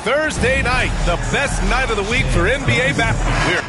Thursday night, the best night of the week for NBA basketball.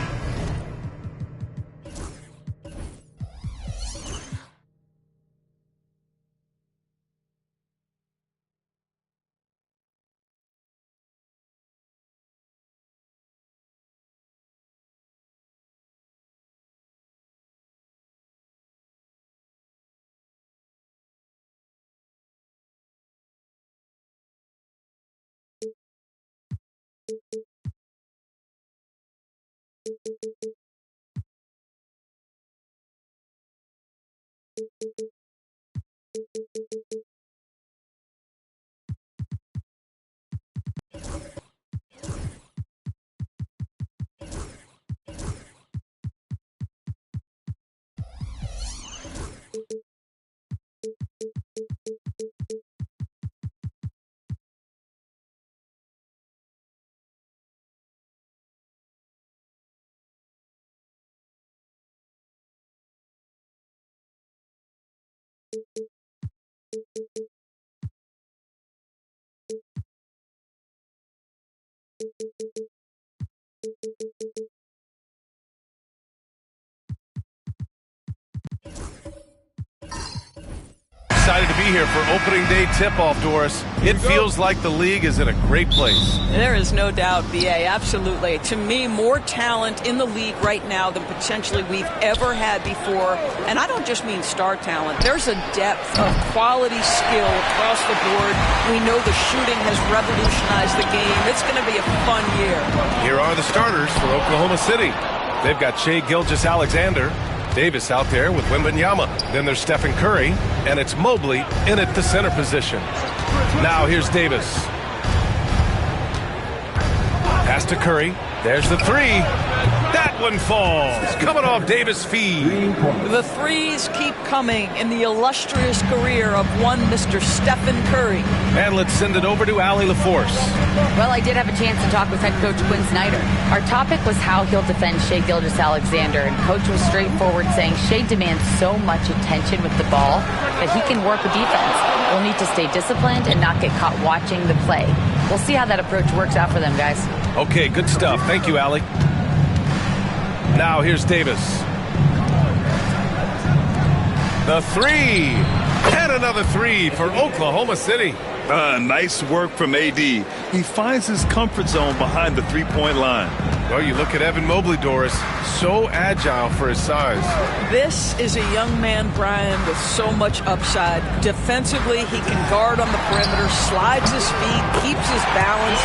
Excited to be here for opening day tip-off, Doris. It feels like the league is in a great place. There is no doubt, B.A., absolutely. To me, more talent in the league right now than potentially we've ever had before. And I don't just mean star talent. There's a depth of quality skill across the board. We know the shooting has revolutionized the game. It's going to be a fun year. Here are the starters for Oklahoma City. They've got Shai Gilgeous-Alexander, Davis out there with Wembanyama. Then there's Stephen Curry, and it's Mobley in at the center position. Now here's Davis. Pass to Curry. There's the three. That one falls. Coming off Davis' feed. The threes keep coming in the illustrious career of one Mr. Stephen Curry. And let's send it over to Allie LaForce. Well, I did have a chance to talk with head coach Quinn Snyder. Our topic was how he'll defend Shai Gilgeous-Alexander, and coach was straightforward, saying Shai demands so much attention with the ball that he can work a defense. We'll need to stay disciplined and not get caught watching the play. We'll see how that approach works out for them, guys. Okay, good stuff. Thank you, Allie. Now here's Davis. The three. And another three for Oklahoma City. Nice work from AD. He finds his comfort zone behind the three-point line. Well, you look at Evan Mobley, Doris. So agile for his size. This is a young man, Brian, with so much upside. Defensively, he can guard on the perimeter, slides his feet, keeps his balance,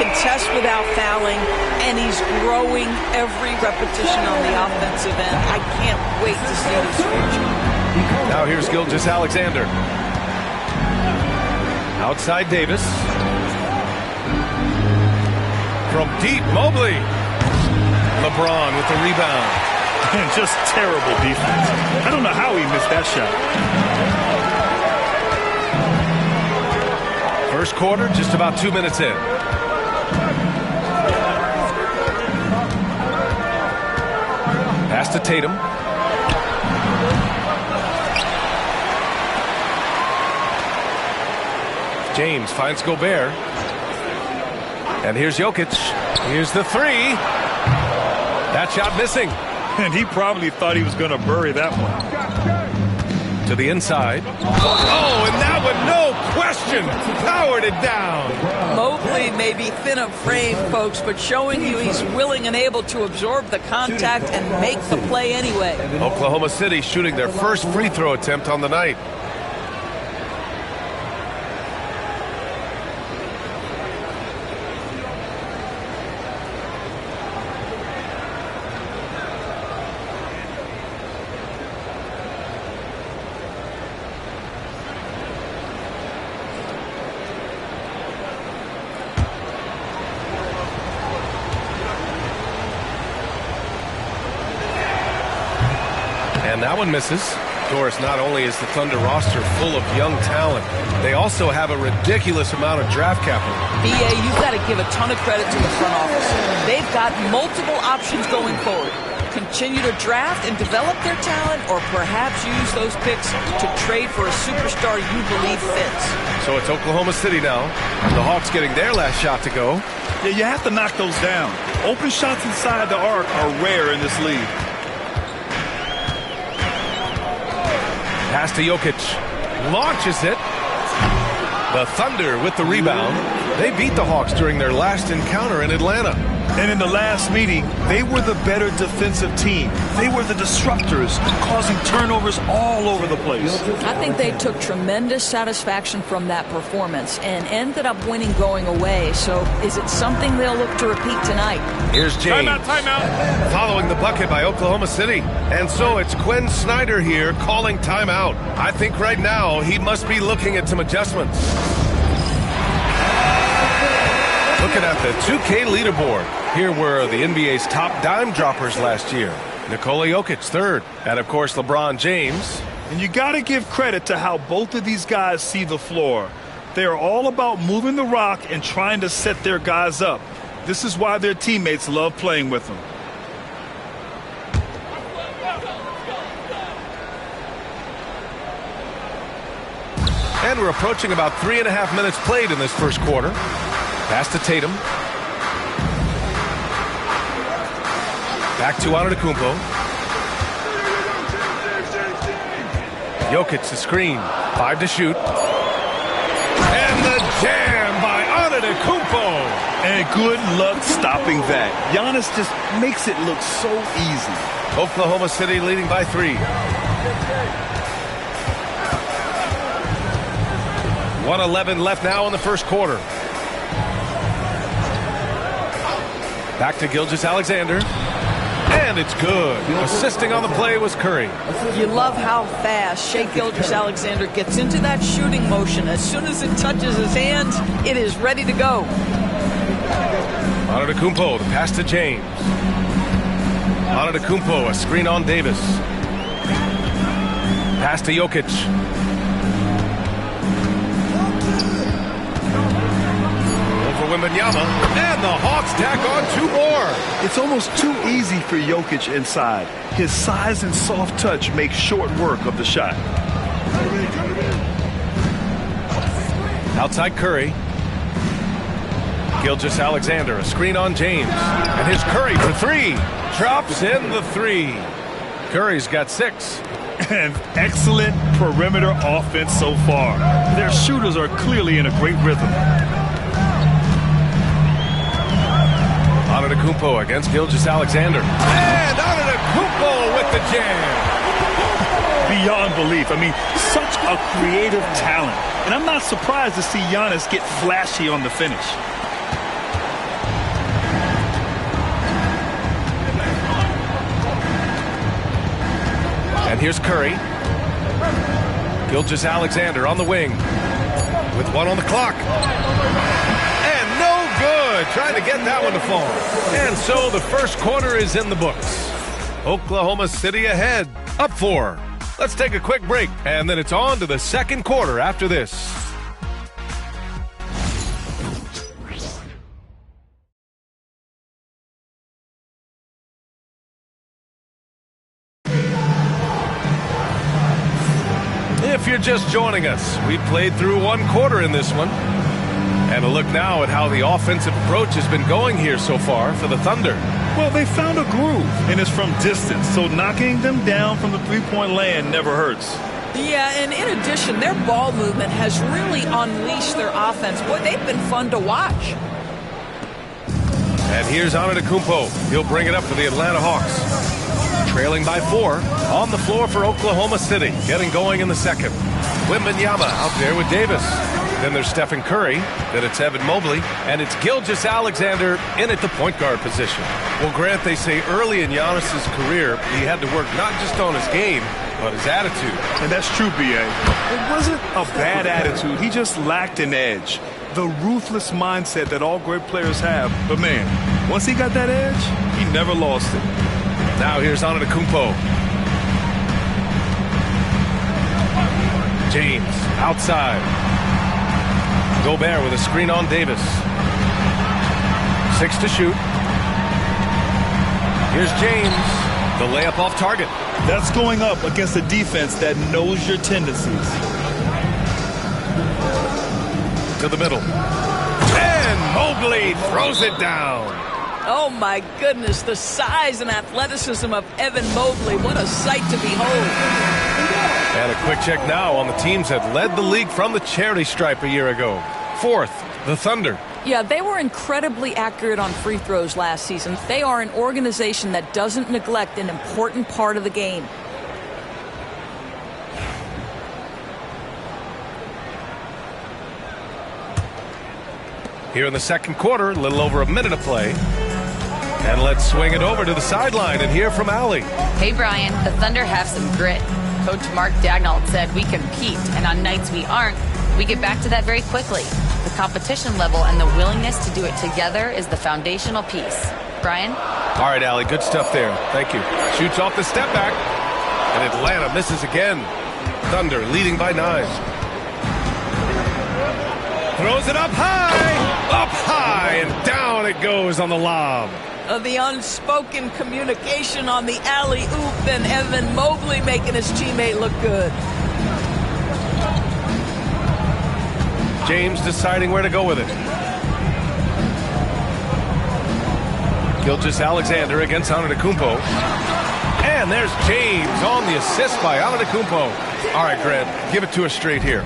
contests without fouling, and he's growing every repetition on the offensive end. I can't wait to see his future. Now here's Gilgeous-Alexander. Outside Davis. From deep, Mobley. LeBron with the rebound. And just terrible defense. I don't know how he missed that shot. First quarter, just about 2 minutes in. Pass to Tatum. James finds Gobert. And here's Jokic. Here's the three. That shot missing. And he probably thought he was going to bury that one. To the inside. Oh, and that one, no question, powered it down. Mobley may be thin of frame, folks, but showing you he's willing and able to absorb the contact and make the play anyway. Oklahoma City shooting their first free throw attempt on the night. And that one misses. Doris, not only is the Thunder roster full of young talent, they also have a ridiculous amount of draft capital. B.A., you've got to give a ton of credit to the front office. They've got multiple options going forward. continue to draft and develop their talent, or perhaps use those picks to trade for a superstar you believe fits? So it's Oklahoma City now. The Hawks getting their last shot to go. Yeah, you have to knock those down. Open shots inside the arc are rare in this league. Pass to Jokic. Launches it. The Thunder with the rebound. They beat the Hawks during their last encounter in Atlanta. And in the last meeting, they were the better defensive team. They were the disruptors, causing turnovers all over the place. I think they took tremendous satisfaction from that performance and ended up winning going away. So is it something they'll look to repeat tonight? Here's James. Timeout. Following the bucket by Oklahoma City. And so it's Quinn Snyder here calling timeout. I think right now he must be looking at some adjustments. Looking at the 2K leaderboard. Here were the NBA's top dime droppers last year. Nikola Jokic, third. And, of course, LeBron James. And you got to give credit to how both of these guys see the floor. They are all about moving the rock and trying to set their guys up. This is why their teammates love playing with them. And we're approaching about 3.5 minutes played in this first quarter. Pass to Tatum. Back to Antetokounmpo. Jokic the screen. 5 to shoot. And the jam by Antetokounmpo. And good luck stopping that. Giannis just makes it look so easy. Oklahoma City leading by 3. 1:11 left now in the first quarter. Back to Gilgeous-Alexander. And it's good. Assisting on the play was Curry. You love how fast Shai Gilgeous-Alexander gets into that shooting motion. As soon as it touches his hands, it is ready to go. Antetokounmpo, the pass to James. Antetokounmpo, a screen on Davis. Pass to Jokic. Wembanyama, and the Hawks tack on 2 more. It's almost too easy for Jokic inside. His size and soft touch make short work of the shot. Outside Curry. Gilgeous-Alexander, a screen on James. And here's Curry for 3. Drops in the 3. Curry's got 6. And excellent perimeter offense so far. Their shooters are clearly in a great rhythm. Antetokounmpo against Gilgeous-Alexander. And Antetokounmpo with the jam. Beyond belief. I mean, such a creative talent. And I'm not surprised to see Giannis get flashy on the finish. And here's Curry. Gilgeous-Alexander on the wing. With 1 on the clock. Good. Trying to get that one to fall. And so the first quarter is in the books. Oklahoma City ahead. Up 4. Let's take a quick break. And then it's on to the second quarter after this. If you're just joining us, we played through 1 quarter in this one. And a look now at how the offensive approach has been going here so far for the Thunder. Well, they found a groove, and it's from distance, so knocking them down from the three-point land never hurts. Yeah, and in addition, their ball movement has really unleashed their offense. Boy, they've been fun to watch. And here's Antetokounmpo. He'll bring it up for the Atlanta Hawks. Trailing by 4 on the floor for Oklahoma City. Getting going in the second. Wembanyama out there with Davis. Then there's Stephen Curry. Then it's Evan Mobley. And it's Gilgeous-Alexander in at the point guard position. Well, Grant, they say early in Giannis's career, he had to work not just on his game, but his attitude. And that's true, B.A. It wasn't a bad attitude. He just lacked an edge. The ruthless mindset that all great players have. But, man, once he got that edge, he never lost it. Now here's Antetokounmpo. James outside. Gobert with a screen on Davis. 6 to shoot. Here's James. The layup off target. That's going up against a defense that knows your tendencies. To the middle. And Mobley throws it down. Oh, my goodness, the size and athleticism of Evan Mobley. What a sight to behold. And a quick check now on the teams that led the league from the charity stripe a year ago. Fourth, the Thunder. Yeah, they were incredibly accurate on free throws last season. They are an organization that doesn't neglect an important part of the game. Here in the second quarter, a little over a minute of play. And let's swing it over to the sideline and hear from Allie. Hey, Brian, the Thunder have some grit. Coach Mark Daigneault said we compete, and on nights we aren't, we get back to that very quickly. The competition level and the willingness to do it together is the foundational piece. Brian? All right, Allie, good stuff there. Thank you. Shoots off the step back. And Atlanta misses again. Thunder leading by 9. Throws it up high, and down it goes on the lob. The unspoken communication on the alley-oop, and Evan Mobley making his teammate look good. James deciding where to go with it. Gilgeous-Alexander against Antetokounmpo. And there's James on the assist by Antetokounmpo. All right, Grant, give it to us straight here.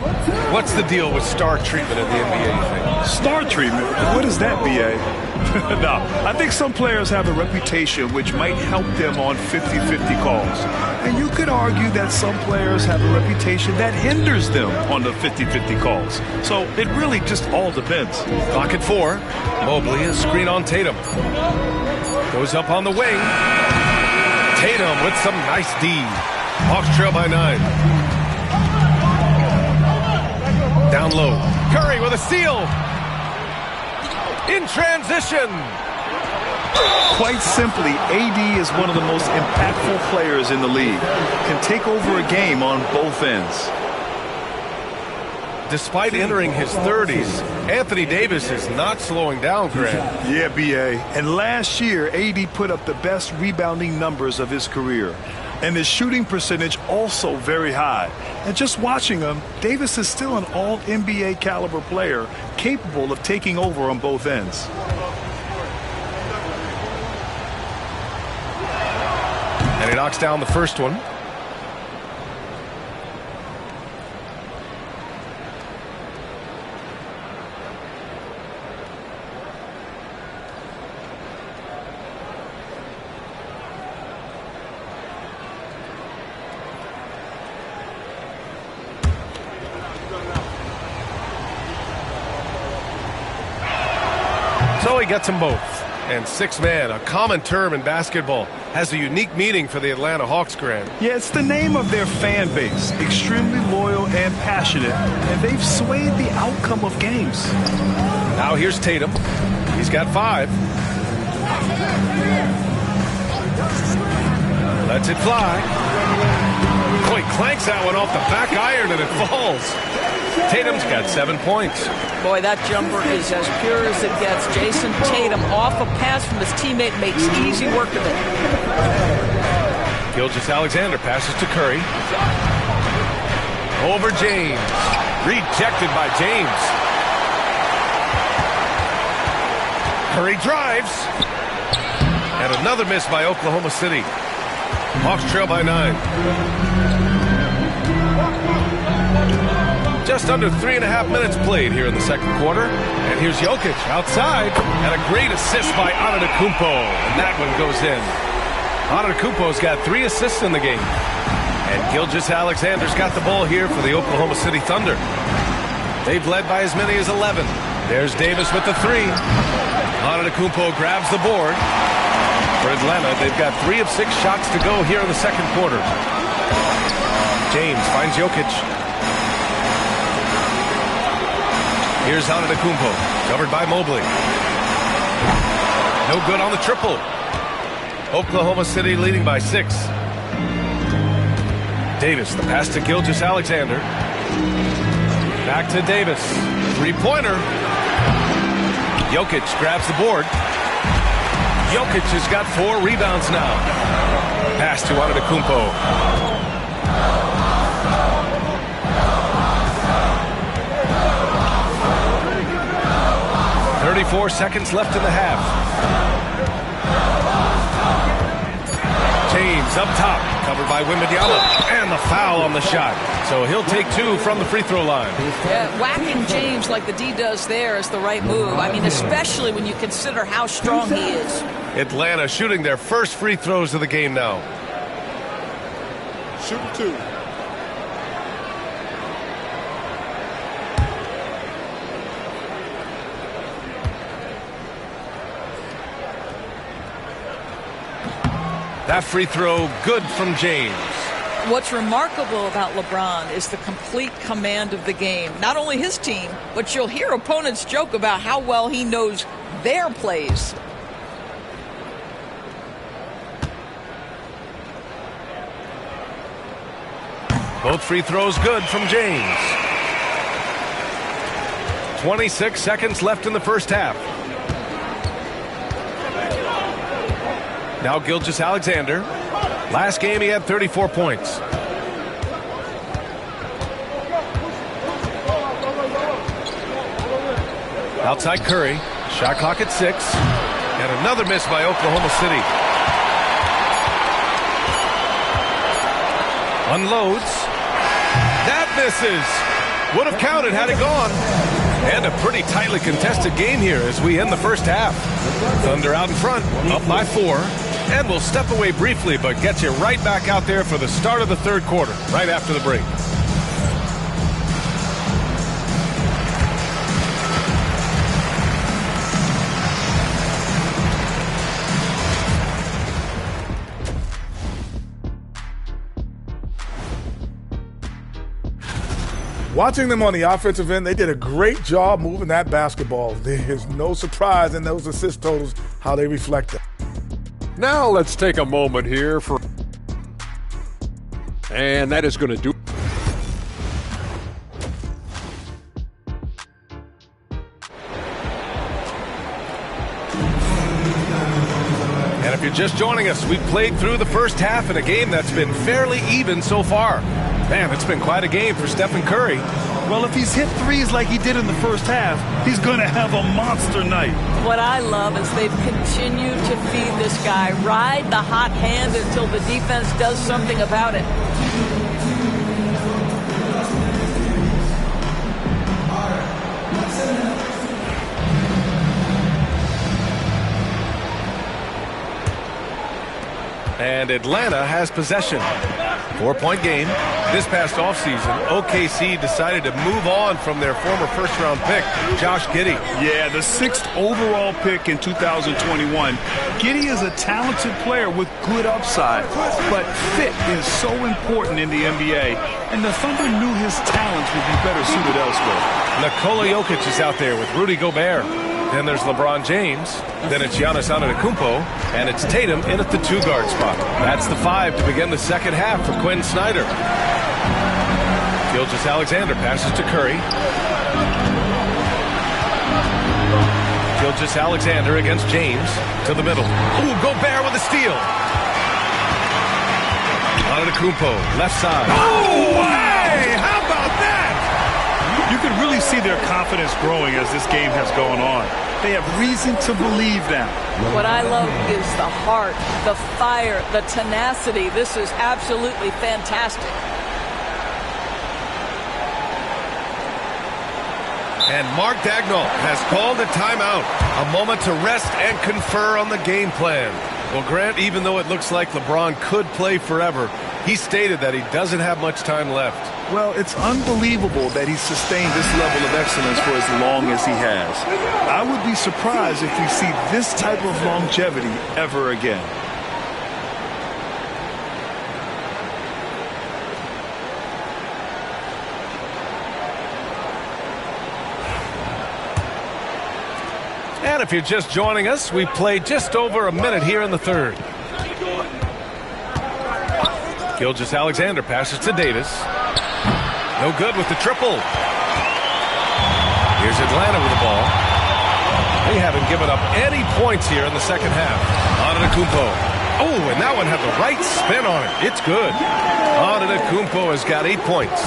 What's the deal with star treatment in the NBA, you think? Star treatment? What is that, B.A.? No, I think some players have a reputation which might help them on 50-50 calls. And you could argue that some players have a reputation that hinders them on the 50-50 calls. So it really just all depends. Clock at 4. Mobley, a screen on Tatum. Goes up on the wing. Tatum with some nice D. Hawks trail by 9. Down low. Curry with a steal. In transition. Quite simply, AD is one of the most impactful players in the league. Can take over a game on both ends. Despite entering his 30s, Anthony Davis is not slowing down, Grant. Yeah, B.A. And last year, AD put up the best rebounding numbers of his career. And his shooting percentage also very high. And just watching him, Davis is still an all-NBA caliber player, capable of taking over on both ends. And he knocks down the first one. So he gets them both. And six-man, a common term in basketball, has a unique meaning for the Atlanta Hawks, Grant. Yeah, it's the name of their fan base. Extremely loyal and passionate. And they've swayed the outcome of games. Now here's Tatum. He's got 5. Lets it fly. Oh, he clanks that one off the back iron and it falls. Tatum's got 7 points. Boy, that jumper is as pure as it gets. Jason Tatum off a pass from his teammate makes easy work of it. Gilgeous-Alexander passes to Curry. Over James. Rejected by James. Curry drives. And another miss by Oklahoma City. Hawks trail by 9. Just under 3.5 minutes played here in the second quarter. And here's Jokic outside. And a great assist by Antetokounmpo. And that one goes in. Antetokounmpo's got 3 assists in the game. And Gilgeous-Alexander's got the ball here for the Oklahoma City Thunder. They've led by as many as 11. There's Davis with the 3. Antetokounmpo grabs the board. For Atlanta, they've got 3 of 6 shots to go here in the second quarter. James finds Jokic. Here's Antetokounmpo, covered by Mobley. No good on the triple. Oklahoma City leading by 6. Davis, the pass to Gilgeous-Alexander. Back to Davis. 3-pointer. Jokic grabs the board. Jokic has got 4 rebounds now. Pass to Antetokounmpo. 34 seconds left in the half. James up top, covered by Wembanyama, and the foul on the shot. So he'll take 2 from the free throw line. Yeah, whacking James like the D does there is the right move. I mean, especially when you consider how strong he is. Atlanta shooting their first free throws of the game now. Shooting 2. That free throw good from James. What's remarkable about LeBron is the complete command of the game. Not only his team, but you'll hear opponents joke about how well he knows their plays. Both free throws good from James. 26 seconds left in the first half. Now Gilgeous-Alexander. Last game he had 34 points. Outside Curry. Shot clock at 6. And another miss by Oklahoma City. Unloads. That misses. Would have counted had it gone. And a pretty tightly contested game here as we end the first half. Thunder out in front, up by 4. And we'll step away briefly, but get you right back out there for the start of the third quarter, right after the break. Watching them on the offensive end, they did a great job moving that basketball. There's no surprise in those assist totals, how they reflect it. Now let's take a moment here for, and that is going to do. And if you're just joining us, we've played through the first half in a game that's been fairly even so far. Man, it's been quite a game for Stephen Curry. Well, if he's hit threes like he did in the first half, he's going to have a monster night. What I love is they've continued to feed this guy, ride the hot hand until the defense does something about it. And Atlanta has possession. 4-point game. This past offseason, OKC decided to move on from their former first-round pick, Josh Giddey. Yeah, the 6th overall pick in 2021. Giddey is a talented player with good upside, but fit is so important in the NBA, and the Thunder knew his talents would be better suited elsewhere. Nikola Jokic is out there with Rudy Gobert. Then there's LeBron James. Then it's Giannis Antetokounmpo. And it's Tatum in at the 2-guard spot. That's the 5 to begin the second half for Quinn Snyder. Gilgeous-Alexander passes to Curry. Gilgeous-Alexander against James to the middle. Ooh, Gobert with a steal. Antetokounmpo, left side. Oh, hey! How about that? You can really see their confidence growing as this game has gone on. They have reason to believe now. What I love is the heart, the fire, the tenacity. This is absolutely fantastic. And Mark Daigneault has called a timeout. A moment to rest and confer on the game plan. Well, Grant, even though it looks like LeBron could play forever, he stated that he doesn't have much time left. Well, it's unbelievable that he's sustained this level of excellence for as long as he has. I would be surprised if we see this type of longevity ever again. And if you're just joining us, we played just over a minute here in the third. Gilgeous-Alexander passes to Davis. No good with the triple. Here's Atlanta with the ball. They haven't given up any points here in the second half. Antetokounmpo. Oh, and that one had the right spin on it. It's good. Antetokounmpo has got 8 points.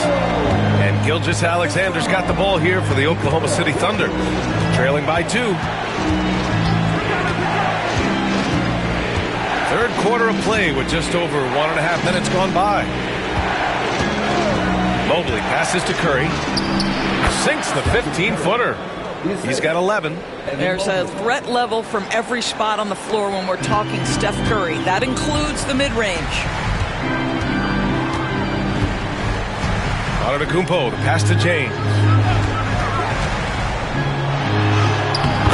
And Gilgeous-Alexander's got the ball here for the Oklahoma City Thunder. Trailing by 2. Third quarter of play with just over 1.5 minutes gone by. Mobley passes to Curry. Sinks the 15-footer. He's got 11. There's a threat level from every spot on the floor when we're talking Steph Curry. That includes the mid-range. Antetokounmpo, the pass to James.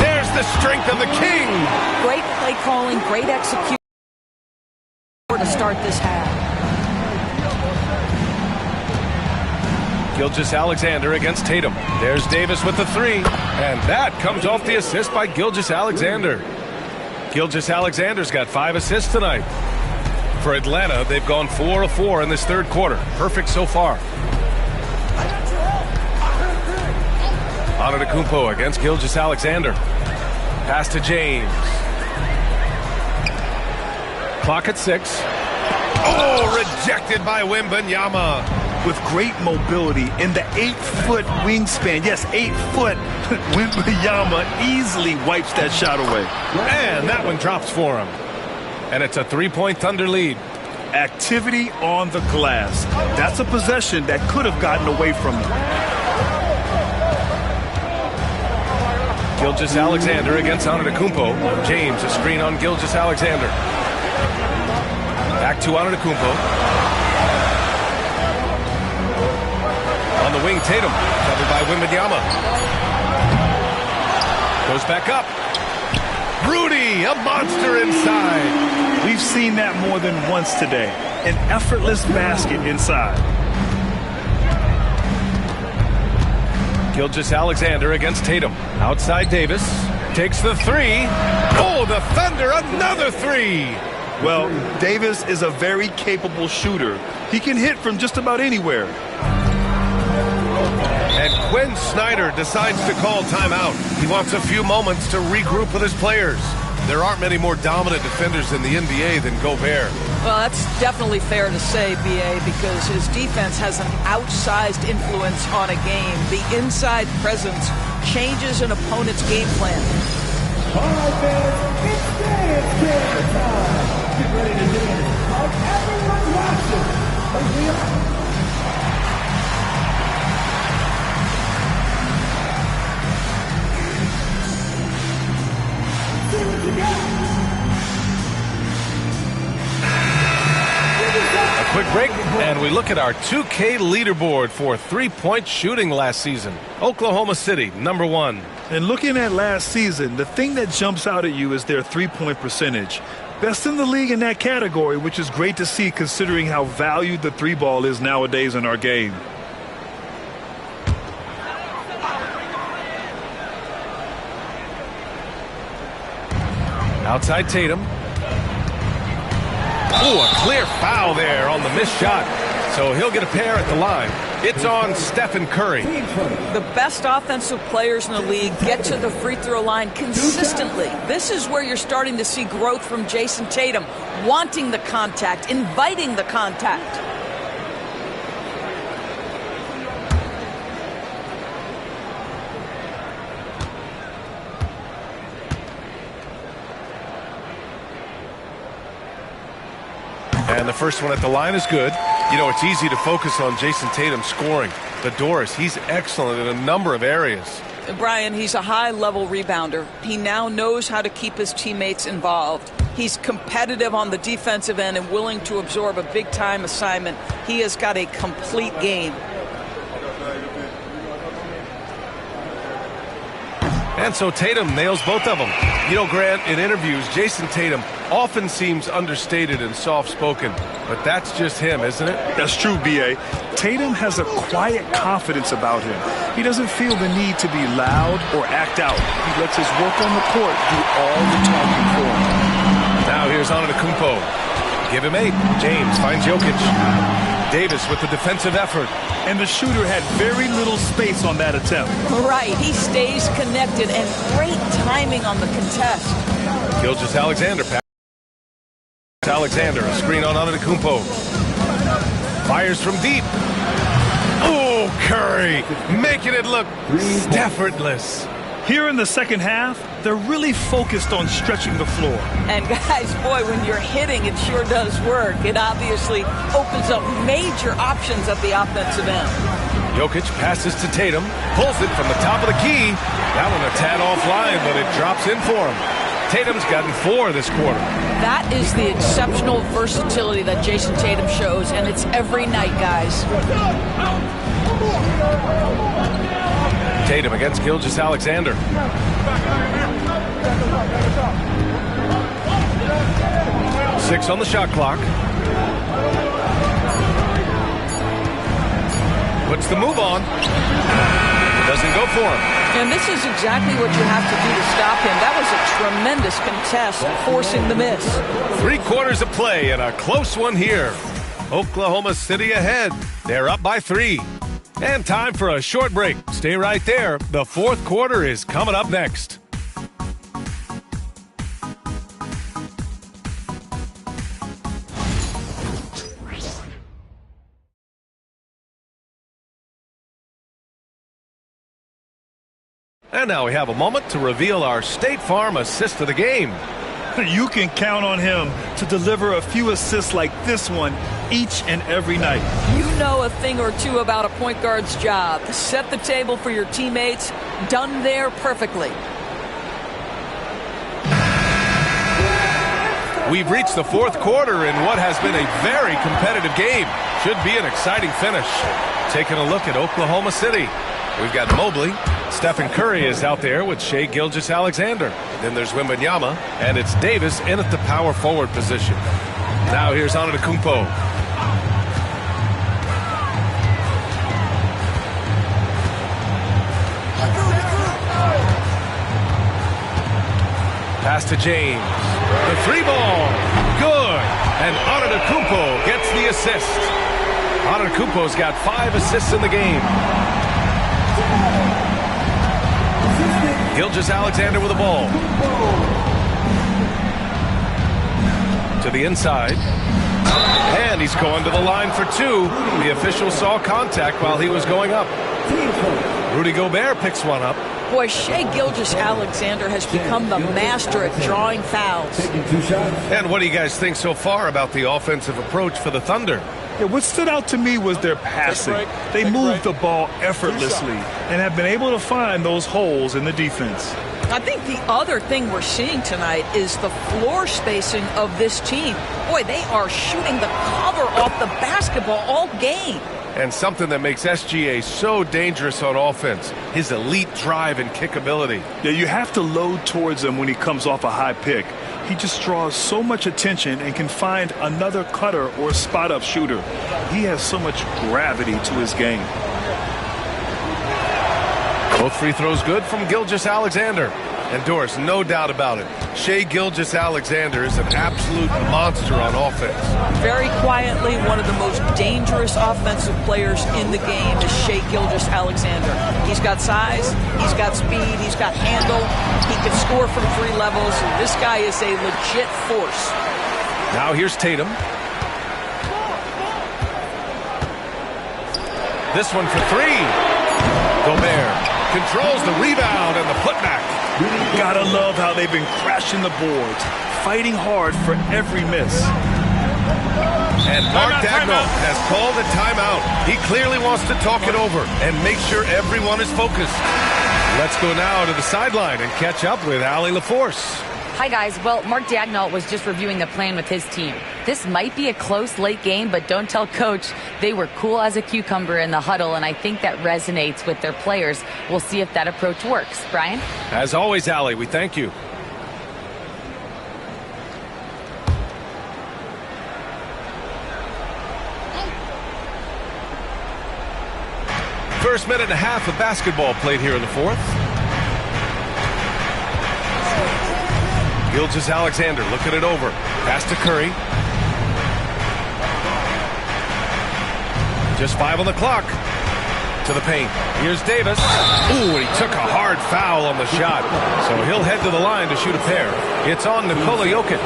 There's the strength of the king. Great play calling, great execution to start this half. Gilgeous-Alexander against Tatum. There's Davis with the 3. And that comes off the assist by Gilgeous-Alexander. Gilgeous-Alexander's got 5 assists tonight. For Atlanta, they've gone 4 of 4 in this third quarter. Perfect so far. Antetokounmpo against Gilgeous-Alexander. Pass to James. Clock at 6. Oh, rejected by Wembanyama. With great mobility in the 8-foot wingspan. Yes, 8 foot. Wembanyama easily wipes that shot away. And that one drops for him. And it's a 3-point Thunder lead. Activity on the glass. That's a possession that could have gotten away from him. Gilgeous-Alexander against Antetokounmpo. James, a screen on Gilgeous-Alexander. Back to Antetokounmpo. On the wing, Tatum, covered by Wembanyama. Goes back up. Rudy, a monster inside. We've seen that more than once today. An effortless basket inside. Gilgeous-Alexander against Tatum. Outside Davis. Takes the 3. Oh, the Thunder, another 3. Well, Davis is a very capable shooter. He can hit from just about anywhere. And Quinn Snyder decides to call timeout. He wants a few moments to regroup with his players. There aren't many more dominant defenders in the NBA than Gobert. Well, that's definitely fair to say, B.A., because his defense has an outsized influence on a game. The inside presence changes an opponent's game plan. All right, fans, it's game time. Get ready to dance like everyone's watching. A quick break, and we look at our 2K leaderboard for three-point shooting last season. Oklahoma City, number 1. And looking at last season, the thing that jumps out at you is their three-point percentage. Best in the league in that category, which is great to see considering how valued the 3-ball is nowadays in our game. Outside Tatum. Oh, a clear foul there on the missed shot. So he'll get a pair at the line. It's on Stephen Curry. The best offensive players in the league get to the free throw line consistently. This is where you're starting to see growth from Jason Tatum, wanting the contact, inviting the contact. And the first one at the line is good. You know, it's easy to focus on Jason Tatum scoring. But Doris, he's excellent in a number of areas. Brian, he's a high-level rebounder. He now knows how to keep his teammates involved. He's competitive on the defensive end and willing to absorb a big-time assignment. He has got a complete game. And so Tatum nails both of them. You know, Grant, in interviews, Jason Tatum often seems understated and soft-spoken. But that's just him, isn't it? That's true, B.A. Tatum has a quiet confidence about him. He doesn't feel the need to be loud or act out. He lets his work on the court do all the talking for him. Now here's Antetokounmpo. Give him 8. James finds Jokic. Davis with the defensive effort. And the shooter had very little space on that attempt. Right, he stays connected and great timing on the contest. Gilgeous-Alexander pass Alexander, a screen on Antetokounmpo. Fires from deep. Oh, Curry, making it look effortless. Here in the second half, they're really focused on stretching the floor. And guys, boy, when you're hitting, it sure does work. It obviously opens up major options at the offensive end. Jokic passes to Tatum, pulls it from the top of the key. That one a tad offline, but it drops in for him. Tatum's gotten 4 this quarter. That is the exceptional versatility that Jason Tatum shows, and it's every night, guys. Tatum against Gilgeous-Alexander. Six on the shot clock. Puts the move on. Doesn't go for him. And this is exactly what you have to do to stop him. That was a tremendous contest, forcing the miss. 3 quarters of play and a close one here. Oklahoma City ahead. They're up by 3. And time for a short break. Stay right there. The fourth quarter is coming up next. And now we have a moment to reveal our State Farm assist of the game. You can count on him to deliver a few assists like this one each and every night. You know a thing or two about a point guard's job. Set the table for your teammates. Done there perfectly. We've reached the fourth quarter in what has been a very competitive game. Should be an exciting finish. Taking a look at Oklahoma City. We've got Mobley. Stephen Curry is out there with Shai Gilgeous-Alexander. Then there's Wembanyama, and it's Davis in at the power forward position. Now here's Antetokounmpo. Pass to James. The 3-ball. Good. And Antetokounmpo gets the assist. Antetokounmpo's got 5 assists in the game. Gilgeous-Alexander with the ball. To the inside. And he's going to the line for 2. The official saw contact while he was going up. Rudy Gobert picks one up. Boy, Shai Gilgeous-Alexander has become the master at drawing fouls. And what do you guys think so far about the offensive approach for the Thunder? Yeah, what stood out to me was their passing. They moved the ball effortlessly and have been able to find those holes in the defense. I think the other thing we're seeing tonight is the floor spacing of this team. Boy, they are shooting the cover off the basketball all game. And something that makes SGA so dangerous on offense, his elite drive and kick ability. Yeah, you have to load towards him when he comes off a high pick. He just draws so much attention and can find another cutter or spot-up shooter. He has so much gravity to his game. Both free throws good from Gilgeous-Alexander. And Doris, no doubt about it, Shai Gilgeous-Alexander is an absolute monster on offense. Very quietly, one of the most dangerous offensive players in the game is Shai Gilgeous-Alexander. He's got size, he's got speed, he's got handle, he can score from 3 levels. This guy is a legit force. Now here's Tatum. This one for 3. Gobert controls the rebound and the putback. Gotta love how they've been crashing the boards, fighting hard for every miss. And Mark Daigneault has called a timeout. He clearly wants to talk it over and make sure everyone is focused. Let's go now to the sideline and catch up with Allie LaForce. Hi, guys. Well, Mark Daigneault was just reviewing the plan with his team. This might be a close late game, but don't tell Coach. They were cool as a cucumber in the huddle, and I think that resonates with their players. We'll see if that approach works. Brian? As always, Allie, we thank you. First minute and a half of basketball played here in the fourth. Gilgeous-Alexander looking it over. Pass to Curry. Just 5 on the clock. To the paint. Here's Davis. Ooh, and he took a hard foul on the shot. So he'll head to the line to shoot a pair. It's on Nikola Jokic.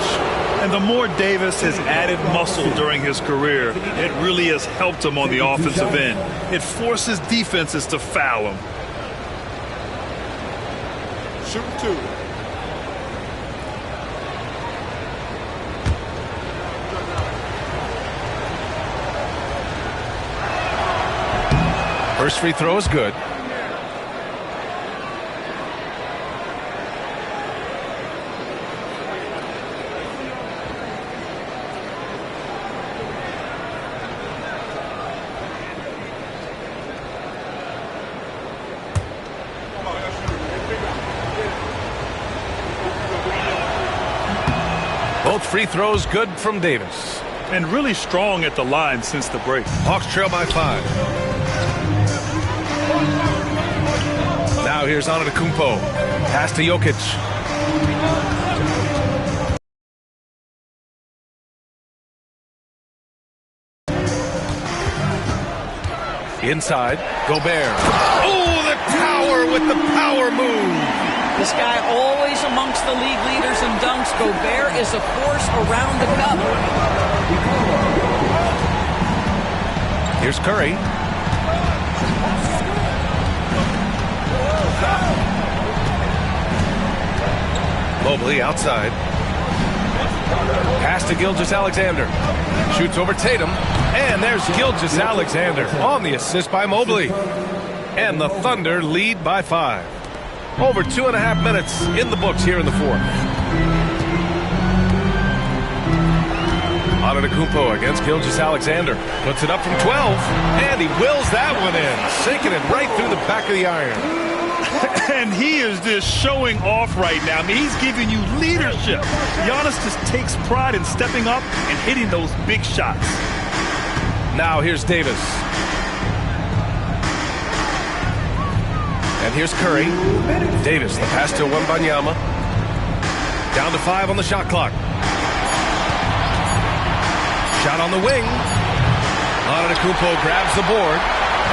And the more Davis has added muscle during his career, it really has helped him on the offensive end. It forces defenses to foul him. Shoot two. First free throw is good. Both free throws good from Davis. And really strong at the line since the break. Hawks trail by 5. Now here's Antetokounmpo. Pass to Jokic. Inside, Gobert. Oh, the tower with the power move. This guy always amongst the league leaders in dunks. Gobert is a force around the cup. Here's Curry. Mobley outside. Pass to Gilgeous-Alexander. Shoots over Tatum. And there's Gilgeous-Alexander on the assist by Mobley. And the Thunder lead by 5. Over 2.5 minutes in the books here in the fourth. Antetokounmpo against Gilgeous-Alexander. Puts it up from 12. And he wills that one in. Sinking it right through the back of the iron. And he is just showing off right now. I mean, he's giving you leadership. Giannis just takes pride in stepping up and hitting those big shots. Now here's Davis. And here's Curry. Davis, the pass to Wembanyama. Down to 5 on the shot clock. Shot on the wing. Antetokounmpo grabs the board.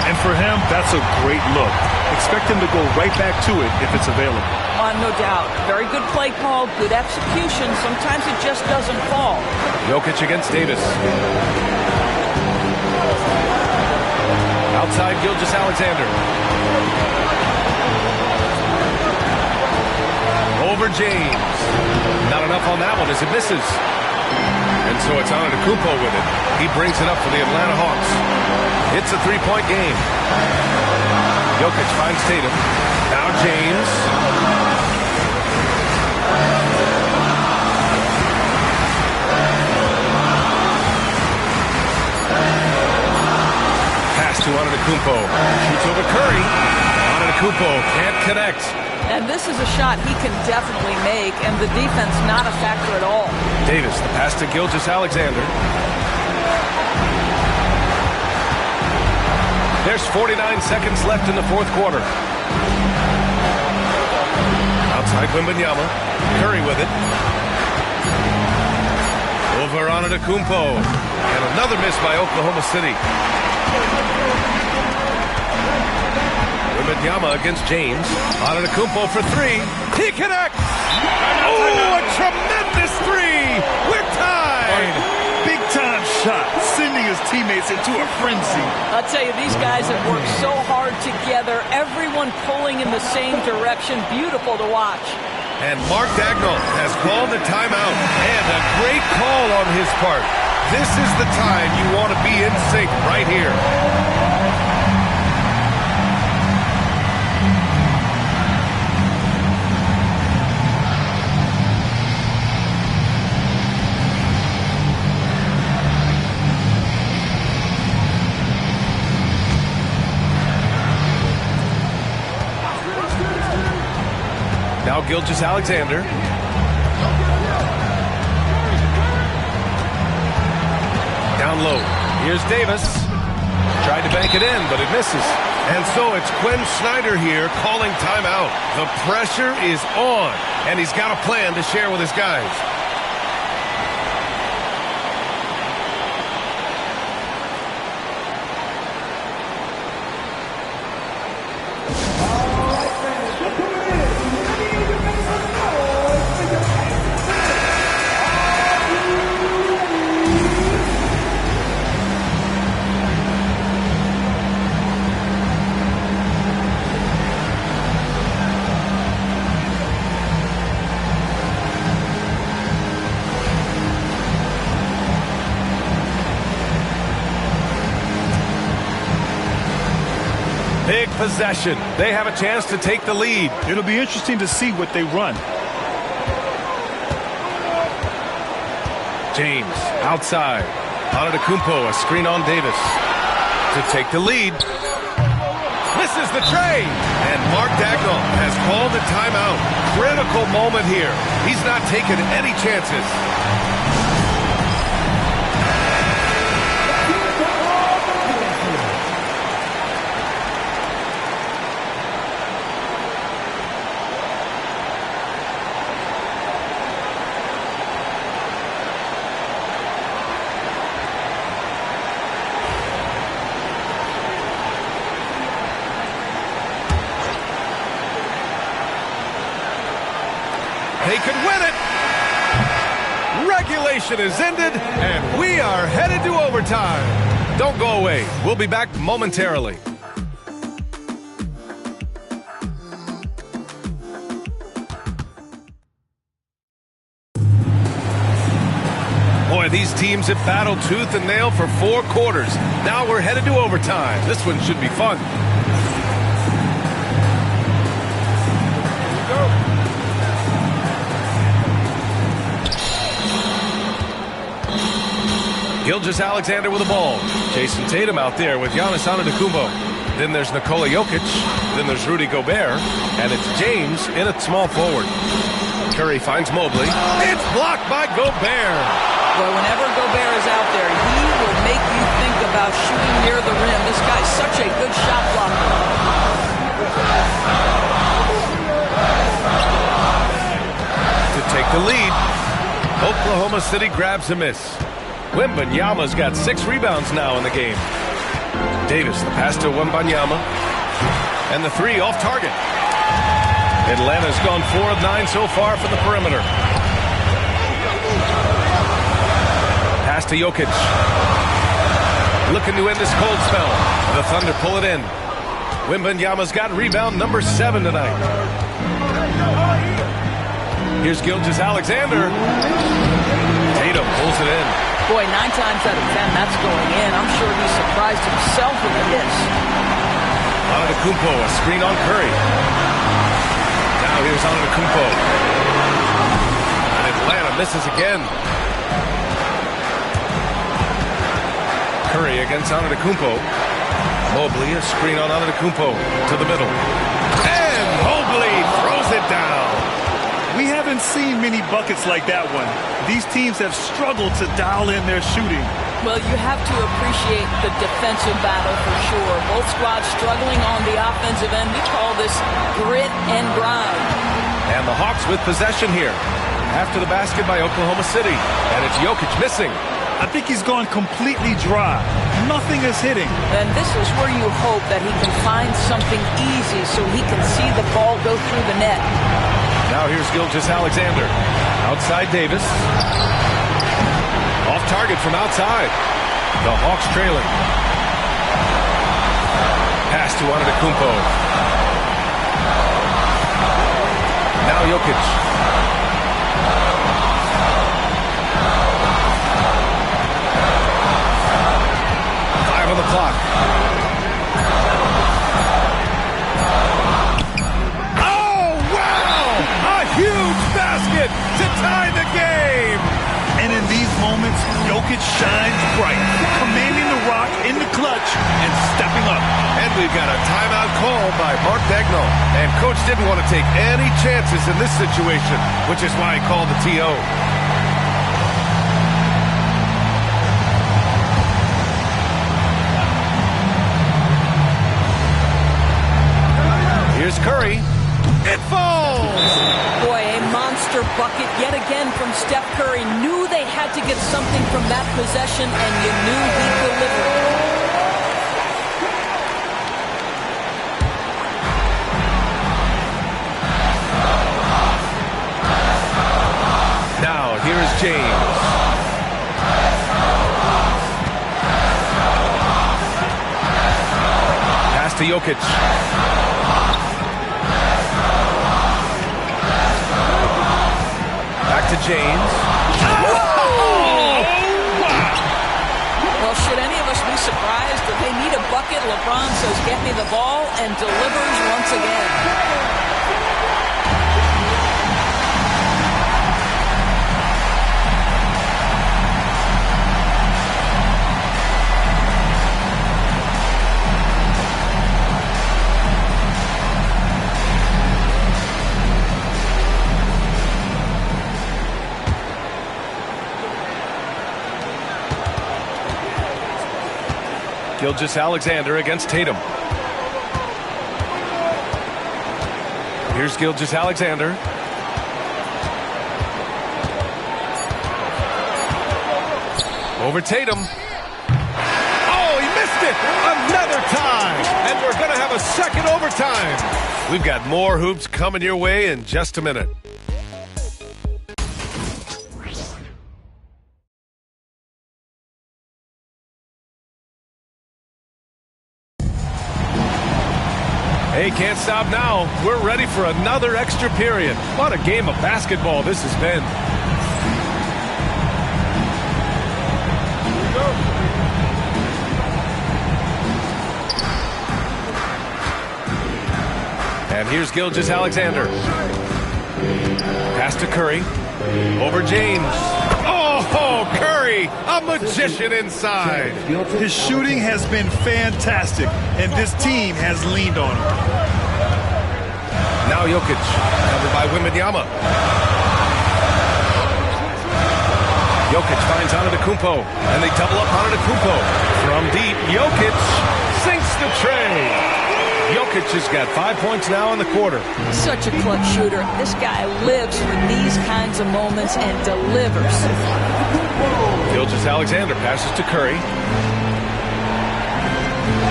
And for him, that's a great look. Expect him to go right back to it if it's available. No doubt. Very good play call, good execution. Sometimes it just doesn't fall. Jokic against Davis. Outside Gilgeous-Alexander. Over James. Not enough on that one as it misses. And so it's Antetokounmpo with it. He brings it up for the Atlanta Hawks. It's a three-point game. Jokic finds Tatum. Now James. Pass to Antetokounmpo. Shoots over Curry. Antetokounmpo can't connect. And this is a shot he can definitely make, and the defense not a factor at all. Davis, the pass to Gilgeous-Alexander. There's 49 seconds left in the fourth quarter. Outside Wembanyama. Curry with it. Over Antetokounmpo. And another miss by Oklahoma City. Wembanyama against James. Antetokounmpo for 3. He connects! Oh, a tremendous 3! We're tied! Big-time shot, sending his teammates into a frenzy. I'll tell you, these guys have worked so hard together. Everyone pulling in the same direction. Beautiful to watch. And Mark Daigneault has called a timeout. And a great call on his part. This is the time you want to be in sync right here. Now Gilgeous-Alexander. Down low. Here's Davis. Tried to bank it in, but it misses. And so it's Quinn Snyder here calling timeout. The pressure is on, and he's got a plan to share with his guys. big possession. They have a chance to take the lead. It'll be interesting to see what they run. James outside. Antetokounmpo, a screen on Davis to take the lead. Misses the tray. And Mark Daigneault has called a timeout. Critical moment here. He's not taking any chances. They could win it. Regulation is ended, and we are headed to overtime. Don't go away. We'll be back momentarily. Boy, these teams have battled tooth and nail for 4 quarters. Now we're headed to overtime. This one should be fun. Gilgeous-Alexander with the ball. Jason Tatum out there with Giannis Antetokounmpo. Then there's Nikola Jokic. Then there's Rudy Gobert. And it's James in at small forward. Curry finds Mobley. It's blocked by Gobert. Well, whenever Gobert is out there, he will make you think about shooting near the rim. This guy's such a good shot blocker. To take the lead, Oklahoma City grabs a miss. Wembanyama's got 6 rebounds now in the game. Davis, the pass to Wembanyama. And the 3 off target. Atlanta's gone 4 of 9 so far from the perimeter. Pass to Jokic. Looking to end this cold spell. The Thunder pull it in. Wembanyama's got rebound number 7 tonight. Here's Gilgeous-Alexander. Tatum pulls it in. Boy, 9 times out of 10, that's going in. I'm sure he's surprised himself with the miss. Antetokounmpo, a screen on Curry. Now here's Antetokounmpo. And Atlanta misses again. Curry against Antetokounmpo. Mobley, a screen on Antetokounmpo to the middle. And Mobley throws it down. We haven't seen many buckets like that one. These teams have struggled to dial in their shooting. Well, you have to appreciate the defensive battle for sure. Both squads struggling on the offensive end. We call this grit and grind. And the Hawks with possession here. After the basket by Oklahoma City. And it's Jokic missing. I think he's gone completely dry. Nothing is hitting. And this is where you hope that he can find something easy so he can see the ball go through the net. Now here's Gilgeous-Alexander. Outside Davis. Off target from outside. The Hawks trailing. Pass to Antetokounmpo. Now Jokic. 5 on the clock. Huge basket to tie the game. And in these moments, Jokic shines bright, commanding the rock in the clutch and stepping up. And we've got a timeout call by Mark Daigneault. And Coach didn't want to take any chances in this situation, which is why he called the TO. Here's Curry. It falls! Boy, a monster bucket yet again from Steph Curry. Knew they had to get something from that possession, and you knew he'd deliver. Now, here's James. Pass to Jokic. To James. Well, should any of us be surprised that they need a bucket? LeBron says, get me the ball, and delivers once again. Gilgeous-Alexander against Tatum. Here's Gilgeous-Alexander. Over Tatum. Oh, he missed it! Another time! And we're going to have a second overtime. We've got more hoops coming your way in just a minute. Hey, can't stop now. We're ready for another extra period. What a game of basketball this has been. And here's Gilgeous-Alexander. Pass to Curry. Over James. Oh, Curry, a magician inside. His shooting has been fantastic, and this team has leaned on him. Now Jokic, covered by Wembanyama. Jokic finds Antetokounmpo, and they double up Antetokounmpo. From deep, Jokic sinks the tray. Jokic has got 5 points now in the quarter. Such a clutch shooter. This guy lives for these kinds of moments and delivers. Gilgeous-Alexander passes to Curry.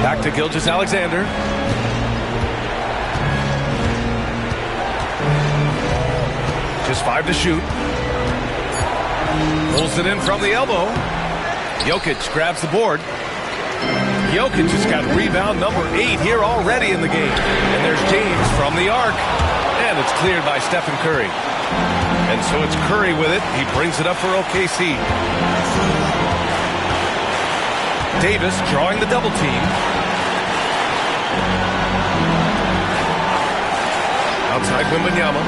Back to Gilgeous-Alexander. Just 5 to shoot. Pulls it in from the elbow. Jokic grabs the board. Jokic has got rebound number 8 here already in the game. And there's James from the arc. And it's cleared by Stephen Curry. And so it's Curry with it. He brings it up for OKC. Davis drawing the double team. Outside Wembanyama.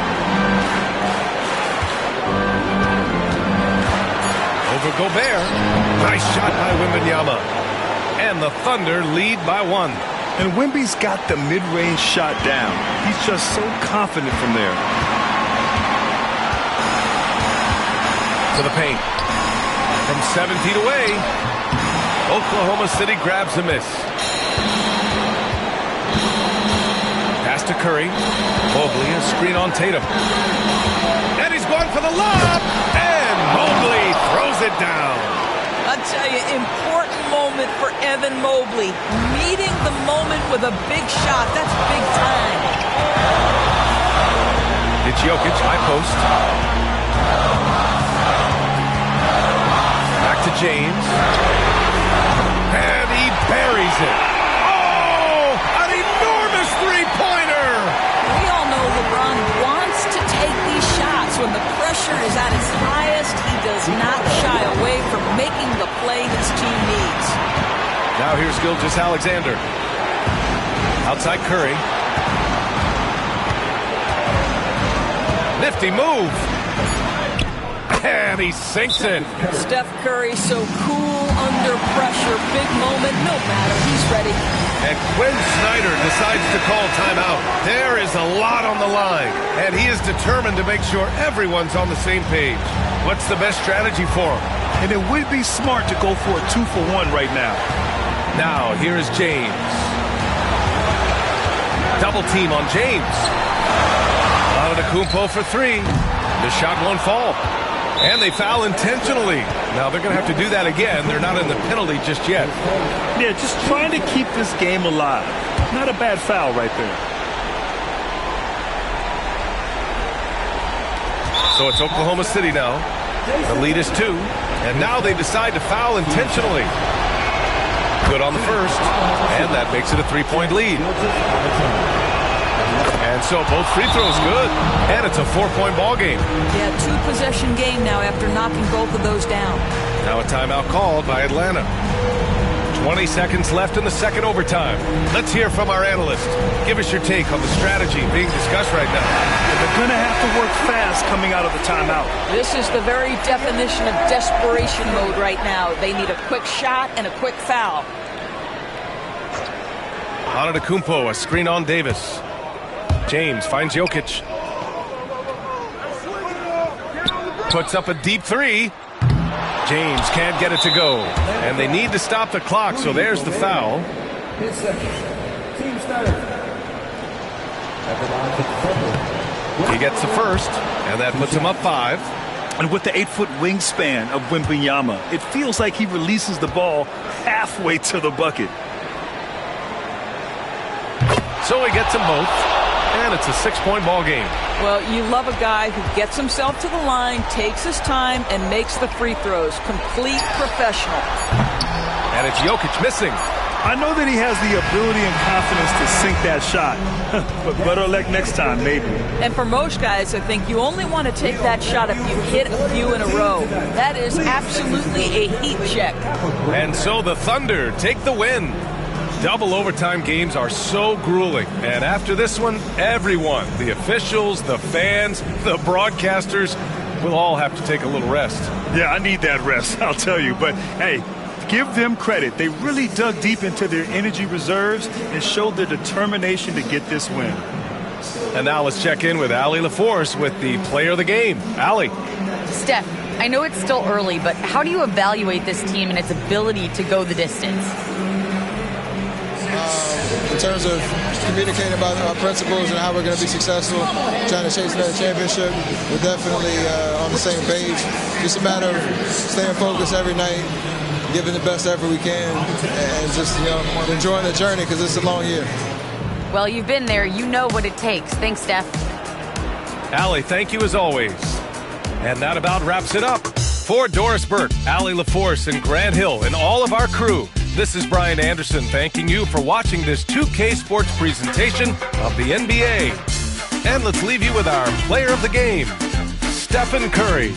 Over Gobert. Nice shot by Wembanyama. And the Thunder lead by 1. And Wemby's got the mid-range shot down. He's just so confident from there. To the paint. From 7 feet away, Oklahoma City grabs a miss. Pass to Curry. Mobley, a screen on Tatum. And he's going for the lob. And Mobley throws it down. I'll tell you, important moment for Evan Mobley. Meeting the moment with a big shot. That's big time. It's Jokic, high post. Back to James. And he buries it. Oh, an enormous three-pointer. We all know LeBron wants to take these shots. When the pressure is at its highest, he does not shy away from making the play his team needs. Now here's Gilgeous-Alexander. Outside Curry. Nifty move. And he sinks it. Steph Curry so cool under pressure. Big moment, no matter. He's ready. And Quinn Snyder decides to call timeout. There is a lot on the line, and he is determined to make sure everyone's on the same page. What's the best strategy for him? And it would be smart to go for a 2-for-1 right now. Now, here is James. Double team on James. Antetokounmpo for 3. The shot won't fall. And they foul intentionally. Now, they're going to have to do that again. They're not in the penalty just yet. Yeah, just trying to keep this game alive. Not a bad foul right there. So it's Oklahoma City now. The lead is 2. And now they decide to foul intentionally. Good on the first. And that makes it a 3-point lead. And so both free throws good. And it's a 4-point ball game. Yeah, 2-possession game now after knocking both of those down. Now a timeout called by Atlanta. 20 seconds left in the second overtime. Let's hear from our analyst. Give us your take on the strategy being discussed right now. They're going to have to work fast coming out of the timeout. This is the very definition of desperation mode right now. They need a quick shot and a quick foul. Antetokounmpo, a screen on Davis. James finds Jokic. Puts up a deep three. James can't get it to go. And they need to stop the clock, so there's the foul. He gets the first, and that puts him up 5. And with the 8-foot wingspan of Wembanyama, it feels like he releases the ball halfway to the bucket. So he gets them both, and it's a 6-point ball game. Well, you love a guy who gets himself to the line, takes his time, and makes the free throws. Complete professional. And it's Jokic missing. I know that he has the ability and confidence to sink that shot, but better luck next time, maybe. And for most guys, I think you only want to take that shot if you hit a few in a row. That is absolutely a heat check. And so the Thunder take the win. Double overtime games are so grueling. And after this one, everyone, the officials, the fans, the broadcasters, will all have to take a little rest. Yeah, I need that rest, I'll tell you. But, hey, give them credit. They really dug deep into their energy reserves and showed their determination to get this win. And now let's check in with Allie LaForce with the player of the game. Allie. Steph, I know it's still early, but how do you evaluate this team and its ability to go the distance? In terms of communicating about our principles and how we're going to be successful, trying to chase another championship, we're definitely on the same page. Just a matter of staying focused every night, giving the best effort we can, and just enjoying the journey because it's a long year. Well, you've been there. You know what it takes. Thanks, Steph. Allie, thank you as always. And that about wraps it up. For Doris Burke, Allie LaForce, and Grant Hill, and all of our crew, this is Brian Anderson thanking you for watching this 2K Sports presentation of the NBA. And let's leave you with our player of the game, Stephen Curry.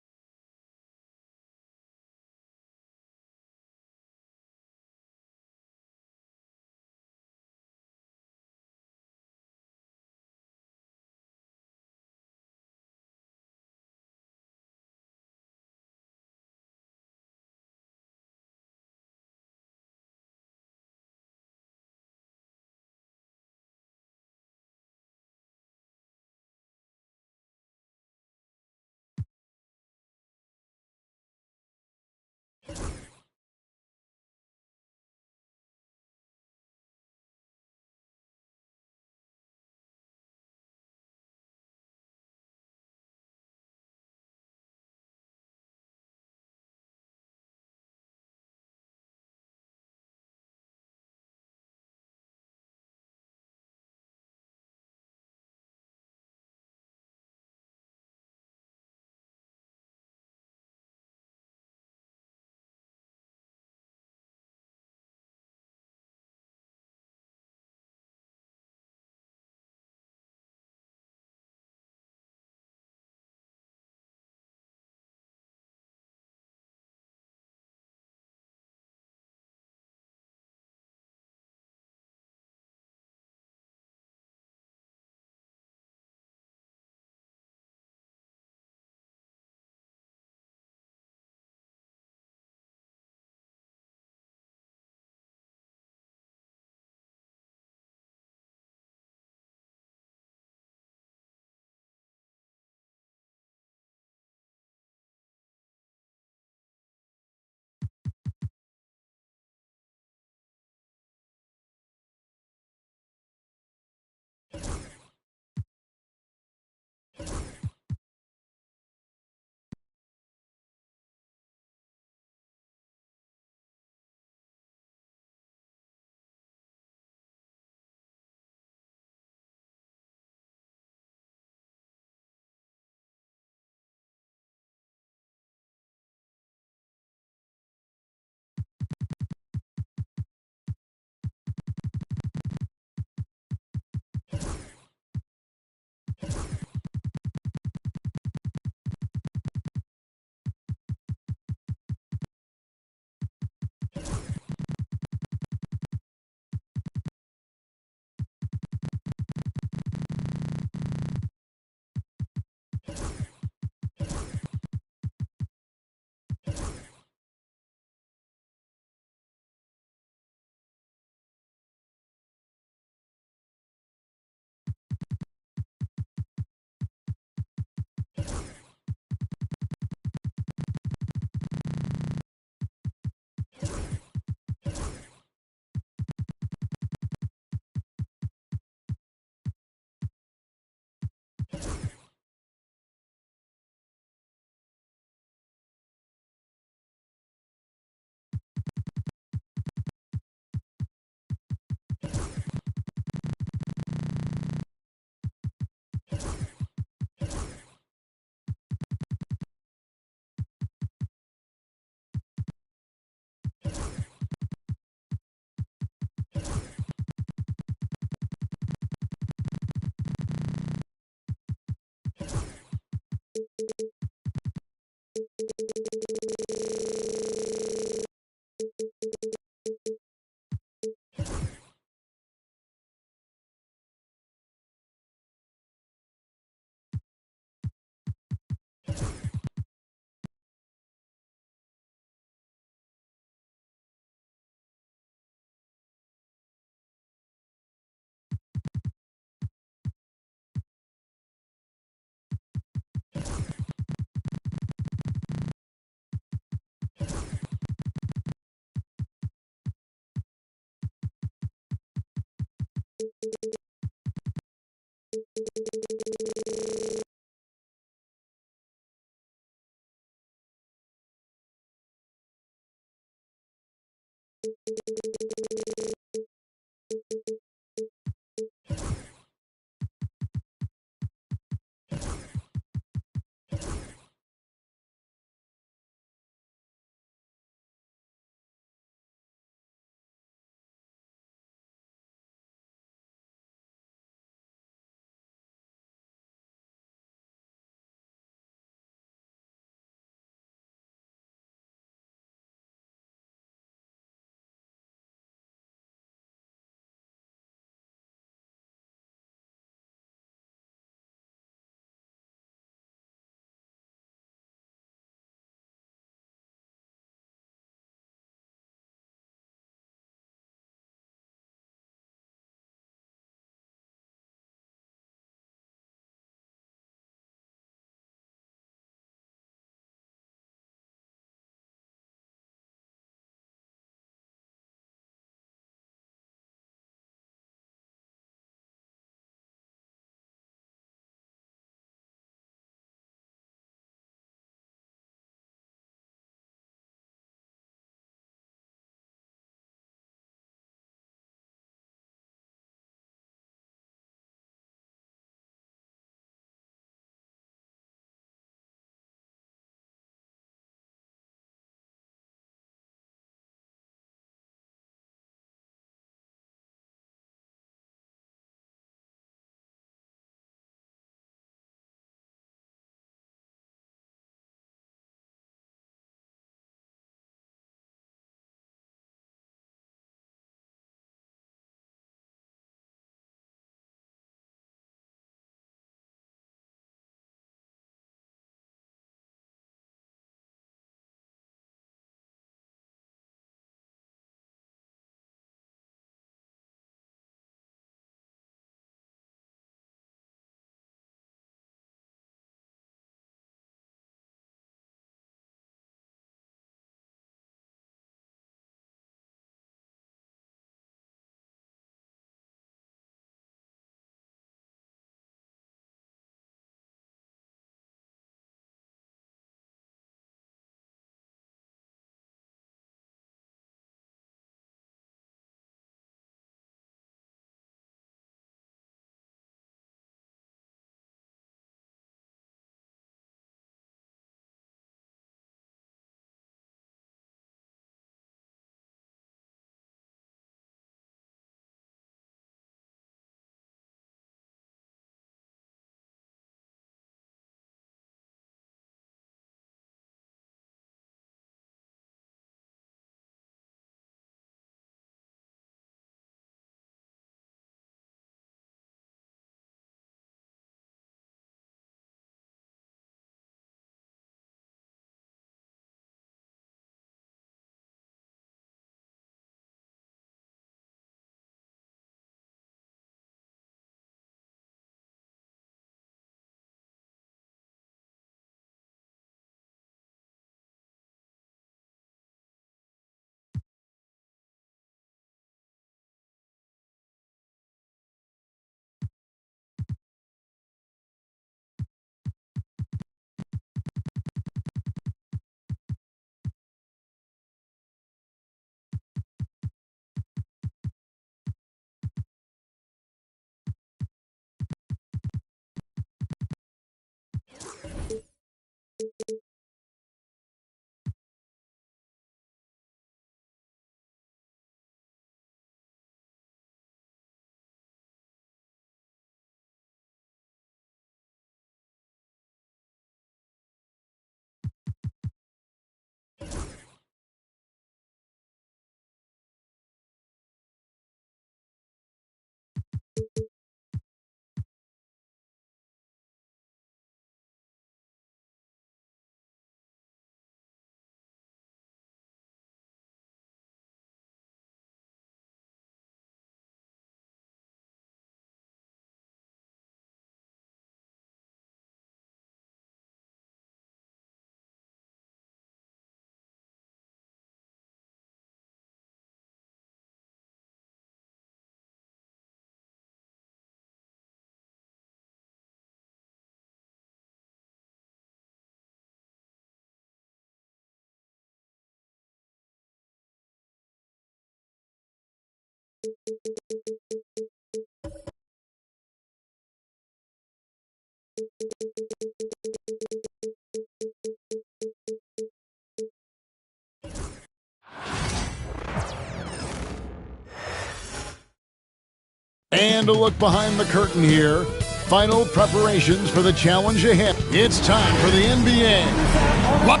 And a look behind the curtain here. Final preparations for the challenge ahead. It's time for the NBA. What?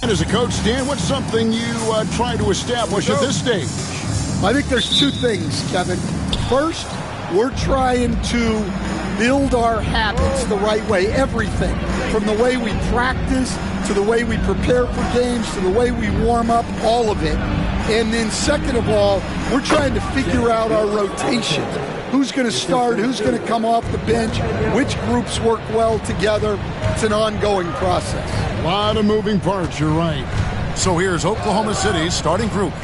And as a coach, Dan, what's something you try to establish at this stage? I think there's two things, Kevin. First, we're trying to build our habits the right way, everything, from the way we practice to the way we prepare for games to the way we warm up, all of it. And then second of all, we're trying to figure out our rotation. Who's going to start, who's going to come off the bench, which groups work well together. It's an ongoing process. A lot of moving parts, you're right. So here's Oklahoma City's starting group.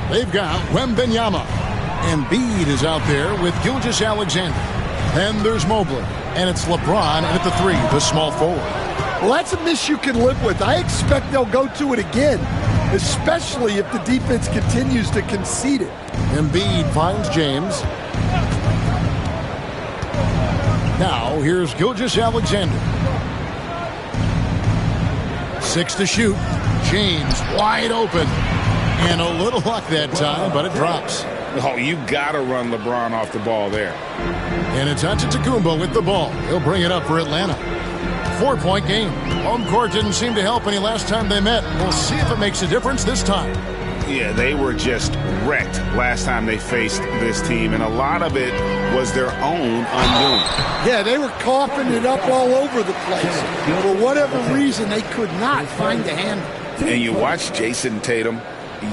They've got Wembanyama. Embiid is out there with Gilgeous-Alexander. Then there's Mobley. And it's LeBron at the 3, the small forward. Well, that's a miss you can live with. I expect they'll go to it again, especially if the defense continues to concede it. Embiid finds James. Now, here's Gilgeous-Alexander. 6 to shoot. James wide open. And a little luck that time, but it drops. Oh, you got to run LeBron off the ball there. And it's Antetokounmpo with the ball. He'll bring it up for Atlanta. 4-point game. Home court didn't seem to help any last time they met. We'll see if it makes a difference this time. Yeah, they were just wrecked last time they faced this team, and a lot of it was their own undoing. Yeah, they were coughing it up all over the place. For whatever reason, they could not find the handle. And you watch Jason Tatum,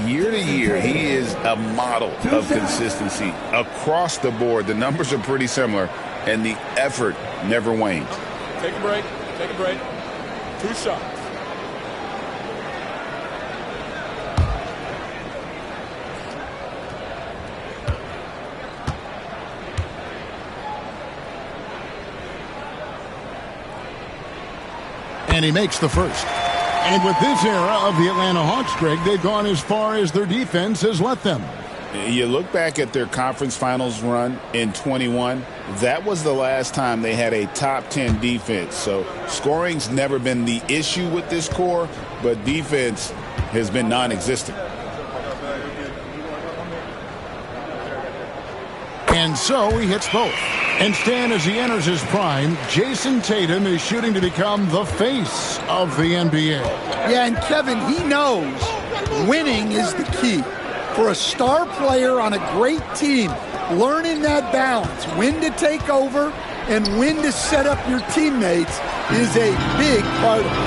year to year, he is a model of consistency across the board. The numbers are pretty similar, and the effort never wanes. Take a break. Take a break. 2 shots. And he makes the first. And with this era of the Atlanta Hawks, Greg, they've gone as far as their defense has let them. You look back at their conference finals run in 21, that was the last time they had a top 10 defense. So scoring's never been the issue with this core, but defense has been non-existent. And so he hits both. And Stan, as he enters his prime, Jason Tatum is shooting to become the face of the NBA. Yeah, and Kevin, he knows winning is the key. For a star player on a great team, learning that balance, when to take over and when to set up your teammates is a big part of it.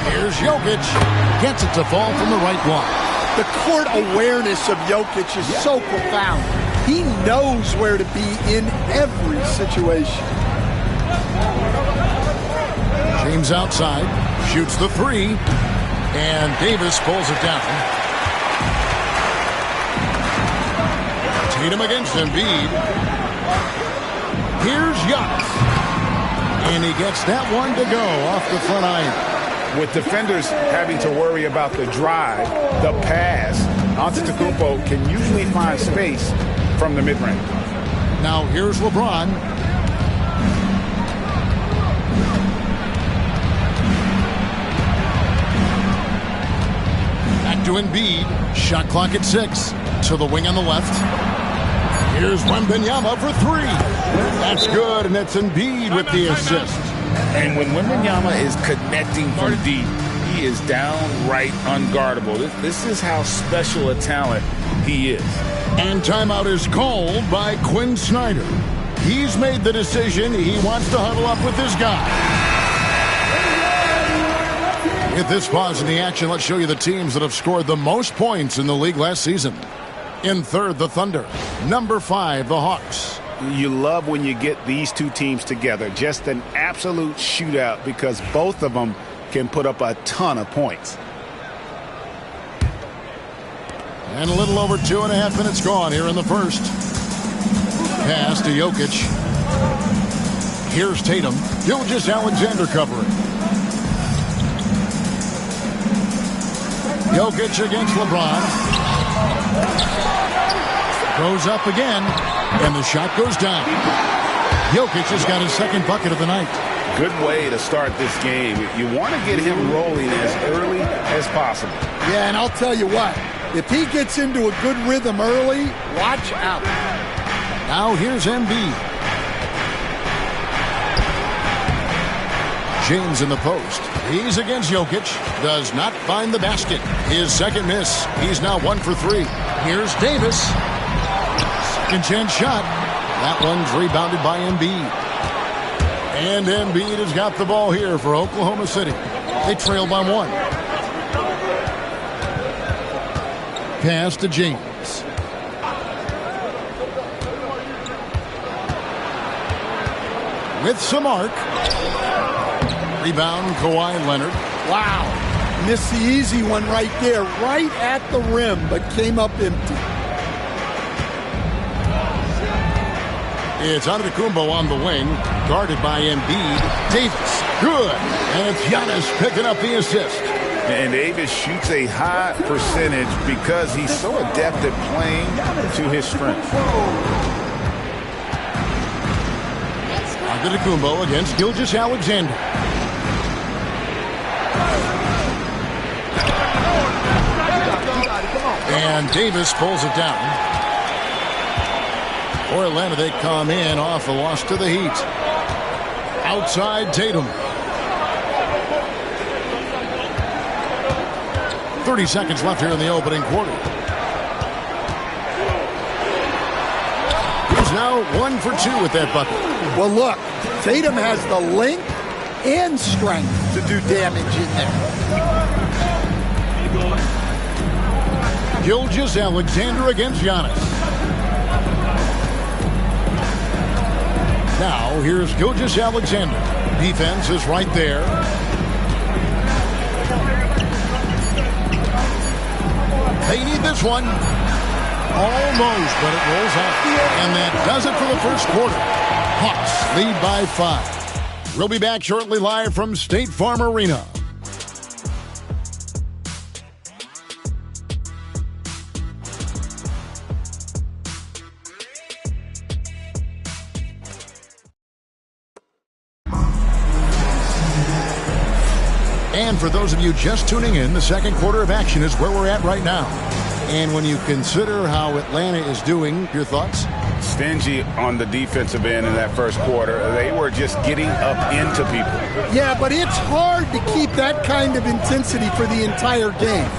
Here's Jokic. Gets it to fall from the right block. The court awareness of Jokic is so profound. He knows where to be in every situation. James outside, shoots the 3, and Davis pulls it down. Tatum against Embiid. Here's Giannis. And he gets that one to go off the front iron. With defenders having to worry about the drive, the pass, Antetokounmpo can usually find space from the mid-range. Now here's LeBron. Back to Embiid. Shot clock at 6. To the wing on the left. Here's Wembanyama for 3. That's good, and that's Embiid with the assist. And when Wembanyama is connecting from deep, he is downright unguardable. This is how special a talent he is. And timeout is called by Quinn Snyder. He's made the decision. He wants to huddle up with this guy. With this pause in the action, let's show you the teams that have scored the most points in the league last season. In third, the Thunder. Number 5, the Hawks. You love when you get these two teams together. Just an absolute shootout because both of them can put up a ton of points. And a little over 2.5 minutes gone here in the first. Pass to Jokic. Here's Tatum. Gilgeous-Alexander covering. Jokic against LeBron. Goes up again. And the shot goes down. Jokic has got his second bucket of the night. Good way to start this game. You want to get him rolling as early as possible. Yeah, and I'll tell you what, if he gets into a good rhythm early, watch out. Now here's Embiid. James in the post. He's against Jokic. Does not find the basket. His second miss. He's now 1 for 3. Here's Davis. Second chance shot. That one's rebounded by Embiid. And Embiid has got the ball here for Oklahoma City. They trail by 1. Pass to James. With some arc. Rebound, Kawhi Leonard. Wow. Missed the easy one right there, right at the rim, but came up empty. It's Antetokounmpo on the wing, guarded by Embiid. Davis, good. And it's Giannis picking up the assist. And Davis shoots a high percentage because he's so adept at playing to his strength. Antetokounmpo against Gilgeous-Alexander. And Davis pulls it down. For Atlanta, they come in off a loss to the Heat. Outside Tatum. 30 seconds left here in the opening quarter. He's now 1 for 2 with that bucket. Well, look, Tatum has the length and strength to do damage in there. Gilgeous-Alexander against Giannis. Now, here's Gilgeous-Alexander. Defense is right there. They need this one. Almost, but it rolls out. And that does it for the first quarter. Hawks lead by 5. We'll be back shortly live from State Farm Arena. And for those of you just tuning in, the second quarter of action is where we're at right now. And when you consider how Atlanta is doing, your thoughts? Stingy on the defensive end in that first quarter. They were just getting up into people. Yeah, but it's hard to keep that kind of intensity for the entire game.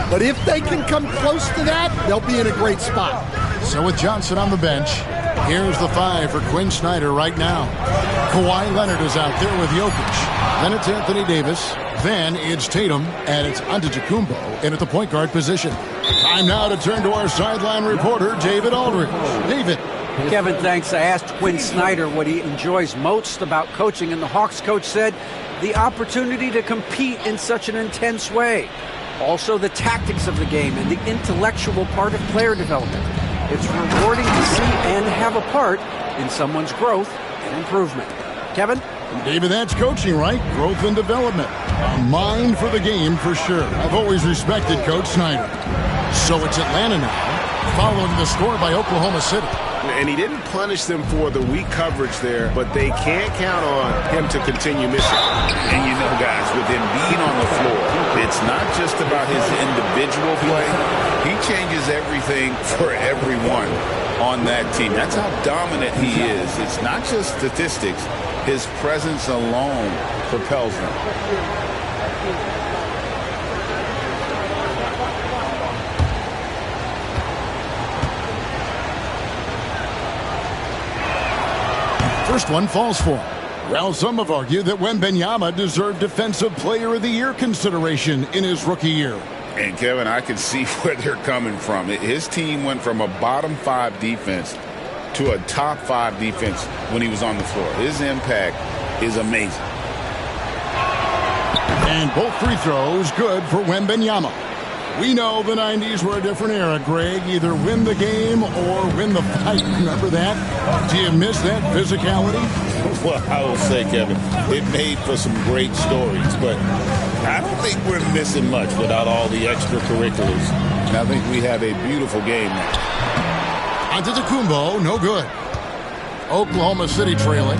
But if they can come close to that, they'll be in a great spot. So with Johnson on the bench, here's the 5 for Quinn Snyder right now. Kawhi Leonard is out there with Jokic. Then it's Anthony Davis. Then it's Tatum, and it's Antetokounmpo in at the point guard position. Time now to turn to our sideline reporter, David Aldridge. David. Kevin, thanks. I asked Quinn Snyder what he enjoys most about coaching, and the Hawks coach said the opportunity to compete in such an intense way. Also, the tactics of the game and the intellectual part of player development. It's rewarding to see and have a part in someone's growth and improvement. Kevin? David, that's coaching, right? Growth and development. A mind for the game for sure. I've always respected Coach Snyder. So it's Atlanta now, following the score by Oklahoma City. And he didn't punish them for the weak coverage there, but they can't count on him to continue missing. And you know, guys, with him being on the floor, it's not just about his individual play. He changes everything for everyone on that team. That's how dominant he is. It's not just statistics. His presence alone propels them. First one falls for him. Well, some have argued that Wembanyama deserved Defensive Player of the Year consideration in his rookie year. And, Kevin, I can see where they're coming from. His team went from a bottom 5 defense to a top 5 defense when he was on the floor. His impact is amazing. And both free throws good for Wembanyama. We know the 90s were a different era, Greg. Either win the game or win the fight. Remember that? Do you miss that physicality? Well, I will say, Kevin, it made for some great stories, but I don't think we're missing much without all the extracurriculars. And I think we have a beautiful game now. Antetokounmpo, no good. Oklahoma City trailing.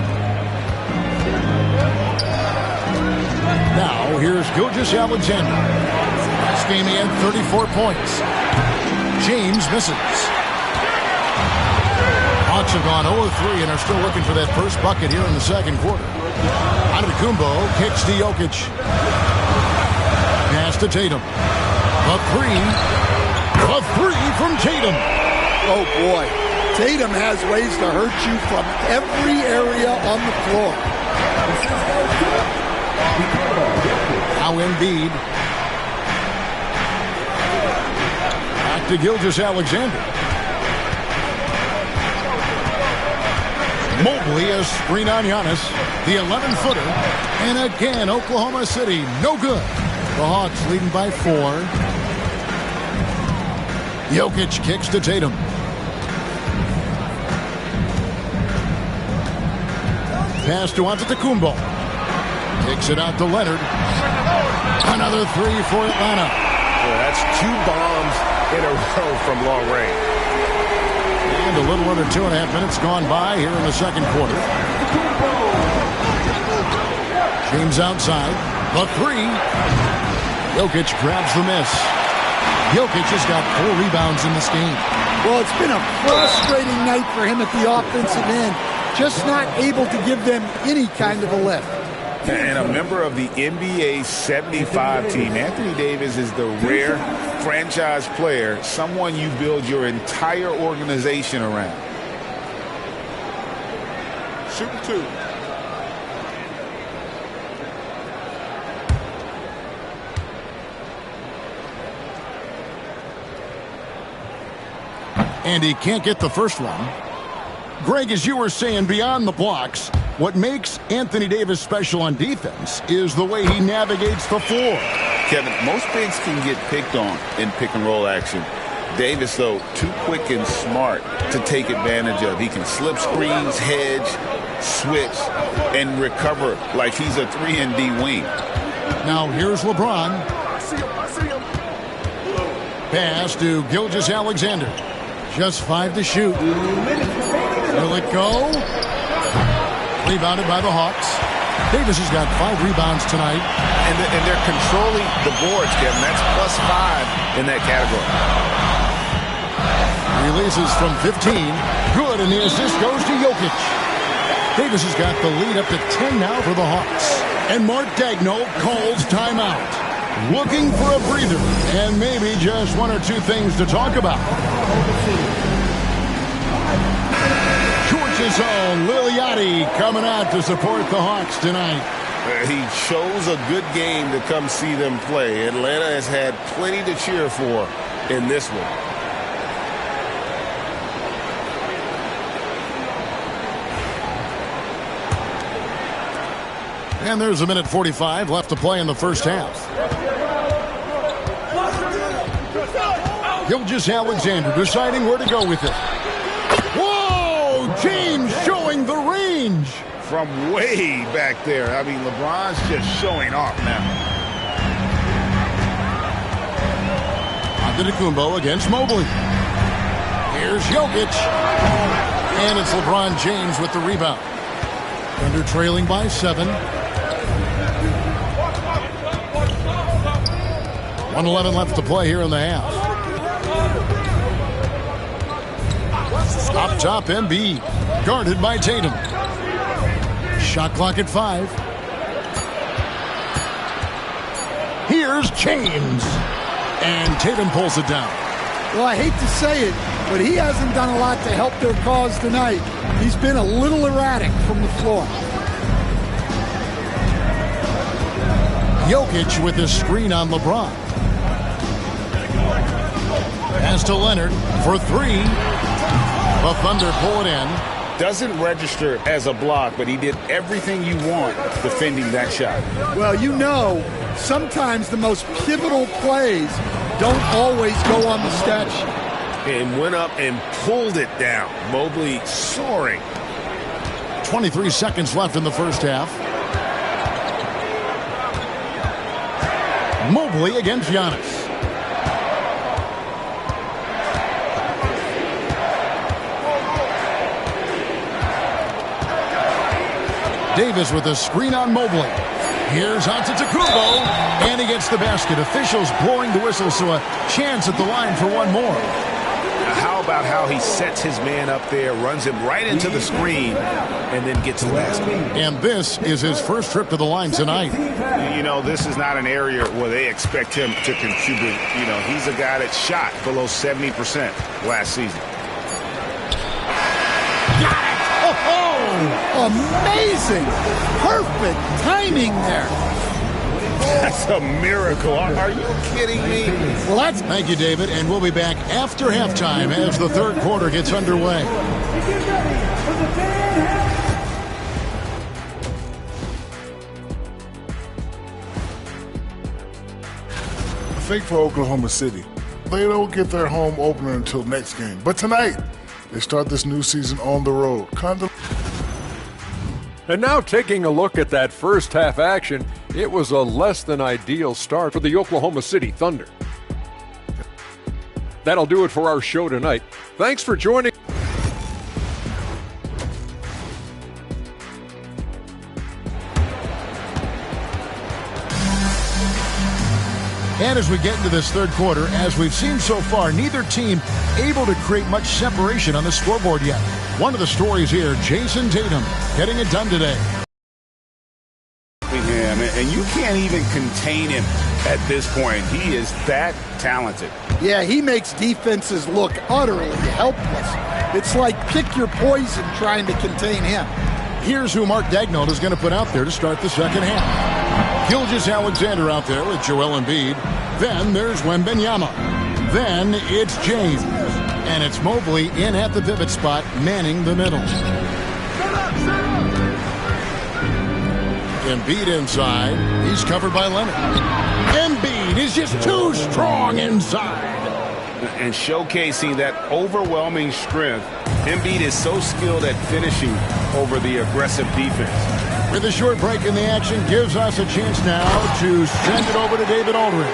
Now, here's Gilgeous-Alexander. Last game he had 34 points. James misses. Hawks have gone 0-3 and are still looking for that first bucket here in the second quarter. Antetokounmpo kicks to Jokic. Pass to Tatum. A three from Tatum. Oh, boy. Tatum has ways to hurt you from every area on the floor. Now Embiid. Back to Gilgeous-Alexander. Mobley, a screen on Giannis. The 11-footer. And again, Oklahoma City, no good. The Hawks leading by 4. Jokic kicks to Tatum. Pass to Antetokounmpo. Kicks it out to Leonard. Another 3 for Atlanta. Well, that's 2 bombs in a row from long range. And a little under 2.5 minutes gone by here in the second quarter. James outside. The 3. Jokic grabs the miss. Jokic has got 4 rebounds in this game. Well, it's been a frustrating night for him at the offensive end. Just not able to give them any kind of a lift. And a member of the NBA 75 team, Anthony Davis is the rare franchise player, someone you build your entire organization around. Shooting 2. And he can't get the first one. Greg, as you were saying, beyond the blocks, what makes Anthony Davis special on defense is the way he navigates the floor. Kevin, most bigs can get picked on in pick-and-roll action. Davis, though, too quick and smart to take advantage of. He can slip screens, hedge, switch, and recover like he's a 3-and-D wing. Now here's LeBron. Pass to Gilgeous-Alexander. Just 5 to shoot. Will it go? Rebounded by the Hawks. Davis has got 5 rebounds tonight. And they're controlling the boards, Kevin. That's +5 in that category. Releases from 15. Good, and the assist goes to Jokic. Davis has got the lead up to 10 now for the Hawks. And Mark Daigneault calls timeout. Looking for a breather and maybe just 1 or 2 things to talk about. Georgia's own Liliati coming out to support the Hawks tonight. He chose a good game to come see them play. Atlanta has had plenty to cheer for in this one. And there's 1:45 left to play in the first half. Gilgeous-Alexander deciding where to go with it. Whoa! James showing the range. From way back there. I mean, LeBron's just showing off now. Antetokounmpo against Mobley. Here's Jokic. And it's LeBron James with the rebound. Thunder trailing by 7. 1:11 left to play here in the half. Up top, Embiid. Guarded by Tatum. Shot clock at 5. Here's James. And Tatum pulls it down. Well, I hate to say it, but he hasn't done a lot to help their cause tonight. He's been a little erratic from the floor. Jokic with a screen on LeBron. Pass to Leonard for 3. The Thunder pull it in. Doesn't register as a block, but he did everything you want defending that shot. Well, you know, sometimes the most pivotal plays don't always go on the stat sheet. And went up and pulled it down. Mobley soaring. 23 seconds left in the first half. Mobley against Giannis. Davis with a screen on Mobley. Here's Antetokounmpo, and he gets the basket. Officials blowing the whistle, so a chance at the line for one more. How about how he sets his man up there, runs him right into the screen, and then gets the basket. And this is his first trip to the line tonight. You know, this is not an area where they expect him to contribute. You know, he's a guy that shot below 70% last season. Got it! Oh, amazing! Perfect timing there. That's a miracle. Are you kidding me? Well, Thank you, David, and we'll be back after halftime as the third quarter gets underway. I think for Oklahoma City, they don't get their home opener until next game. But tonight, they start this new season on the road. And now taking a look at that first half action, it was a less than ideal start for the Oklahoma City Thunder. That'll do it for our show tonight. Thanks for joining. And as we get into this third quarter, as we've seen so far, neither team able to create much separation on the scoreboard yet. One of the stories here, Jason Tatum getting it done today. And you can't even contain him at this point. He is that talented. Yeah, he makes defenses look utterly helpless. It's like pick your poison trying to contain him. Here's who Mark Daigneault is going to put out there to start the second half. Gilgeous-Alexander out there with Joel Embiid. Then there's Wembanyama. Then it's James. And it's Mobley in at the pivot spot, manning the middle. Embiid inside. He's covered by Leonard. Embiid is just too strong inside. And showcasing that overwhelming strength, Embiid is so skilled at finishing over the aggressive defense. With a short break in the action, gives us a chance now to send it over to David Aldridge.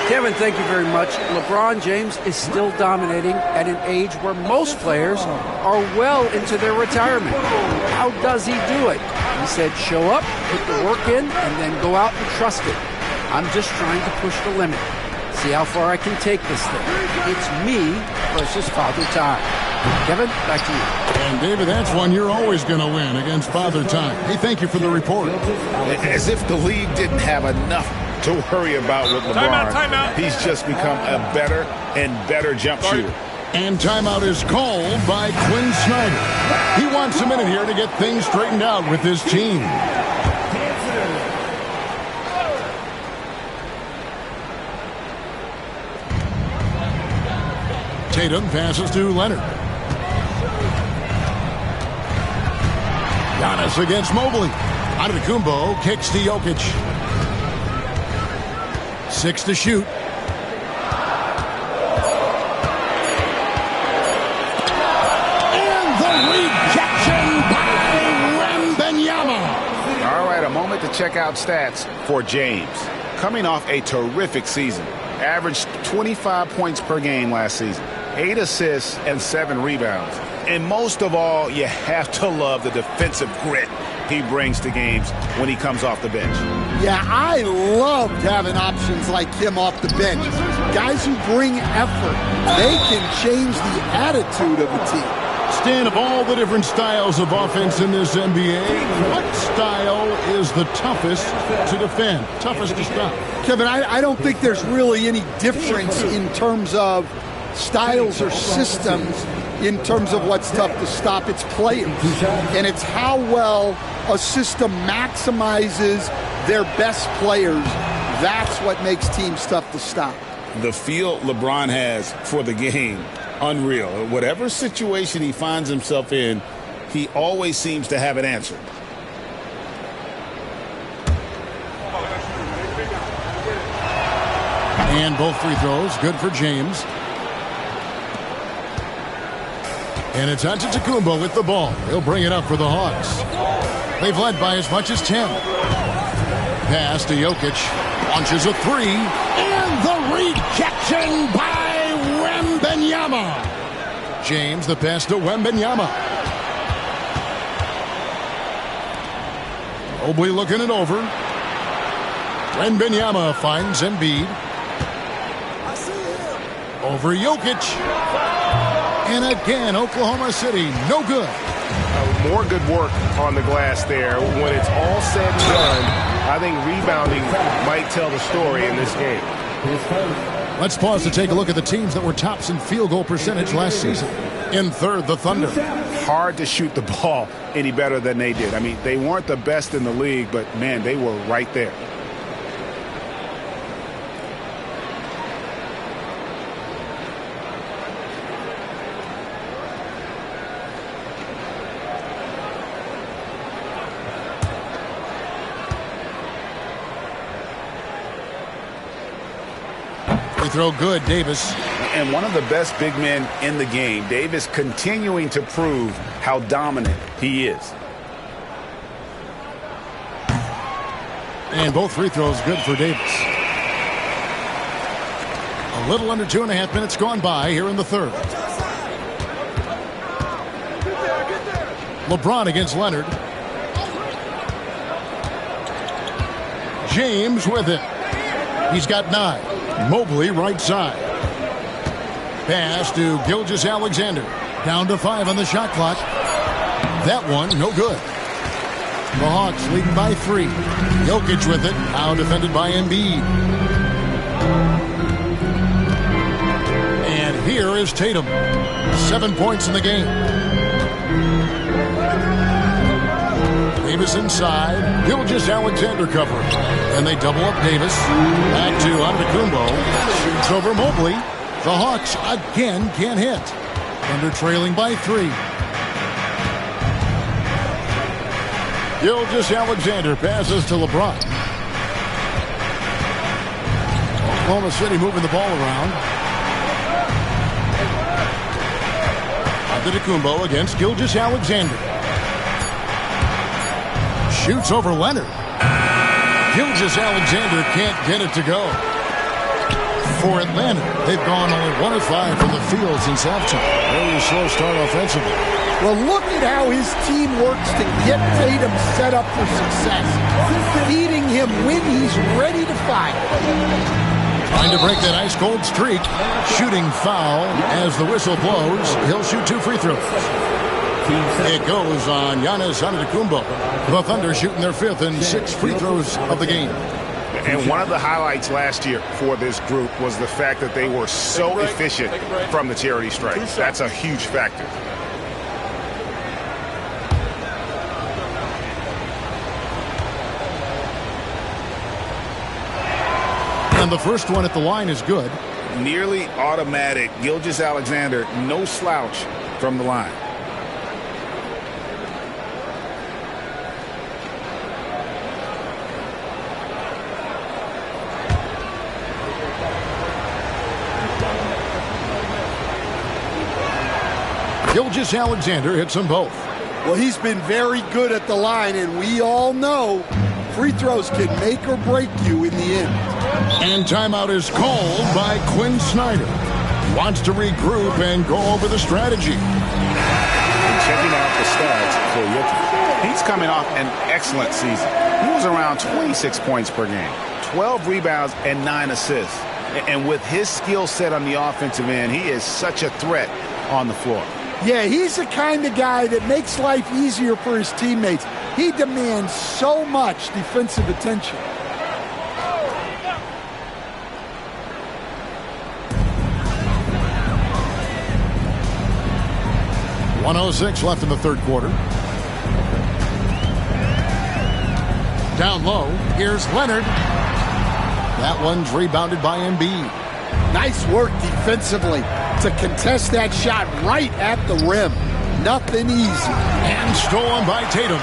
Kevin, thank you very much. LeBron James is still dominating at an age where most players are well into their retirement. How does he do it? He said, show up, put the work in, and then go out and trust it. I'm just trying to push the limit. See how far I can take this thing. It's me versus Father Time. Kevin, back to you. And David, that's one you're always going to win against Father Time. Hey, thank you for the report. As if the league didn't have enough to worry about with LeBron. Timeout. He's just become a better and better jump shooter. And timeout is called by Quinn Snyder. He wants a minute here to get things straightened out with his team. Tatum passes to Leonard. Giannis against Mobley. Antetokounmpo kicks to Jokic. 6 to shoot. And the rejection by Wembanyama. All right, a moment to check out stats for James. Coming off a terrific season. Averaged 25 points per game last season. 8 assists and 7 rebounds. And most of all, you have to love the defensive grit he brings to games when he comes off the bench. Yeah, I loved having options like him off the bench. Guys who bring effort. They can change the attitude of a team. Stan, of all the different styles of offense in this NBA, what style is the toughest to defend, toughest to stop? Kevin, I don't think there's really any difference in terms of styles or systems in terms of what's tough to stop. It's players. And it's how well a system maximizes their best players. That's what makes teams tough to stop. The feel LeBron has for the game, unreal. Whatever situation he finds himself in, he always seems to have an answer. And both free throws, good for James. And it's Antetokounmpo with the ball. He'll bring it up for the Hawks. They've led by as much as 10. Pass to Jokic. Launches a three. And the rejection by Wembanyama. James, the pass to Wembanyama. Mobley looking it over. Wembanyama finds Embiid. Over Jokic. And again, Oklahoma City, no good. More good work on the glass there. When it's all said and done, I think rebounding might tell the story in this game. Let's pause to take a look at the teams that were tops in field goal percentage last season. In third, the Thunder. Hard to shoot the ball any better than they did. I mean, they weren't the best in the league, but, man, they were right there. Throw good, Davis. And one of the best big men in the game, Davis, continuing to prove how dominant he is. And both free throws good for Davis. A little under 2.5 minutes gone by here in the third. LeBron against Leonard. James with it. He's got 9. Mobley right side. Pass to Gilgeous-Alexander. Down to 5 on the shot clock. That one, no good. The Hawks leading by 3. Jokic with it. Now defended by Embiid. And here is Tatum. 7 points in the game. Davis inside. Gilgeous-Alexander covering. And they double up Davis. Back to Antetokounmpo. Shoots over Mobley. The Hawks again can't hit. Thunder trailing by 3. Gilgeous-Alexander passes to LeBron. Oklahoma City moving the ball around. Antetokounmpo against Gilgeous-Alexander. Shoots over Leonard. Gilgeous-Alexander can't get it to go. For Atlanta, they've gone only 1 of 5 from the field since halftime. Very slow start offensively. Well, look at how his team works to get Tatum set up for success. Feeding him when he's ready to fire. Trying to break that ice-cold streak. Shooting foul as the whistle blows. He'll shoot 2 free throws. It goes on Giannis Antetokounmpo. The Thunder shooting their 5th and 6th free throws of the game. And one of the highlights last year for this group was the fact that they were so efficient from the charity stripe. That's a huge factor. And the first one at the line is good. Nearly automatic. Gilgeous-Alexander, no slouch from the line. Gilgeous-Alexander hits them both. Well, he's been very good at the line, and we all know free throws can make or break you in the end. And timeout is called by Quinn Snyder. Wants to regroup and go over the strategy. And checking out the stats for Jokic. He's coming off an excellent season. He was around 26 points per game, 12 rebounds, and 9 assists. And with his skill set on the offensive end, he is such a threat on the floor. Yeah, he's the kind of guy that makes life easier for his teammates. He demands so much defensive attention. .106 left in the third quarter. Down low, here's Leonard. That one's rebounded by Embiid. Nice work defensively to contest that shot right at the rim. Nothing easy. And stolen by Tatum.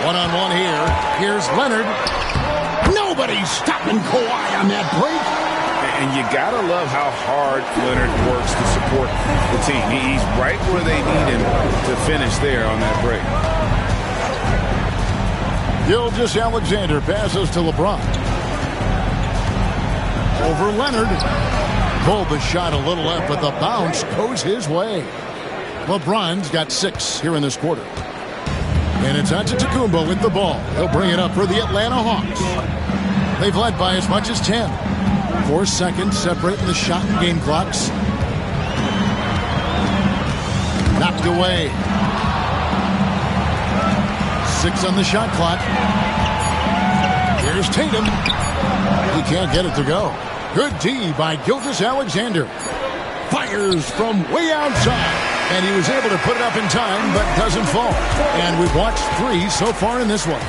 One-on-one here. Here's Leonard. Nobody's stopping Kawhi on that break. And you got to love how hard Leonard works to support the team. He's right where they need him to finish there on that break. Gilgeous-Alexander passes to LeBron. Over Leonard. Pulled the shot a little left, but the bounce goes his way. LeBron's got 6 here in this quarter. And it's Antetokounmpo with the ball. He'll bring it up for the Atlanta Hawks. They've led by as much as 10. 4 seconds separating the shot and game clocks. Knocked away. 6 on the shot clock. Here's Tatum. He can't get it to go. Good D by Gilgeous-Alexander. Fires from way outside. And he was able to put it up in time, but doesn't fall. And we've watched 3 so far in this one.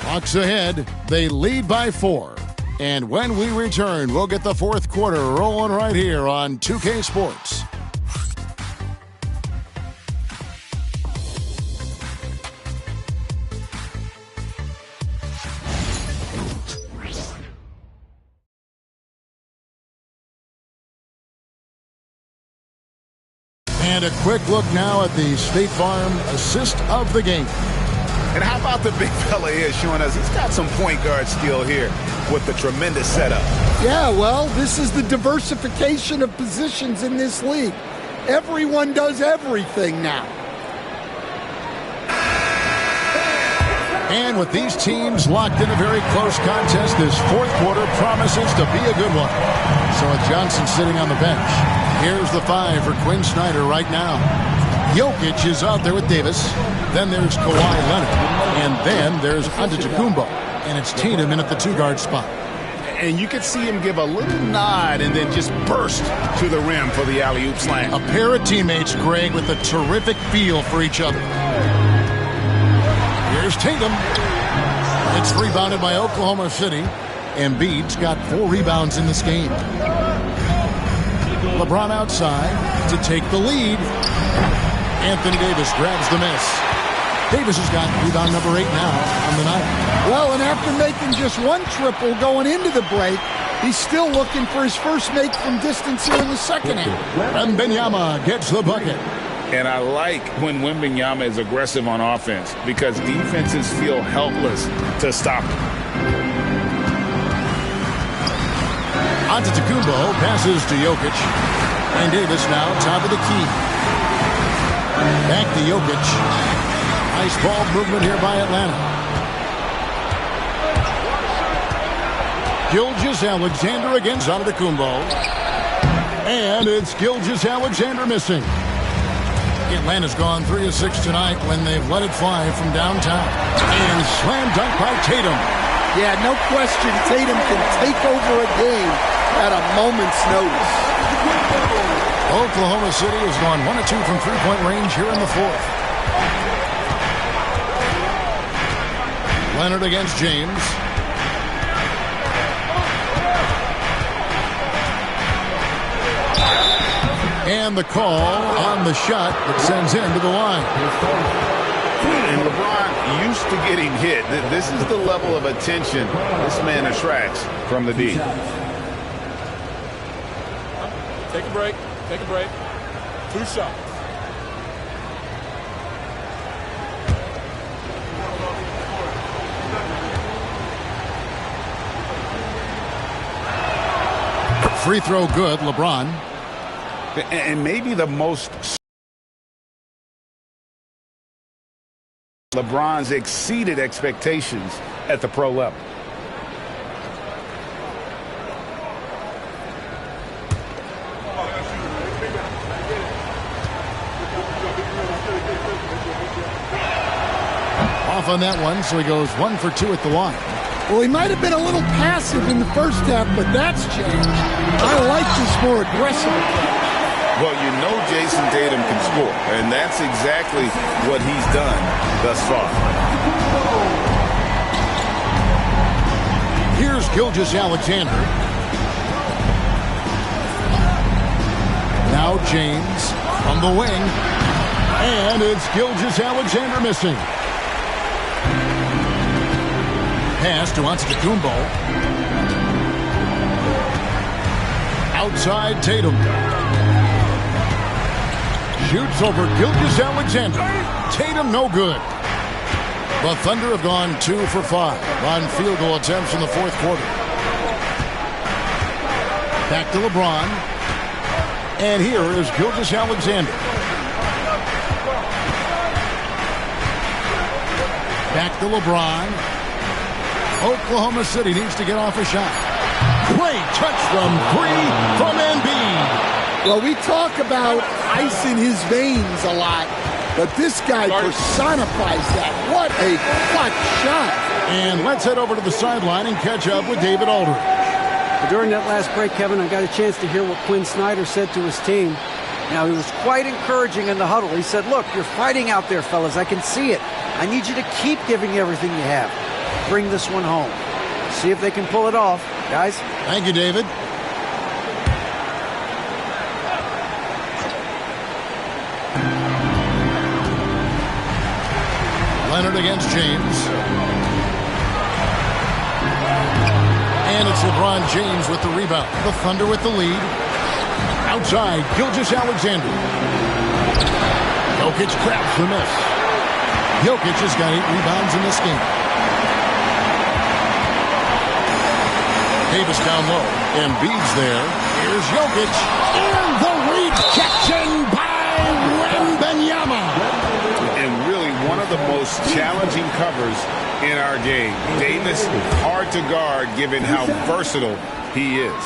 Hawks ahead. They lead by 4. And when we return, we'll get the fourth quarter rolling right here on 2K Sports. And a quick look now at the State Farm assist of the game. And how about the big fella here showing us he's got some point guard skill here with the tremendous setup. Yeah, well, this is the diversification of positions in this league. Everyone does everything now. And with these teams locked in a very close contest, this fourth quarter promises to be a good one. So with Johnson sitting on the bench, here's the 5 for Quinn Snyder right now. Jokic is out there with Davis. Then there's Kawhi Leonard. And then there's Antetokounmpo. And it's Tatum in at the 2-guard spot. And you could see him give a little nod and then just burst to the rim for the alley-oop slam. A pair of teammates, Greg, with a terrific feel for each other. Here's Tatum. It's rebounded by Oklahoma City. Embiid's got 4 rebounds in this game. LeBron outside to take the lead. Anthony Davis grabs the miss. Davis has got rebound number 8 now on the night. Well, and after making just 1 triple going into the break, he's still looking for his first make from distance here in the second half. Wembanyama gets the bucket. And I like when Wembanyama is aggressive on offense because defenses feel helpless to stop him. Antetokounmpo passes to Jokic. And Davis now top of the key. Back to Jokic. Nice ball movement here by Atlanta. Gilgeous-Alexander against Antetokounmpo. And it's Gilgeous-Alexander missing. Atlanta's gone 3 of 6 tonight when they've let it fly from downtown. And slam dunk by Tatum. Yeah, no question Tatum can take over a game at a moment's notice. Oklahoma City has gone 1 of 2 from 3-point range here in the fourth. Leonard against James. And the call on the shot that sends him to the line. And LeBron used to getting hit. This is the level of attention this man attracts from the D. Take a break. Take a break. 2 shots. Free throw good, LeBron. And maybe the most LeBron's exceeded expectations at the pro level. Off on that one, so he goes 1 for 2 at the line. Well, he might have been a little passive in the first half, but that's changed. I like this more aggressive approach. Well, you know Jason Tatum can score, and that's exactly what he's done thus far. Here's Gilgeous-Alexander. Now James from the wing. And it's Gilgeous-Alexander missing. Pass to Antetokounmpo. Outside Tatum. Shoots over Gilgeous-Alexander. Tatum no good. The Thunder have gone 2 for 5 on field goal attempts in the fourth quarter. Back to LeBron. And here is Gilgeous-Alexander. Back to LeBron. Oklahoma City needs to get off a shot. Great touch from 3 from Embiid. Well, we talk about ice in his veins a lot, but this guy personifies that. What a clutch shot. And let's head over to the sideline and catch up with David Aldridge. During that last break, Kevin, I got a chance to hear what Quinn Snyder said to his team. Now, he was quite encouraging in the huddle. He said, look, you're fighting out there, fellas. I can see it. I need you to keep giving everything you have. Bring this one home. See if they can pull it off. Guys? Thank you, David. Leonard against James. And it's LeBron James with the rebound. The Thunder with the lead. Outside, Gilgeous-Alexander. Jokic grabs the miss. Jokic has got 8 rebounds in this game. Davis down low. Embiid's there. Here's Jokic. And the rejection by Wembanyama. And really one of the most challenging covers in our game. Davis, hard to guard given how versatile he is.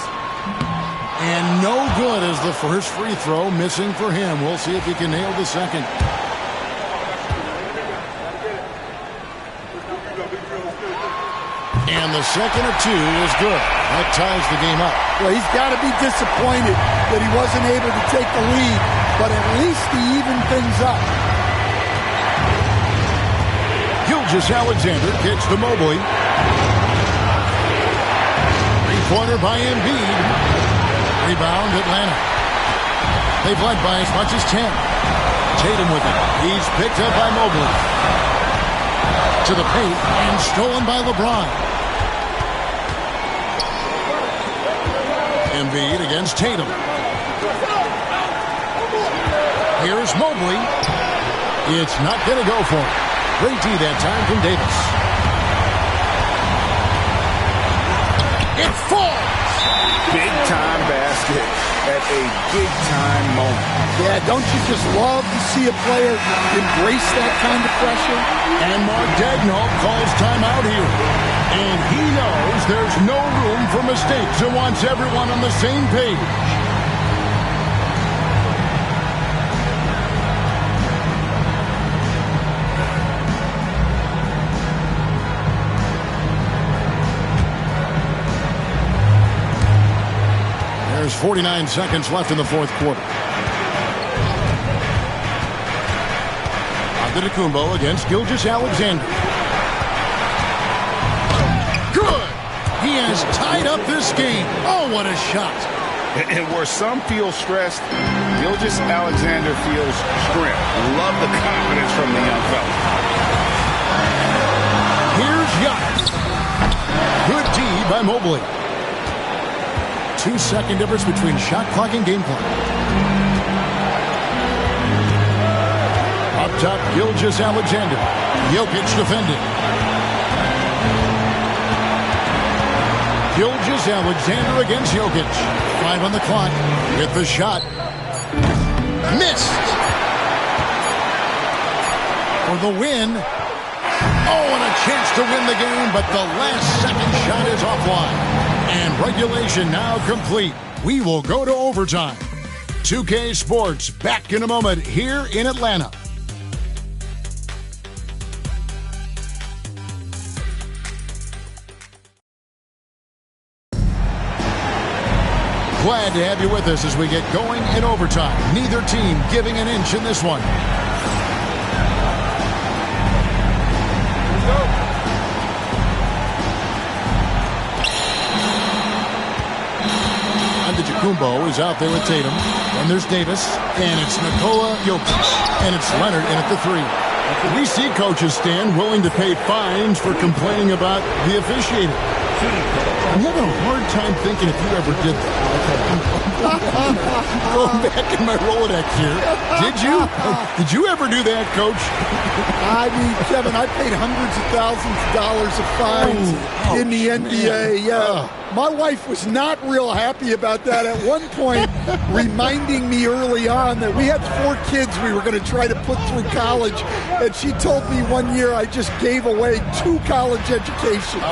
And no good as the first free throw missing for him. We'll see if he can nail the second. And the second of 2 is good. That ties the game up. Well, he's got to be disappointed that he wasn't able to take the lead, but at least he evened things up. Gilgeous-Alexander kicks to Mobley. Three-pointer by Embiid. Rebound, Atlanta. They've led by as much as 10. Tatum with it. He's picked up by Mobley. To the paint and stolen by LeBron. Embiid against Tatum. Here's Mobley. It's not going to go for him. Great D that time from Davis. It falls. Big-time basket at a big-time moment. Yeah, don't you just love to see a player embrace that kind of pressure? And Mark Daigneault calls timeout here. And he knows there's no room for mistakes and wants everyone on the same page. There's 49 seconds left in the fourth quarter. Antetokounmpo against Gilgeous-Alexander. Good! He has tied up this game. Oh, what a shot. And where some feel stressed, Gilgeous-Alexander feels strength. Love the confidence from the young fella. Here's Giannis. Good D by Mobley. 2-second difference between shot clock and game clock. Up top, Gilgeous-Alexander. Jokic defending. Gilgeous-Alexander against Jokic. 5 on the clock with the shot. Missed. For the win. Oh, and a chance to win the game, but the last second shot is offline. And regulation now complete. We will go to overtime. 2K Sports back in a moment here in Atlanta. Glad to have you with us as we get going in overtime. Neither team giving an inch in this one. Antetokounmpo is out there with Tatum. Then there's Davis. And it's Nikola Jokic. And it's Leonard in at the 3. We see coaches stand willing to pay fines for complaining about the officiating. I'm having a hard time thinking if you ever did that. Going back in my Rolodex here. Did you? Did you ever do that, Coach? I mean, Kevin, I paid hundreds of thousands of dollars of fines in the NBA. Yeah. My wife was not real happy about that at one point, reminding me early on that we had 4 kids we were going to try to put through college. And she told me one year I just gave away 2 college educations.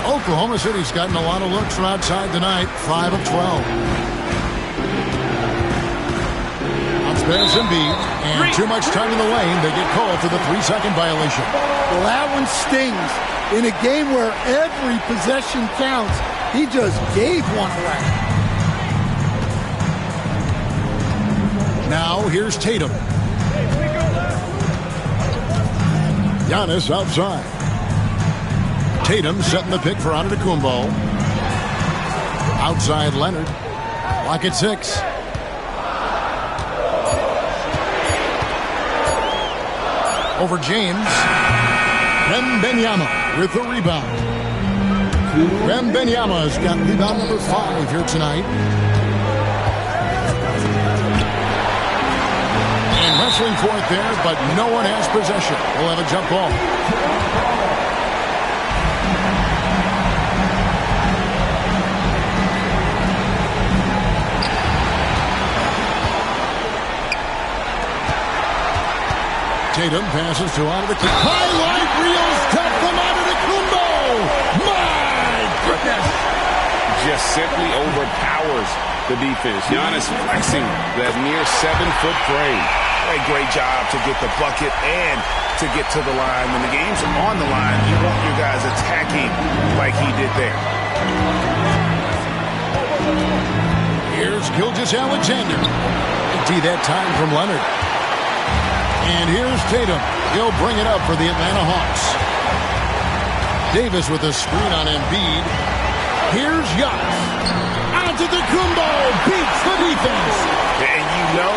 Oklahoma City's gotten a lot of looks from outside tonight, 5 of 12. There's Embiid, and too much time in the lane. They get called for the 3-second violation. Well, that one stings. In a game where every possession counts, he just gave one away. Now here's Tatum. Giannis outside. Tatum setting the pick for Antetokounmpo. Outside Leonard. Clock at 6. Over James. Wembanyama with the rebound. Wembanyama's got rebound number 5 here tonight. And wrestling for it there, but no one has possession. We'll have a jump ball. Tatum passes to Antetokounmpo. Highlight reels cut from Antetokounmpo. My goodness! Just simply overpowers the defense. Giannis flexing that near 7-foot frame. A great job to get the bucket and to get to the line. When the game's on the line, you want your guys attacking like he did there. Here's Gilgeous-Alexander. D that time from Leonard. And here's Tatum. He'll bring it up for the Atlanta Hawks. Davis with a screen on Embiid. Here's Giannis. Antetokounmpo beats the defense. And you know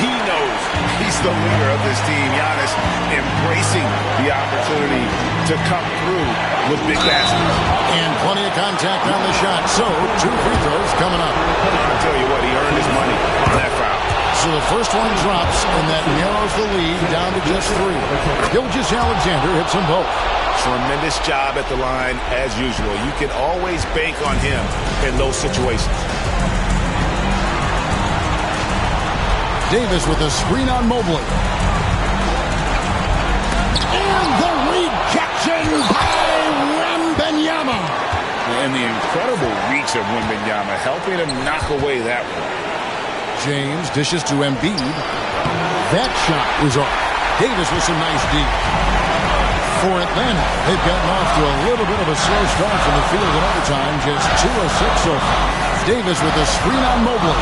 he knows he's the leader of this team. Giannis embracing the opportunity to come through with big baskets. And plenty of contact on the shot. So 2 free throws coming up. I'll tell you what, he earned his money on that foul. So the first one drops, and that narrows the lead down to just 3. Gilgeous-Alexander hits them both. Tremendous job at the line, as usual. You can always bank on him in those situations. Davis with a screen on Mobley. And the rejection by Wembanyama. And the incredible reach of Wembanyama, helping him knock away that one. James dishes to Embiid. That shot was off. Davis with some nice D. For Atlanta, they've gotten off to a little bit of a slow start from the field in overtime. Just 2 of 6 so far. Davis with a screen on Mobley.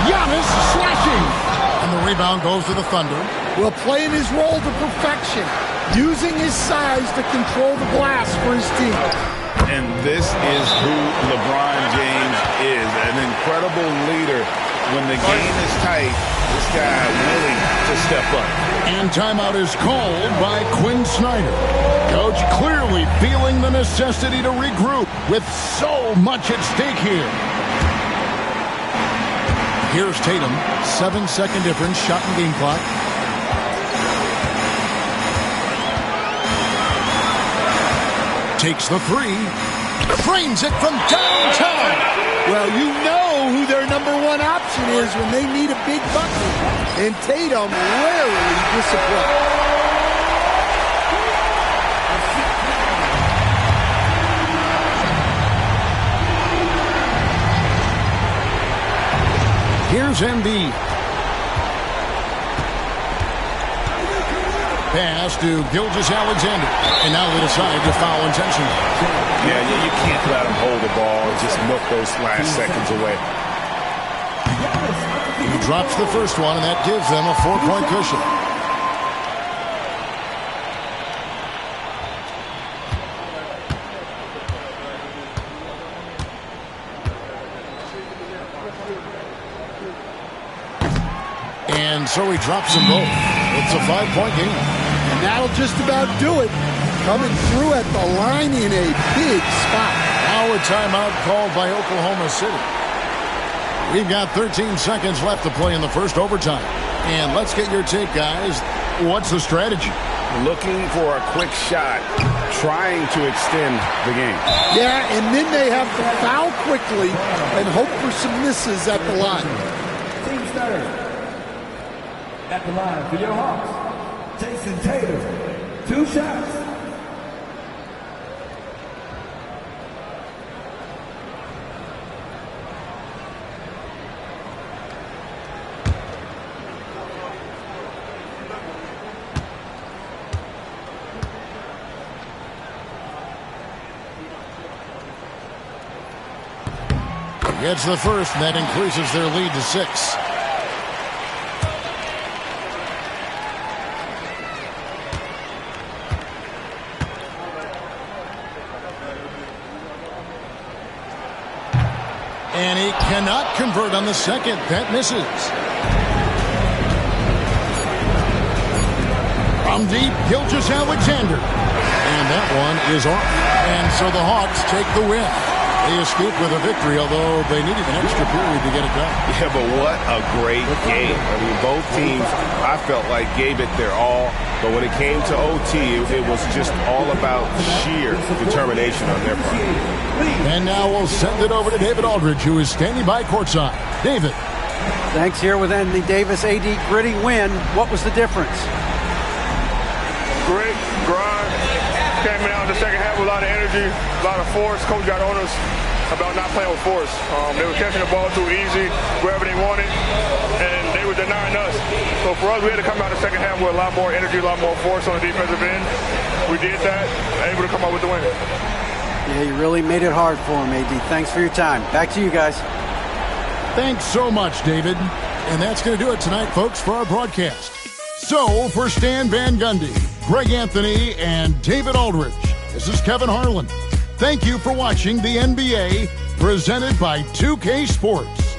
Giannis slashing. And the rebound goes to the Thunder. Well, playing his role to perfection. Using his size to control the glass for his team. And this is who LeBron James is. An incredible leader. When the game is tight, this guy willing to step up. And timeout is called by Quinn Snyder. Coach clearly feeling the necessity to regroup with so much at stake here. Here's Tatum. 7-second difference, shot and game clock. Takes the 3. Frames it from downtown. Well, you know who their number 1 option is when they need a big bucket. And Tatum rarely disappoints. Here's Embiid. Pass to Gilgeous-Alexander. And now they decide to foul intentionally. Yeah, you can't let him hold the ball and just milk those last seconds away. He drops the first one, and that gives them a 4-point cushion. And so he drops them both. It's a 5-point game. that'll just about do it. Coming through at the line in a big spot. Now a timeout called by Oklahoma City. We've got 13 seconds left to play in the first overtime. And let's get your take, guys. What's the strategy? Looking for a quick shot, trying to extend the game. Yeah, and then they have to foul quickly and hope for some misses at the line. Team starter. At the line for your Hawks, Jason Tatum. 2 shots. Gets the first, and that increases their lead to 6. And he cannot convert on the second. That misses. From deep, Gilgeous-Alexander. And that one is off. And so the Hawks take the win. They escaped with a victory, although they needed an extra period to get it done. Yeah, but what a great game. I mean, both teams, I felt like, gave it their all. But when it came to OT, it was just all about sheer determination on their part. And now we'll send it over to David Aldridge, who is standing by courtside. David. Thanks. Here with Anthony Davis. AD, gritty win. What was the difference? Great grind. Came out in the second half with a lot of energy, a lot of force. Coach got on us about not playing with force. They were catching the ball too easy, wherever they wanted, and they were denying us. So for us, we had to come out in the second half with a lot more energy, a lot more force on the defensive end. We did that, able to come out with the win. Yeah, you really made it hard for him, AD. Thanks for your time. Back to you guys. Thanks so much, David. And that's going to do it tonight, folks, for our broadcast. So, for Stan Van Gundy, Greg Anthony, and David Aldridge, this is Kevin Harlan. Thank you for watching the NBA, presented by 2K Sports.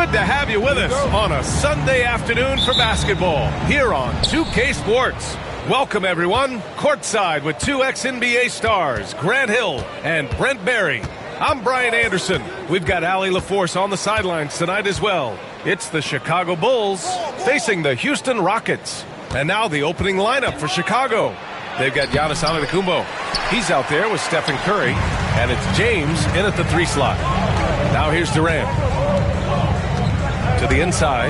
Good to have you with us on a Sunday afternoon for basketball here on 2K Sports. Welcome, everyone. Courtside with two ex-NBA stars, Grant Hill and Brent Barry. I'm Brian Anderson. We've got Allie LaForce on the sidelines tonight as well. It's the Chicago Bulls facing the Houston Rockets. And now the opening lineup for Chicago. They've got Giannis Antetokounmpo. He's out there with Stephen Curry. And it's James in at the 3 slot. Now here's Durant. To the inside.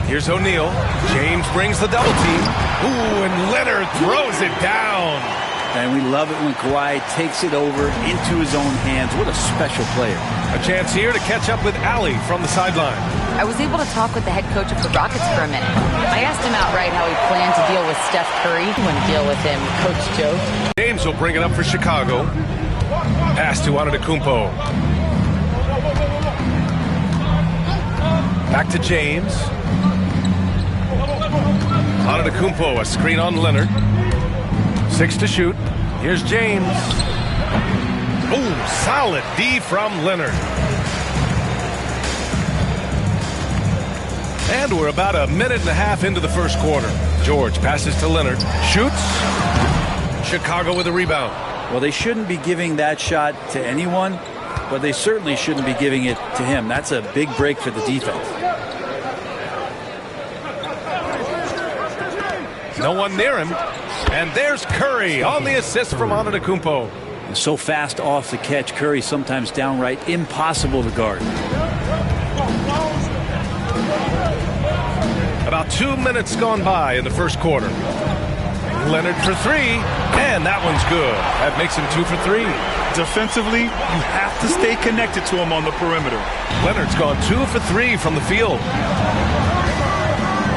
Here's O'Neal. James brings the double team. Ooh, and Leonard throws it down. And we love it when Kawhi takes it over into his own hands. What a special player. A chance here to catch up with Allie from the sideline. I was able to talk with the head coach of the Rockets for a minute. I asked him outright how he planned to deal with Steph Curry. He wouldn't deal with him, Coach Joe. James will bring it up for Chicago. Pass to Antetokounmpo. Back to James. Antetokounmpo, a screen on Leonard. 6 to shoot. Here's James. Oh, solid D from Leonard. And we're about a minute and a half into the first quarter. George passes to Leonard. Shoots. Chicago with a rebound. Well, they shouldn't be giving that shot to anyone, but they certainly shouldn't be giving it to him. That's a big break for the defense. No one near him. And there's Curry on the assist from Antetokounmpo. So fast off the catch, Curry sometimes downright impossible to guard. About 2 minutes gone by in the first quarter. Leonard for 3, and that one's good. That makes him 2 for 3. Defensively, you have to stay connected to him on the perimeter. Leonard's gone 2 for 3 from the field.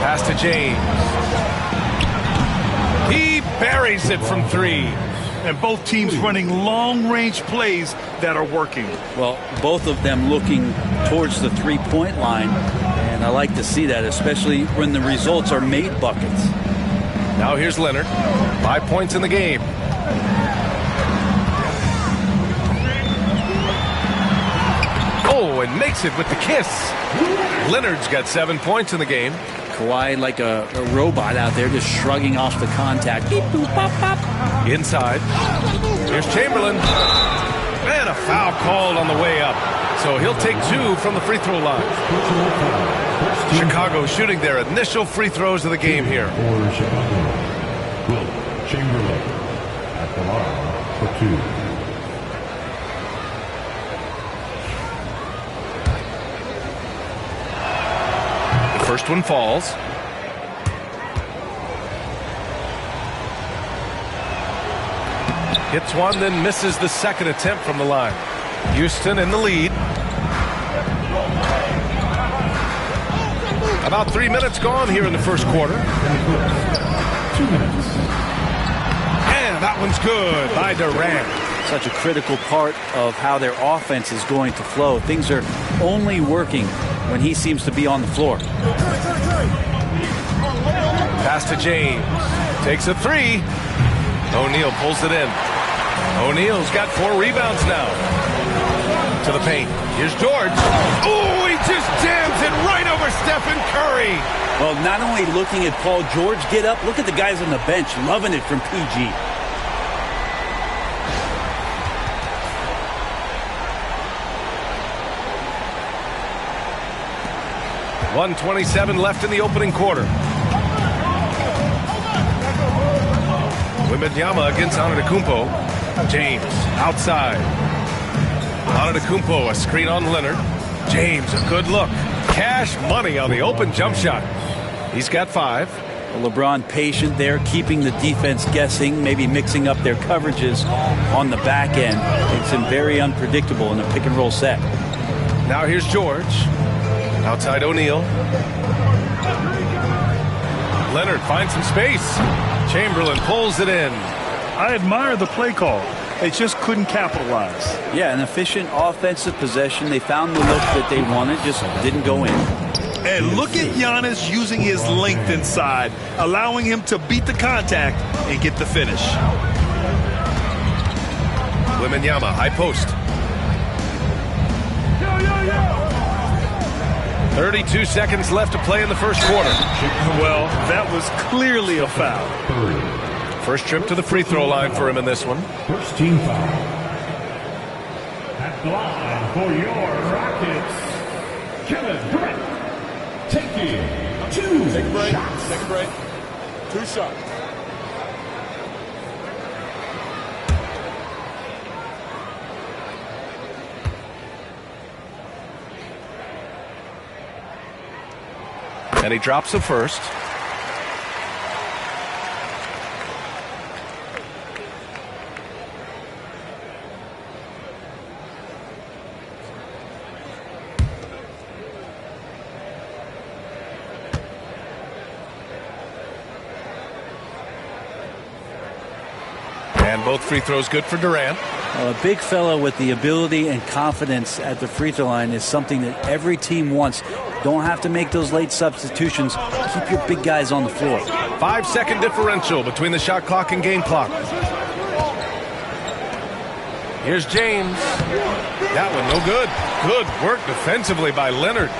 Pass to James. He buries it from 3. And both teams running long-range plays that are working. Well, both of them looking towards the three-point line, and I like to see that, especially when the results are made buckets. Now here's Leonard. 5 points in the game. Oh, and makes it with the kiss. Leonard's got 7 points in the game. Kawhi like a robot out there just shrugging off the contact. Beep, boop, pop, pop. Inside. Here's Chamberlain. And a foul called on the way up. So he'll take 2 from the free throw line. Chicago shooting their initial free throws of the game here. For Chicago, Will Chamberlain at the line for 2. First one falls. Hits one, then misses the second attempt from the line. Houston in the lead. About 3 minutes gone here in the first quarter. 2 minutes. And that one's good by Durant. Such a critical part of how their offense is going to flow. Things are only working when he seems to be on the floor. Pass to James. Takes a 3. O'Neal pulls it in. O'Neal's got 4 rebounds now. To the paint. Here's George. Oh, he just jams it right over Stephen Curry. Well, not only looking at Paul George get up, look at the guys on the bench loving it from PG. .127 left in the opening quarter. Wembanyama against Antetokounmpo. James outside. Antetokounmpo, a screen on Leonard. James, a good look. Cash money on the open jump shot. He's got 5. Well, LeBron patient there, keeping the defense guessing, maybe mixing up their coverages on the back end. Makes him very unpredictable in a pick and roll set. Now here's George. Outside O'Neal. Leonard finds some space. Chamberlain pulls it in. I admire the play call. They just couldn't capitalize. Yeah, an efficient offensive possession. They found the look that they wanted, just didn't go in. And look at Giannis using his length inside, allowing him to beat the contact and get the finish. Wembanyama, high post. 32 seconds left to play in the first quarter. Well, that was clearly a foul. First trip to the free throw line for him in this one. First team foul. At the line for your Rockets, Kevin Durant taking 2 shots. Take a break. 2 shots. And he drops the first. And both free throws good for Durant. A big fellow with the ability and confidence at the free throw line is something that every team wants. Don't have to make those late substitutions. Keep your big guys on the floor. 5-second differential between the shot clock and game clock. Here's James. That one no good. Good work defensively by Leonard.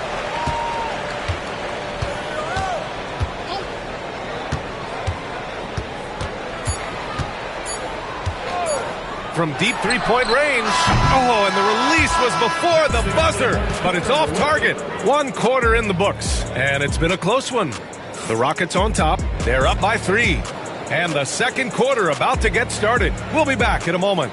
From deep three-point range. Oh, and the release was before the buzzer, but it's off target. 1 quarter in the books, and it's been a close one. The Rockets on top. They're up by 3. And the second quarter about to get started. We'll be back in a moment.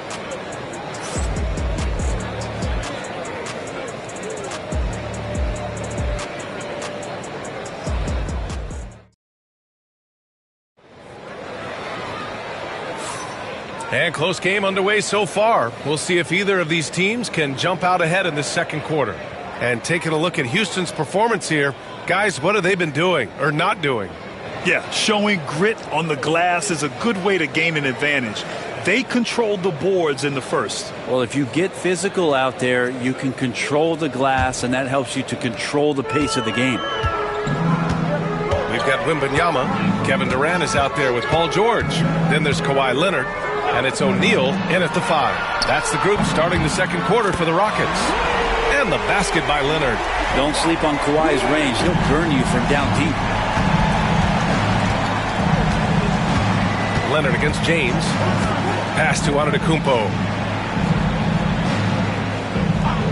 And close game underway so far. We'll see if either of these teams can jump out ahead in the second quarter. And taking a look at Houston's performance here, guys, what have they been doing or not doing? Yeah, showing grit on the glass is a good way to gain an advantage. They controlled the boards in the first. Well, if you get physical out there, you can control the glass, and that helps you to control the pace of the game. We've got Wembanyama. Kevin Durant is out there with Paul George. Then there's Kawhi Leonard. And it's O'Neal in at the 5. That's the group starting the second quarter for the Rockets. And the basket by Leonard. Don't sleep on Kawhi's range. He'll burn you from down deep. Leonard against James. Pass to Antetokounmpo.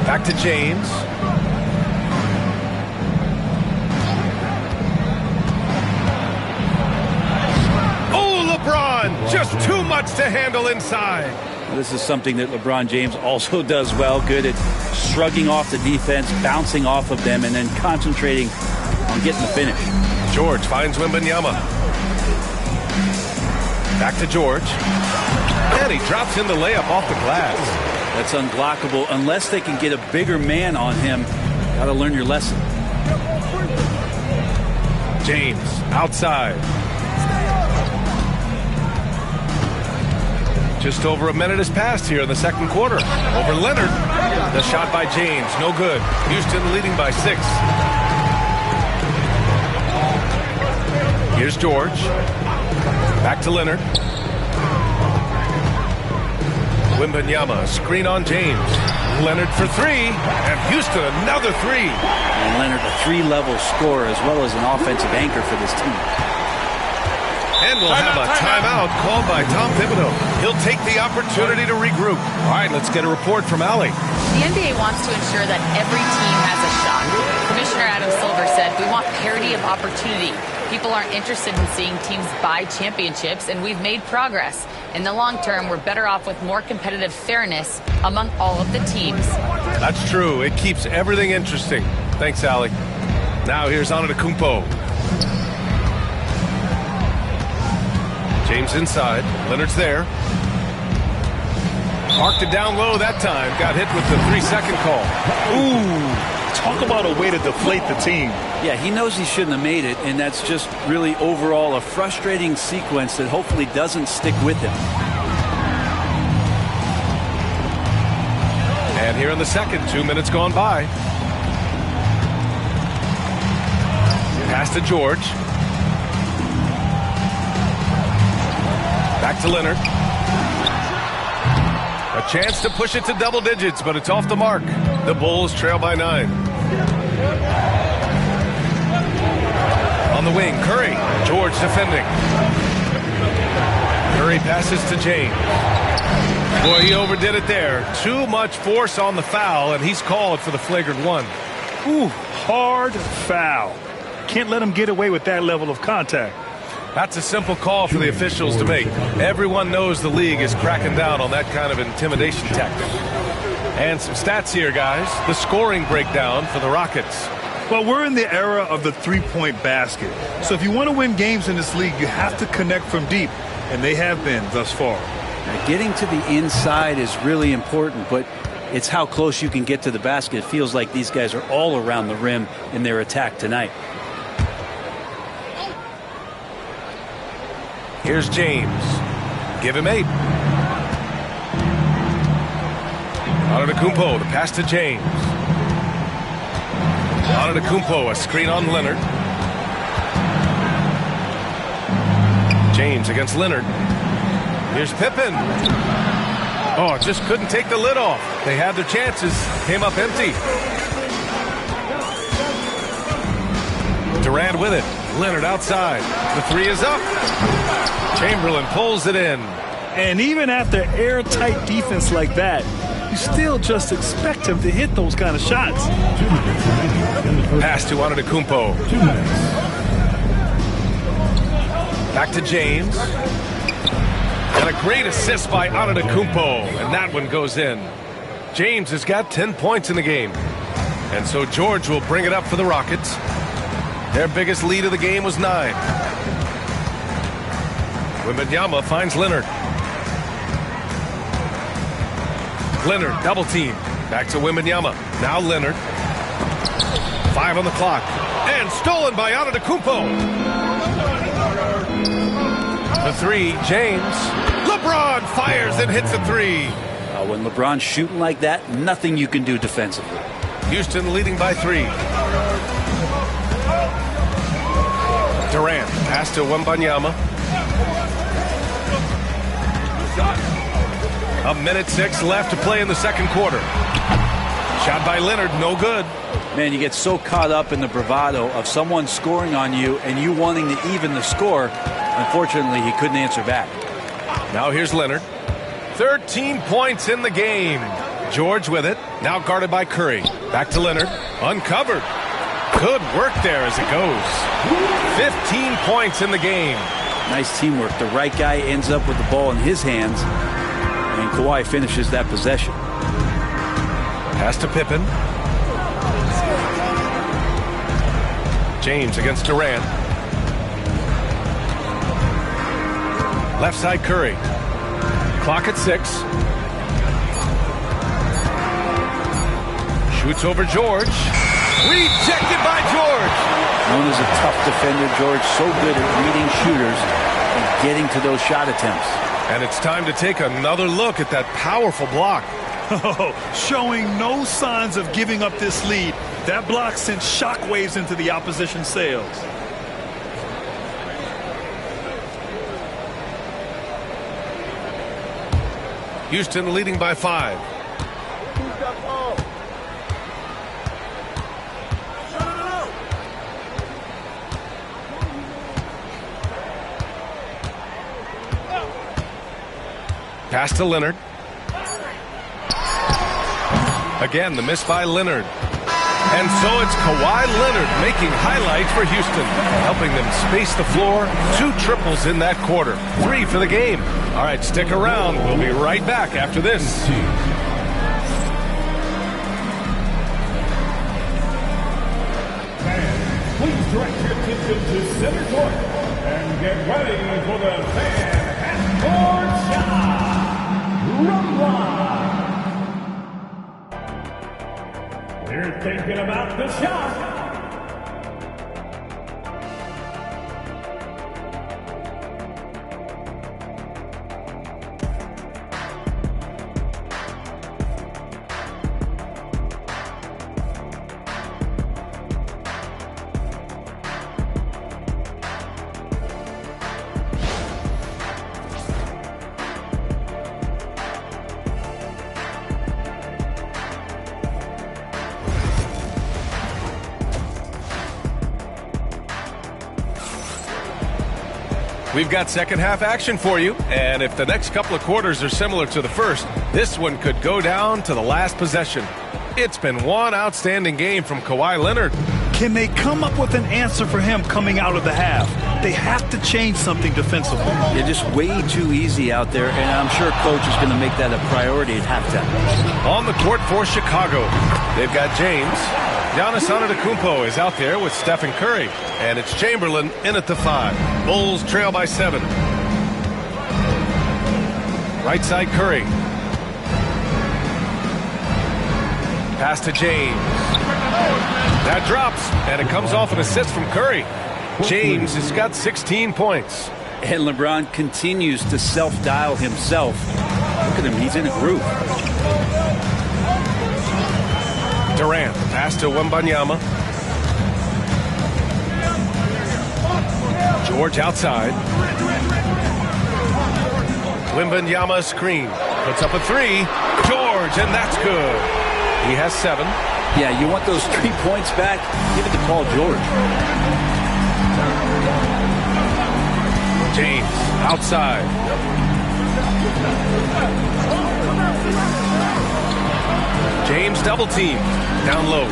Back to James. LeBron, just too much to handle inside. This is something that LeBron James also does well. Good at shrugging off the defense, bouncing off of them, and then concentrating on getting the finish. George finds Wembanyama. Back to George. And he drops in the layup off the glass. That's unblockable unless they can get a bigger man on him. Got to learn your lesson. James outside. Just over a minute has passed here in the second quarter. Over Leonard. The shot by James. No good. Houston leading by 6. Here's George. Back to Leonard. Wembanyama. Screen on James. Leonard for 3. And Houston another 3. And Leonard a 3-level scorer as well as an offensive anchor for this team. And we'll have a timeout called by Tom Thibodeau. He'll take the opportunity to regroup. All right, let's get a report from Allie. The NBA wants to ensure that every team has a shot. Commissioner Adam Silver said, we want parity of opportunity. People aren't interested in seeing teams buy championships, and we've made progress. In the long term, we're better off with more competitive fairness among all of the teams. That's true. It keeps everything interesting. Thanks, Allie. Now here's Antetokounmpo. James inside. Leonard's there. Marked it down low that time. Got hit with the 3-second call. Ooh, talk about a way to deflate the team. Yeah, he knows he shouldn't have made it, and that's just really overall a frustrating sequence that hopefully doesn't stick with him. And here in the second, 2 minutes gone by. Pass to George. Back to Leonard. A chance to push it to double digits, but it's off the mark. The Bulls trail by 9. On the wing, Curry. George defending. Curry passes to James. Boy, he overdid it there. Too much force on the foul, and he's called for the flagrant 1. Ooh, hard foul. Can't let him get away with that level of contact. That's a simple call for the officials to make. Everyone knows the league is cracking down on that kind of intimidation tactic. And some stats here, guys. The scoring breakdown for the Rockets. Well, we're in the era of the three-point basket. So if you want to win games in this league, you have to connect from deep. And they have been thus far. Now, getting to the inside is really important, but it's how close you can get to the basket. It feels like these guys are all around the rim in their attack tonight. Here's James. Give him 8. Antetokounmpo, the pass to James. Antetokounmpo, a screen on Leonard. James against Leonard. Here's Pippen. Oh, just couldn't take the lid off. They had their chances. Came up empty. Durant with it. Leonard outside. The 3 is up. Chamberlain pulls it in. And even after airtight defense like that, you still just expect him to hit those kind of shots. Pass to Antetokounmpo. Back to James. And a great assist by Antetokounmpo. And that one goes in. James has got 10 points in the game. And so George will bring it up for the Rockets. Their biggest lead of the game was 9. Wembanyama finds Leonard. Leonard, double team. Back to Wembanyama. Now Leonard. 5 on the clock. And stolen by Antetokounmpo. The 3, James. LeBron fires and hits a 3. When LeBron's shooting like that, nothing you can do defensively. Houston leading by 3. Durant, pass to Wembanyama. 1:06 left to play in the second quarter. Shot by Leonard, no good. Man, you get so caught up in the bravado of someone scoring on you and you wanting to even the score. Unfortunately, he couldn't answer back. Now here's Leonard. 13 points in the game. George with it. Now guarded by Curry. Back to Leonard. Uncovered. Good work there as it goes. 15 points in the game. Nice teamwork. The right guy ends up with the ball in his hands, and Kawhi finishes that possession. Pass to Pippen. James against Durant. Left side Curry. Clock at 6. Shoots over George. Rejected by George. Known as a tough defender, George, so good at reading shooters and getting to those shot attempts. And it's time to take another look at that powerful block. Showing no signs of giving up this lead. That block sent shockwaves into the opposition sails. Houston leading by 5. Pass to Leonard. Again, the miss by Leonard. And so it's Kawhi Leonard making highlights for Houston, helping them space the floor. 2 triples in that quarter. 3 for the game. All right, stick around. We'll be right back after this. Fans, please direct your attention to center court and get ready for the fan half-court shot. They're thinking about the shot. We've got second half action for you, and if the next couple of quarters are similar to the first, this one could go down to the last possession. It's been one outstanding game from Kawhi Leonard. Can they come up with an answer for him coming out of the half? They have to change something defensively. They're just way too easy out there, and I'm sure coach is going to make that a priority at halftime. On the court for Chicago, they've got James. Giannis Antetokounmpo is out there with Stephen Curry, and it's Chamberlain in at the 5. Bulls trail by 7. Right side Curry. Pass to James. That drops, and it comes off an assist from Curry. James has got 16 points. And LeBron continues to self-dial himself. Look at him, he's in a groove. Durant, pass to Wembanyama. George outside. Wembanyama screen. Puts up a three. George, and that's good. He has 7. Yeah, you want those 3 points back? Give it to Paul George. James outside. James double team. Down low.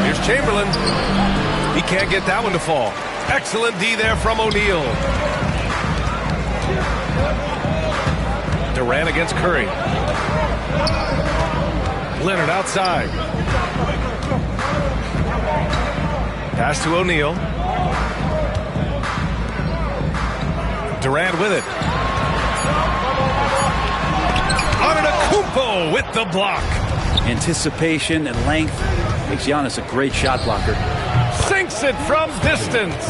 Here's Chamberlain. He can't get that one to fall. Excellent D there from O'Neal. Durant against Curry. Leonard outside. Pass to O'Neal. Durant with it. Antetokounmpo with the block. Anticipation and length makes Giannis a great shot blocker. Sinks it from distance.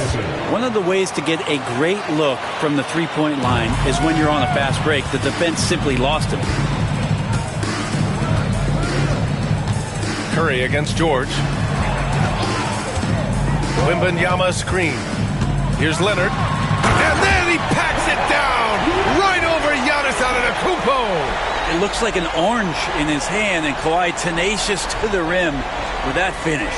One of the ways to get a great look from the three-point line is when you're on a fast break. The defense simply lost him. Curry against George. Wembanyama screen. Here's Leonard. And then he packs it down right over Giannis Antetokounmpo. It looks like an orange in his hand, and Kawhi tenacious to the rim with that finish.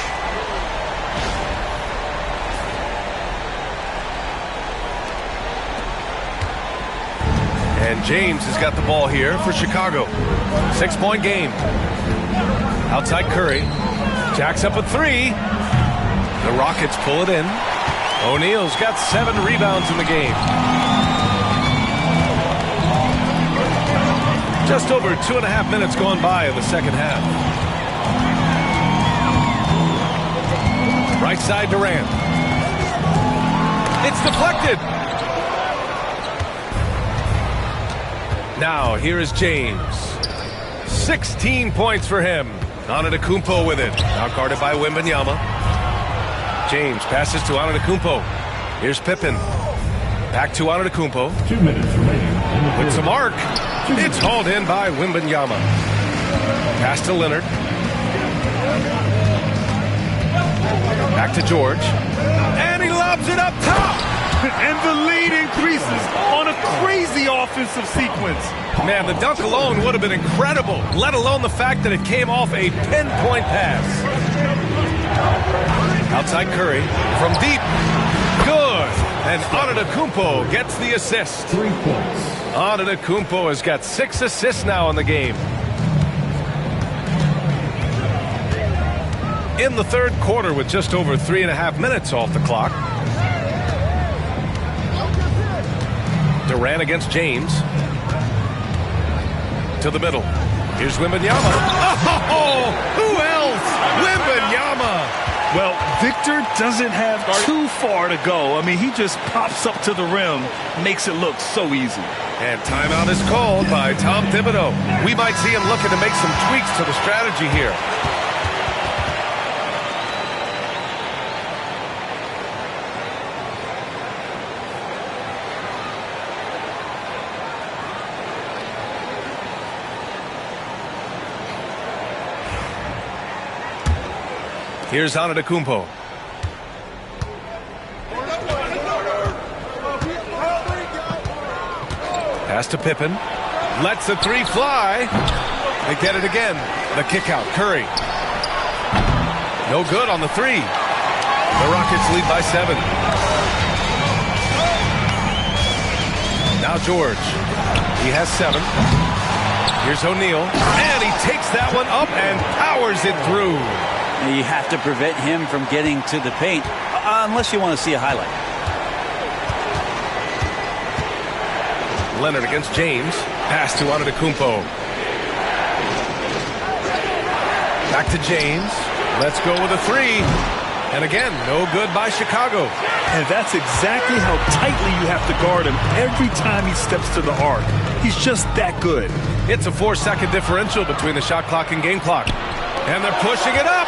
And James has got the ball here for Chicago. 6-point game. Outside Curry. Jacks up a 3. The Rockets pull it in. O'Neal's got 7 rebounds in the game. Just over 2.5 minutes gone by in the second half. Right side Durant. It's deflected. Now here is James. 16 points for him. Antetokounmpo with it. Now guarded by Wembanyama. James passes to Antetokounmpo. Here's Pippen. Back to Antetokounmpo. 2 minutes remaining. With some arc. It's hauled in by Wembanyama. Pass to Leonard. Back to George. And he lobs it up top. And the lead increases on a crazy offensive sequence. Man, the dunk alone would have been incredible, let alone the fact that it came off a pinpoint pass. Outside Curry from deep. Good. And Antetokounmpo gets the assist. 3 points. Antetokounmpo has got 6 assists now in the game. In the third quarter with just over 3.5 minutes off the clock. Durant against James. To the middle. Here's Wembanyama. Oh, who else? Wembanyama. Well, Victor doesn't have too far to go. I mean, he just pops up to the rim, makes it look so easy. And timeout is called by Tom Thibodeau. We might see him looking to make some tweaks to the strategy here. Here's Antetokounmpo. Pass to Pippen. Lets the 3 fly. They get it again. The kick out. Curry. No good on the 3. The Rockets lead by 7. Now George. He has 7. Here's O'Neal. And he takes that one up and powers it through. You have to prevent him from getting to the paint, unless you want to see a highlight. Leonard against James. Pass to Antetokounmpo. Back to James. Let's go with a 3. And again, no good by Chicago. And that's exactly how tightly you have to guard him every time he steps to the arc. He's just that good. It's a 4-second differential between the shot clock and game clock. And they're pushing it up.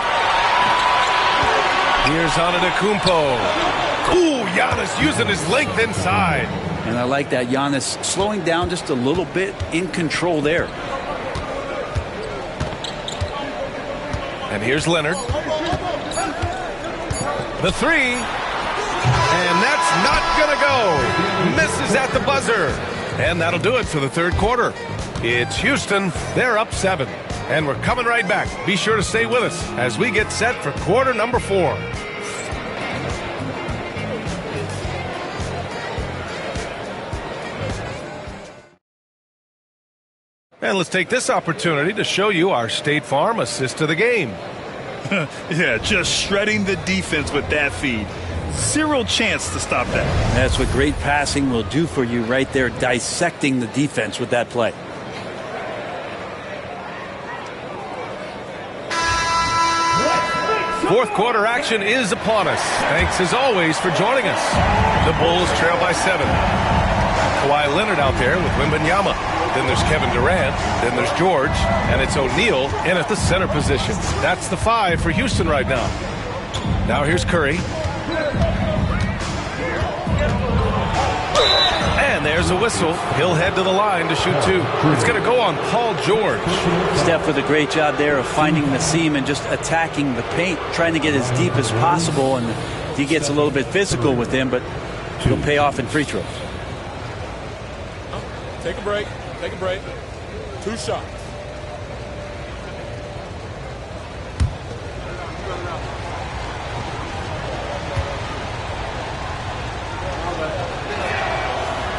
Here's Antetokounmpo. Ooh, Giannis using his length inside. And I like that. Giannis slowing down just a little bit, in control there. And here's Leonard. The three. And that's not going to go. Misses at the buzzer. And that'll do it for the third quarter. It's Houston. They're up 7. And we're coming right back. Be sure to stay with us as we get set for quarter number 4. And let's take this opportunity to show you our State Farm assist to the game. Yeah, just shredding the defense with that feed. Zero chance to stop that. That's what great passing will do for you right there, dissecting the defense with that play. Fourth quarter action is upon us. Thanks as always for joining us. The Bulls trail by 7. Kawhi Leonard out there with Wembanyama. Then there's Kevin Durant. Then there's George. And it's O'Neal in at the center position. That's the 5 for Houston right now. Now here's Curry. And there's a whistle. He'll head to the line to shoot 2. It's going to go on Paul George. Steph with a great job there of finding the seam and just attacking the paint, trying to get as deep as possible. And he gets a little bit physical with him, but he'll pay off in free throws. Take a break. Take a break. 2 shots.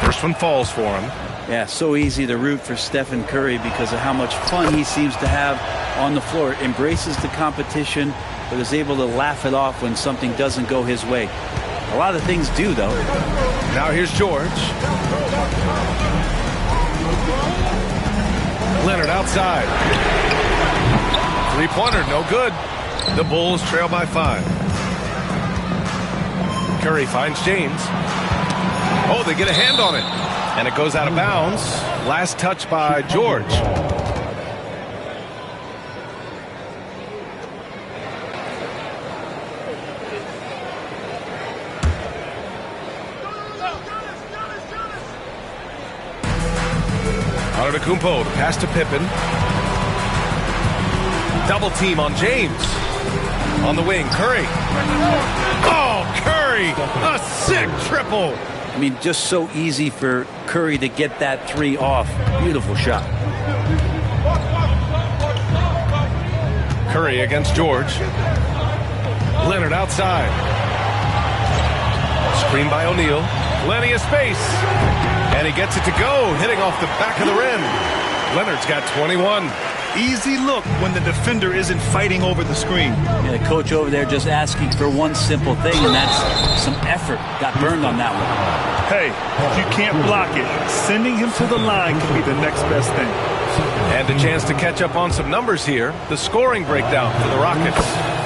First one falls for him. Yeah, so easy to root for Stephen Curry because of how much fun he seems to have on the floor. Embraces the competition, but is able to laugh it off when something doesn't go his way. A lot of things do, though. Now here's George. Leonard outside. Three-pointer, no good. The Bulls trail by 5. Curry finds James. Oh, they get a hand on it. And it goes out of bounds. Last touch by George. Antetokounmpo, pass to Pippen. Double team on James. On the wing, Curry. Oh, Curry! A sick triple! I mean, just so easy for Curry to get that 3 off. Beautiful shot. Curry against George. Leonard outside. Screen by O'Neal. Plenty of space. And he gets it to go, hitting off the back of the rim. Leonard's got 21. Easy look when the defender isn't fighting over the screen. Yeah, the coach over there just asking for one simple thing, and that's some effort. Got burned on that one. Hey, if you can't block it, sending him to the line can be the next best thing. And a chance to catch up on some numbers here. The scoring breakdown for the Rockets.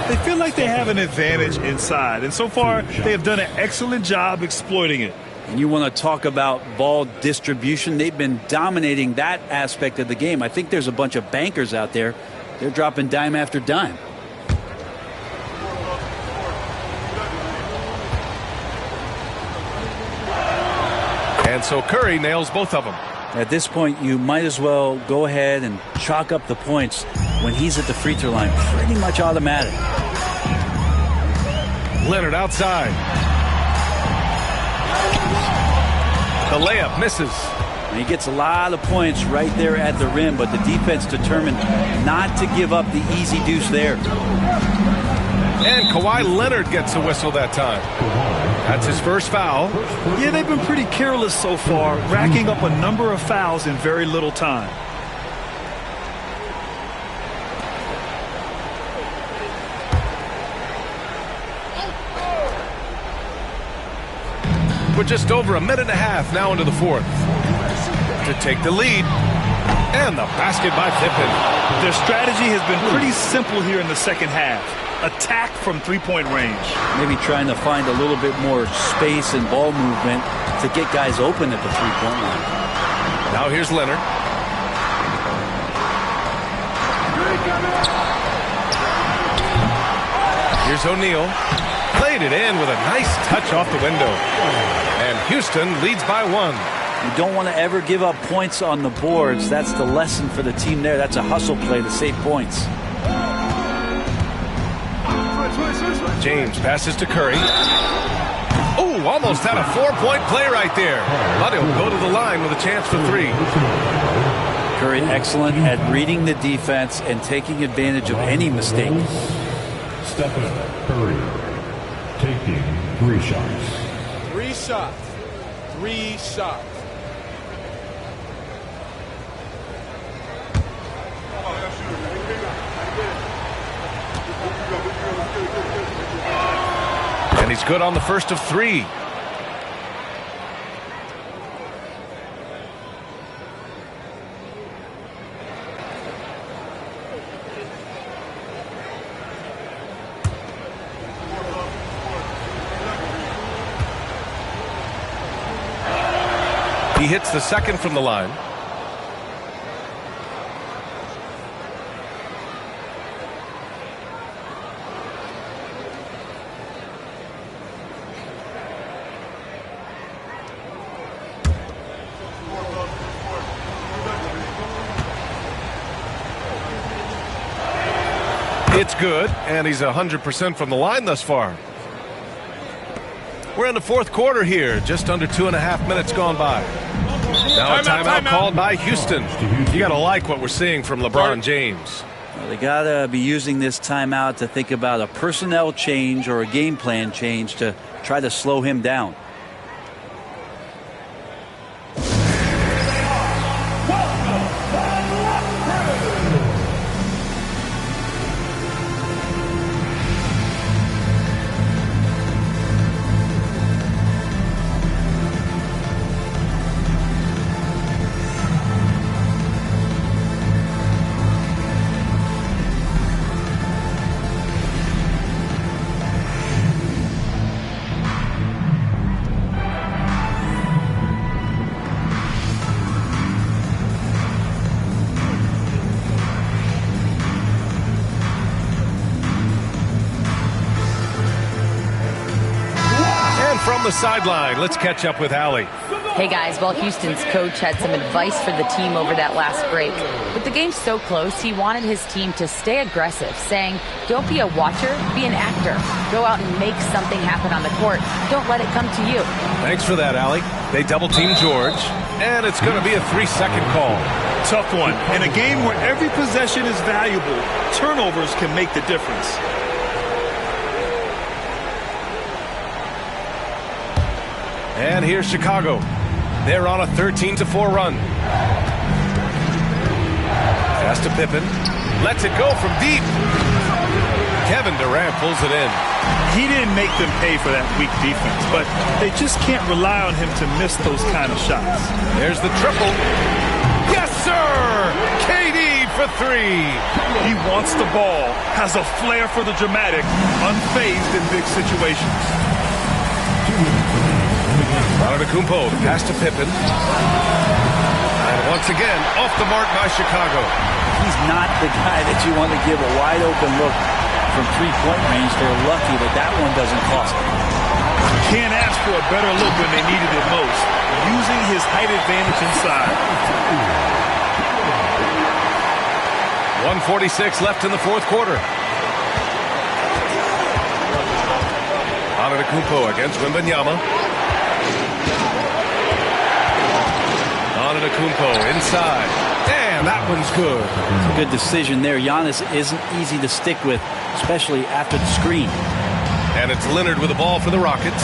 They feel like they have an advantage inside, and so far they have done an excellent job exploiting it. And you want to talk about ball distribution. They've been dominating that aspect of the game. I think there's a bunch of bankers out there. They're dropping dime after dime. And so Curry nails both of them. At this point, you might as well go ahead and chalk up the points when he's at the free throw line. Pretty much automatic. Leonard outside. The layup misses. And he gets a lot of points right there at the rim, but the defense determined not to give up the easy deuce there. And Kawhi Leonard gets a whistle that time. That's his first foul. Yeah, they've been pretty careless so far, racking up a number of fouls in very little time. We're just over a minute and a half now into the fourth. To take the lead. And the basket by Pippen. Their strategy has been pretty simple here in the second half. Attack from three-point range. Maybe trying to find a little bit more space and ball movement to get guys open at the three-point line. Now here's Leonard. Here's O'Neal. laid it in with a nice touch off the window. And Houston leads by 1. You don't want to ever give up points on the boards. That's the lesson for the team there. That's a hustle play to save points. James passes to Curry. Oh, almost had a 4-point play right there. But he'll go to the line with a chance for 3. Curry excellent at reading the defense and taking advantage of any mistake. Stephen Curry taking 3 shots. 3 shots. 3 shots. And he's good on the first of 3. He hits the second from the line. It's good, and he's 100% from the line thus far. We're in the fourth quarter here, just under 2.5 minutes gone by. Now a timeout called by Houston. You got to like what we're seeing from LeBron James. Well, they got to be using this timeout to think about a personnel change or a game plan change to try to slow him down. From the sideline, let's catch up with Allie. Hey guys, well, Houston's coach had some advice for the team over that last break. With the game so close, he wanted his team to stay aggressive, saying, don't be a watcher, be an actor. Go out and make something happen on the court. Don't let it come to you. Thanks for that, Allie. They double-team George, and it's going to be a 3-second call. Tough one. In a game where every possession is valuable, turnovers can make the difference. And here's Chicago. They're on a 13-4 run. Pass to Pippen. Lets it go from deep. Kevin Durant pulls it in. He didn't make them pay for that weak defense, but they just can't rely on him to miss those kind of shots. There's the triple. Yes, sir! KD for 3. He wants the ball, has a flair for the dramatic, unfazed in big situations. Antetokounmpo, pass to Pippen. And once again, off the mark by Chicago. He's not the guy that you want to give a wide open look from 3-point range. They're lucky that that one doesn't cost them. Can't ask for a better look when they needed it most. Using his height advantage inside. 1:46 left in the fourth quarter. Antetokounmpo against Wembanyama. Antetokounmpo inside. And that one's good. It's a good decision there. Giannis isn't easy to stick with, especially after the screen. And it's Leonard with the ball for the Rockets.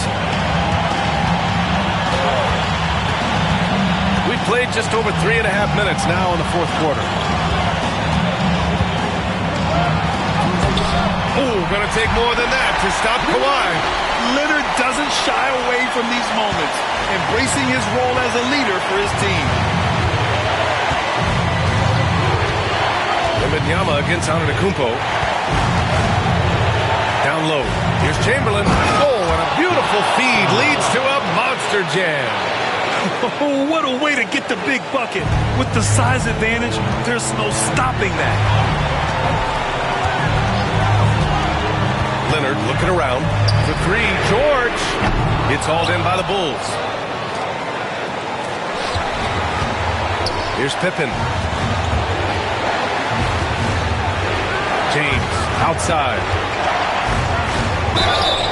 We've played just over 3.5 minutes now in the fourth quarter. Oh, going to take more than that to stop Kawhi. Leonard doesn't shy away from these moments, embracing his role as a leader for his team. Wembanyama against Antetokounmpo. Down low. Here's Chamberlain. Oh, and a beautiful feed leads to a monster jam. Oh, what a way to get the big bucket. With the size advantage, there's no stopping that. Leonard looking around for three. George. It's hauled in by the Bulls. Here's Pippen. James outside.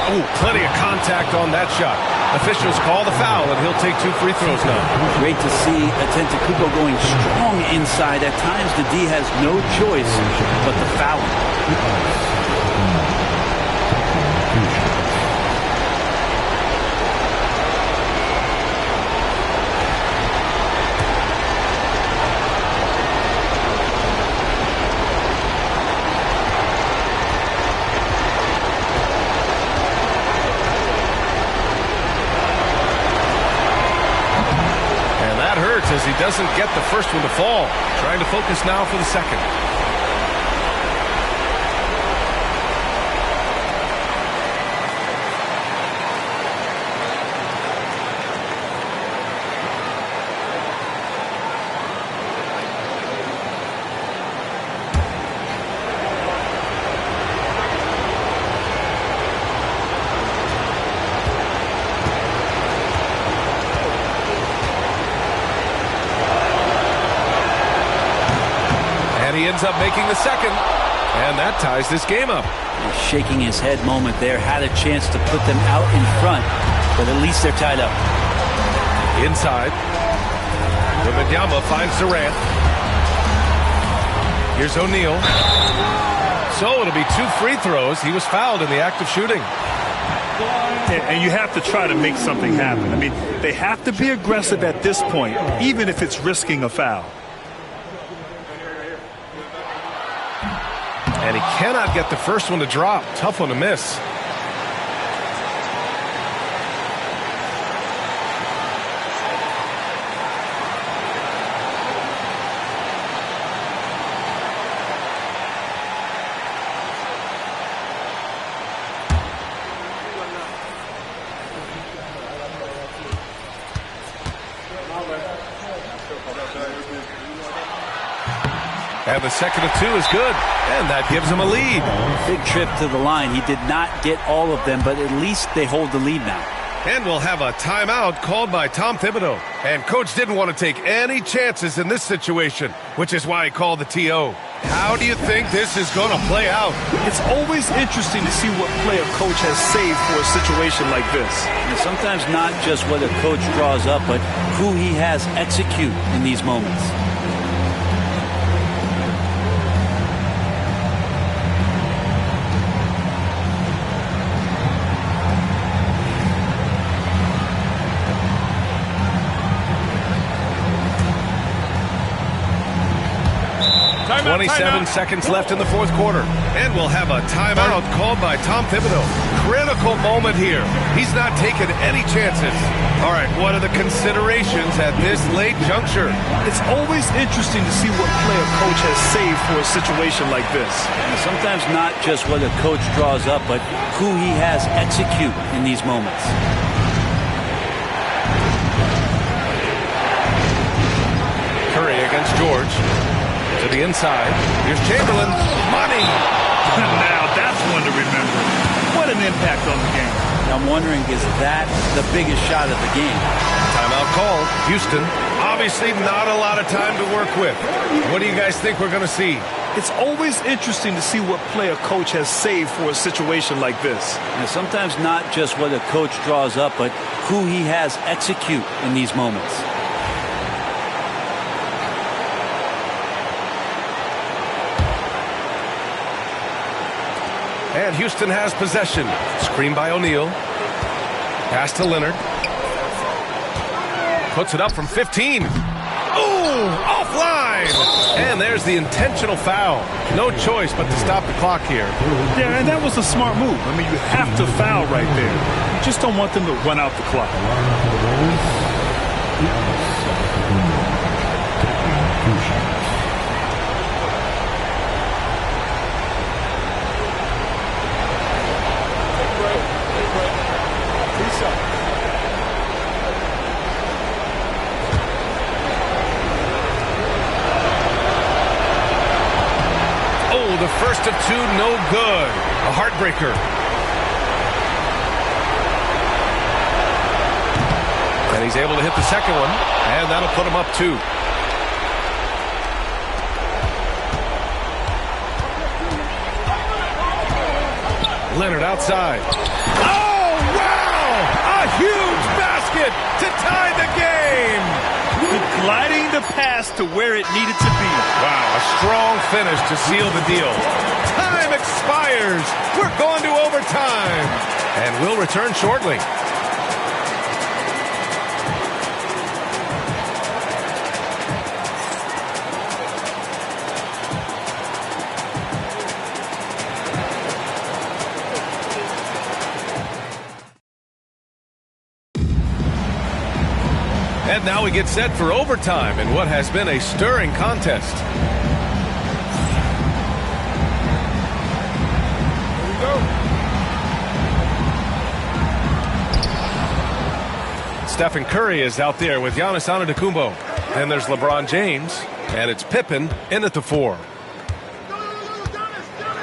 Oh, plenty of contact on that shot. Officials call the foul, and he'll take 2 free throws now. Great to see Antetokounmpo going strong inside. At times, the D has no choice but to foul him. As he doesn't get the first one to fall. Trying to focus now for the second. He ends up making the second, and that ties this game up. He's shaking his head moment there. Had a chance to put them out in front, but at least they're tied up. Inside. Wembanyama finds Durant. Here's O'Neal. So it'll be 2 free throws. He was fouled in the act of shooting. And you have to try to make something happen. I mean, they have to be aggressive at this point, even if it's risking a foul. And he cannot get the first one to drop. Tough one to miss. And the second of 2 is good, and that gives him a lead. Big trip to the line. He did not get all of them, but at least they hold the lead now. And we'll have a timeout called by Tom Thibodeau. And Coach didn't want to take any chances in this situation, which is why he called the TO. How do you think this is going to play out? It's always interesting to see what play a coach has saved for a situation like this. And sometimes not just what a coach draws up, but who he has execute in these moments. Timeout, 27 seconds left in the fourth quarter. And we'll have a timeout called by Tom Thibodeau. Critical moment here. He's not taking any chances. All right, what are the considerations at this late juncture? It's always interesting to see what play a coach has saved for a situation like this. And sometimes not just what a coach draws up, but who he has execute in these moments. Curry against George. To the inside. Here's Chamberlain. Money. Now that's one to remember. What an impact on the game. I'm wondering, is that the biggest shot of the game? Timeout called. Houston. Obviously not a lot of time to work with. What do you guys think we're going to see? It's always interesting to see what play a coach has saved for a situation like this. And sometimes not just what a coach draws up, but who he has execute in these moments. And Houston has possession. Screen by O'Neal. Pass to Leonard. Puts it up from 15. Ooh, offline! And there's the intentional foul. No choice but to stop the clock here. Yeah, and that was a smart move. I mean, you have to foul right there. You just don't want them to run out the clock. The first of 2, no good. A heartbreaker. he's able to hit the second one, and that'll put him up 2. Leonard outside. Oh, wow! A huge basket to tie the game! Gliding the pass to where it needed to be. Wow, a strong finish to seal the deal. Time expires. We're going to overtime. And we'll return shortly. And now we get set for overtime in what has been a stirring contest. Here we go. Stephen Curry is out there with Giannis Antetokounmpo. Then there's LeBron James, and it's Pippen in at the 4.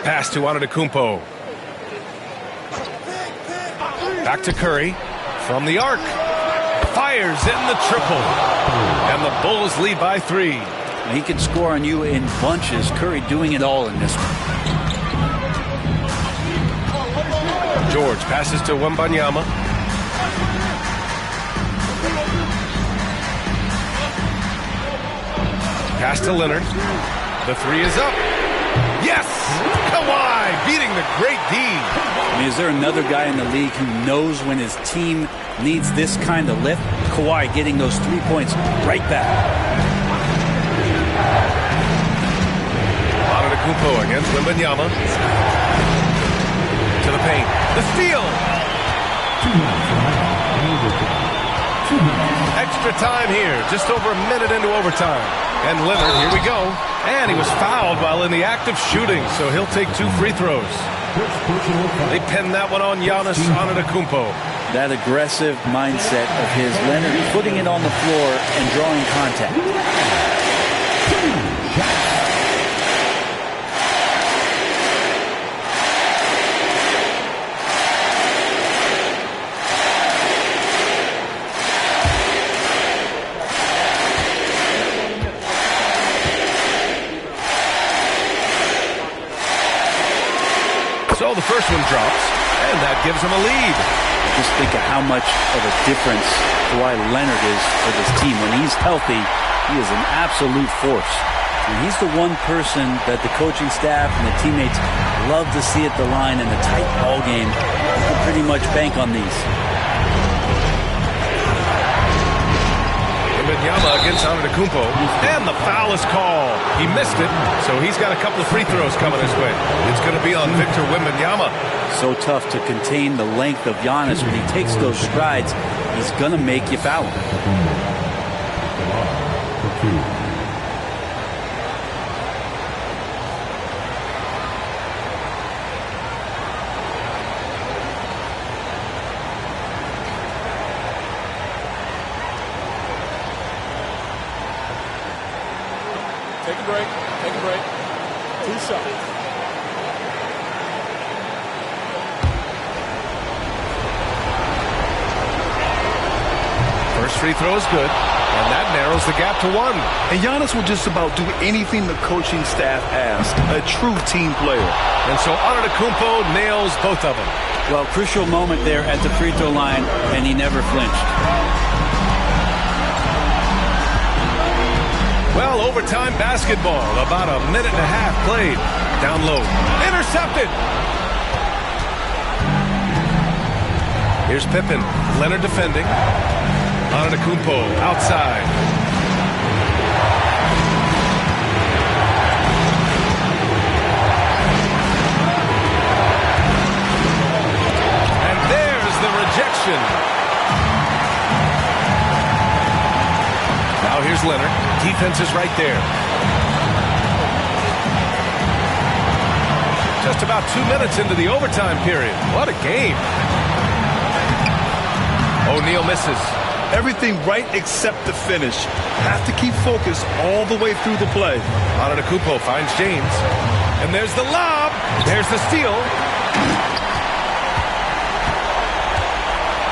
Pass to Antetokounmpo. Back to Curry from the arc. Fires in the triple. And the Bulls lead by 3. He can score on you in bunches. Curry doing it all in this one. George passes to Wembanyama. Pass to Leonard. The 3 is up. Yes! Kawhi beating the great D. I mean, is there another guy in the league who knows when his team needs this kind of lift? Kawhi getting those 3 points right back. Antetokounmpo against Wembanyama. To the paint. The steal! Extra time here. Just over a minute into overtime. And Leonard, here we go. And he was fouled while in the act of shooting, so he'll take 2 free throws. They pinned that one on Giannis Antetokounmpo. That aggressive mindset of his, Leonard putting it on the floor and drawing contact. So the first one drops, and that gives him a lead. Just think of how much of a difference Kawhi Leonard is for this team. When he's healthy, he is an absolute force. And he's the one person that the coaching staff and the teammates love to see at the line in a tight ball game. You can pretty much bank on these. Wembanyama against Antetokounmpo, and the foul is called. He missed it, so he's got a couple of free throws coming his way. It's going to be on Victor Wembanyama. So tough to contain the length of Giannis. When he takes those strides, he's going to make you foul him. Take a break. Take a break. 2 shots. First free throw is good, and that narrows the gap to 1. And Giannis will just about do anything the coaching staff asks. A true team player. And so Antetokounmpo nails both of them. Well, crucial moment there at the free throw line, and he never flinched. Well, overtime basketball. About a minute and a half played. Down low. Intercepted. Here's Pippen. Leonard defending. Antetokounmpo outside. And there's the rejection. Now here's Leonard. Defense is right there. Just about 2 minutes into the overtime period. What a game. O'Neal misses. Everything right except the finish. Have to keep focused all the way through the play. Antetokounmpo finds James. And there's the lob. There's the steal.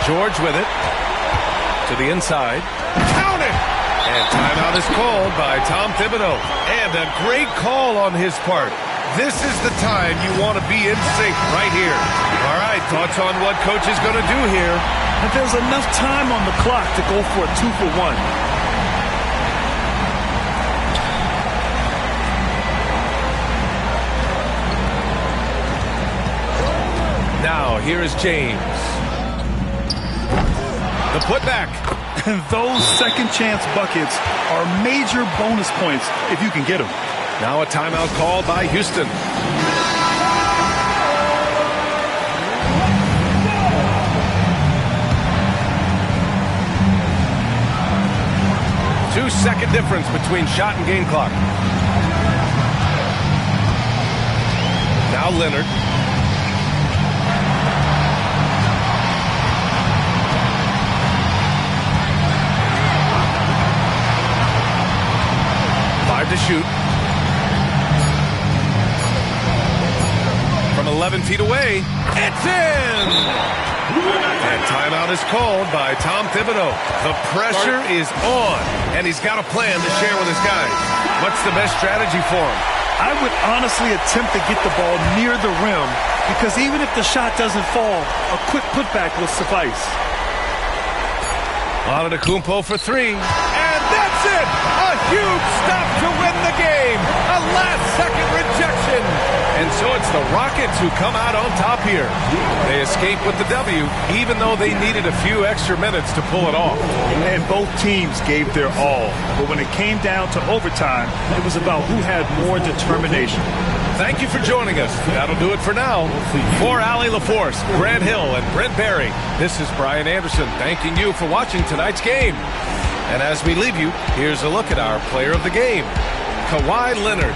George with it. To To the inside. Count it! And timeout is called by Tom Thibodeau. And a great call on his part. This is the time you want to be in sync right here. All right, thoughts on what coach is going to do here? But there's enough time on the clock to go for a 2-for-1. Now, here is James. The putback. And those second chance buckets are major bonus points if you can get them. Now a timeout called by Houston. Two-second difference between shot and game clock. Now Leonard. To shoot. From 11 feet away, it's in! And timeout is called by Tom Thibodeau. The pressure is on, and he's got a plan to share with his guys. What's the best strategy for him? I would honestly attempt to get the ball near the rim, because even if the shot doesn't fall, a quick putback will suffice. Antetokounmpo for three. And that's it! A huge stop to win the game! A last-second rejection! And so it's the Rockets who come out on top here. They escape with the W, even though they needed a few extra minutes to pull it off. And both teams gave their all. But when it came down to overtime, it was about who had more determination. Thank you for joining us. That'll do it for now. For Allie LaForce, Grant Hill, and Brent Barry, this is Brian Anderson thanking you for watching tonight's game. And as we leave you, here's a look at our player of the game, Kawhi Leonard.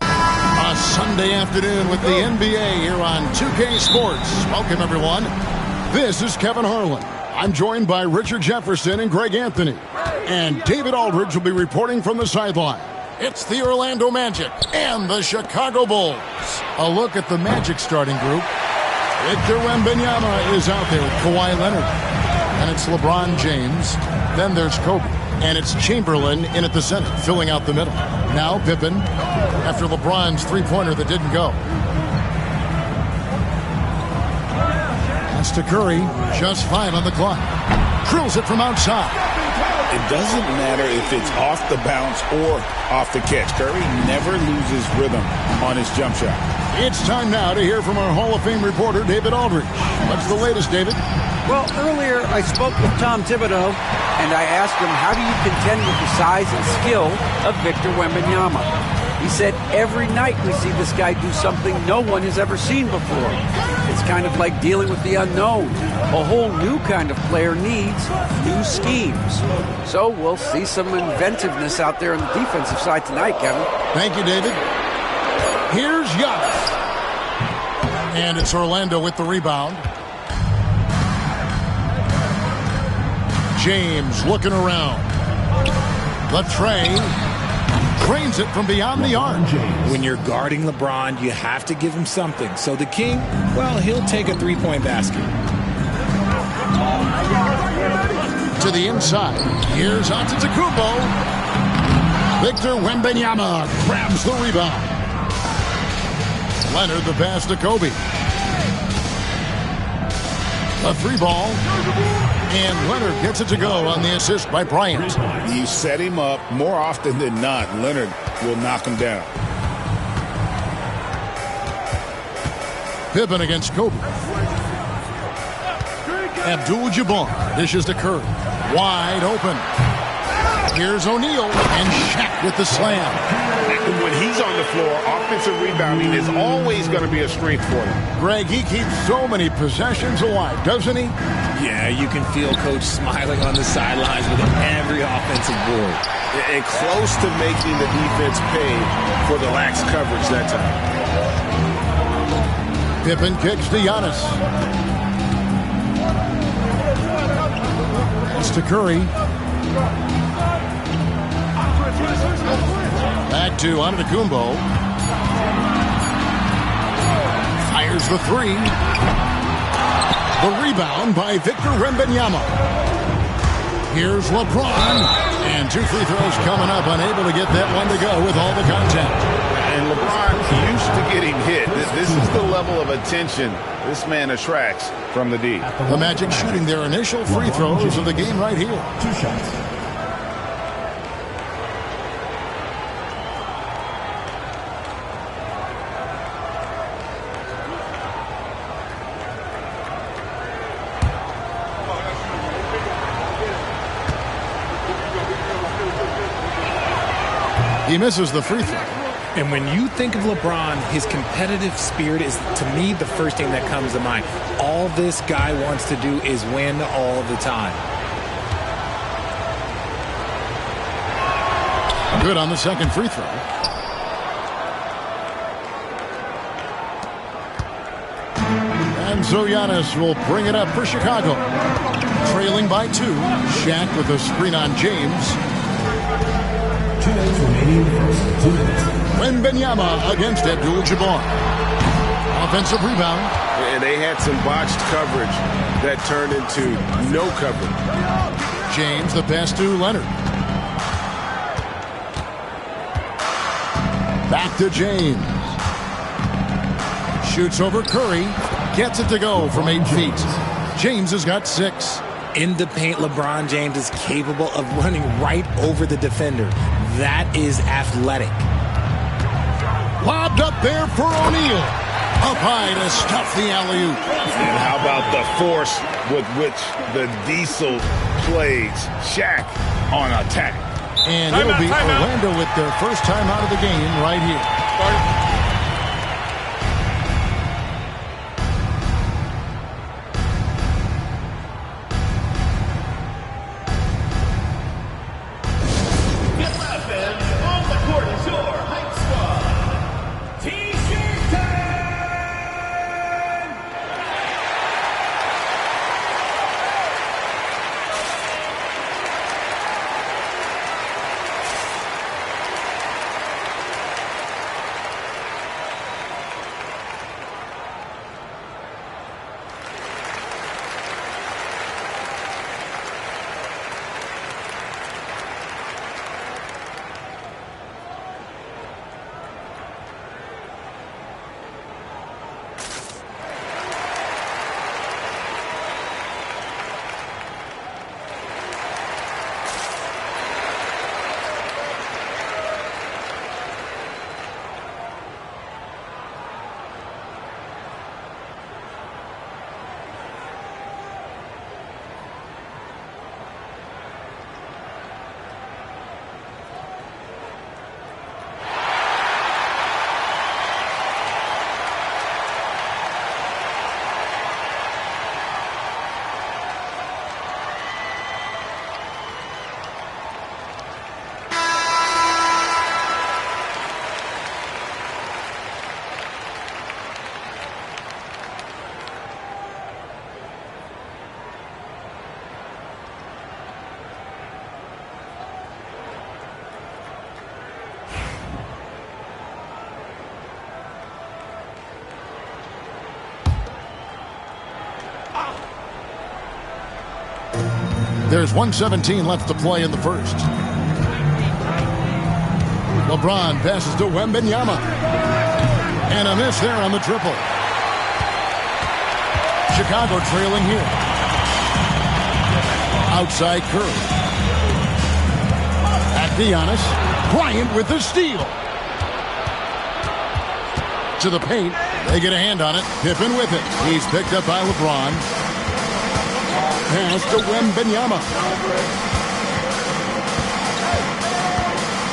A Sunday afternoon with the NBA here on 2K Sports. Welcome, everyone. This is Kevin Harlan. I'm joined by Richard Jefferson and Greg Anthony. And David Aldridge will be reporting from the sideline. It's the Orlando Magic and the Chicago Bulls. A look at the Magic starting group. Victor Wembanyama is out there with Kawhi Leonard. And it's LeBron James. Then there's Kobe. And it's Chamberlain in at the center, filling out the middle. Now Pippen, after LeBron's three-pointer that didn't go. That's to Curry, just 5 on the clock. Drills it from outside. It doesn't matter if it's off the bounce or off the catch. Curry never loses rhythm on his jump shot. It's time now to hear from our Hall of Fame reporter, David Aldridge. What's the latest, David? Well, earlier I spoke with Tom Thibodeau, and I asked him, how do you contend with the size and skill of Victor Wembanyama? He said, every night we see this guy do something no one has ever seen before. It's kind of like dealing with the unknown. A whole new kind of player needs new schemes. So we'll see some inventiveness out there on the defensive side tonight, Kevin. Thank you, David. Here's Giannis. And it's Orlando with the rebound. James looking around. The tray drains it from beyond the arc. When you're guarding LeBron, you have to give him something. So the King, well, he'll take a three-point basket. To the inside. Here's Antetokounmpo. Victor Wembanyama grabs the rebound. Leonard the pass to Kobe. A three ball. And Leonard gets it to go on the assist by Bryant. You set him up more often than not. Leonard will knock him down. Pippen against Kobe. Abdul-Jabbar dishes to Curry. Wide open. Here's O'Neal and Shaq with the slam. When he's on the floor, offensive rebounding is always going to be a strength for him. Greg, he keeps so many possessions alive, doesn't he? Yeah, you can feel Coach smiling on the sidelines with every offensive board. And close to making the defense pay for the lax coverage that time. Pippen kicks to Giannis. It's to Curry. Back to Antetokounmpo. Fires the three. The rebound by Victor Wembanyama. Here's LeBron. And two free throws coming up. Unable to get that one to go with all the contact. And LeBron used to getting hit. This is the level of attention this man attracts from the D. The Magic shooting their initial free throws of the game right here. 2 shots. He misses the free throw. And when you think of LeBron, his competitive spirit is, to me, the first thing that comes to mind. All this guy wants to do is win all the time. Good on the second free throw. And so Giannis will bring it up for Chicago. Trailing by 2. Shaq with a screen on James. 2 minutes remaining. 2 minutes. Wembanyama against Abdul-Jabbar. Offensive rebound. And they had some botched coverage that turned into no coverage. James the pass to Leonard. Back to James. Shoots over Curry. Gets it to go from 8 feet. James has got 6. In the paint, LeBron James is capable of running right over the defender. That is athletic. Lobbed up there for O'Neal. Up high to stuff the alley-oop. And how about the force with which the Diesel plays Shaq on attack? And it'll be Orlando with their first time out of the game right here. There's 1:17 left to play in the first. LeBron passes to Wembanyama. And a miss there on the triple. Chicago trailing here. Outside Curry. At Giannis. Bryant with the steal. To the paint. They get a hand on it. Pippen with it. He's picked up by LeBron. Pass to Wembanyama.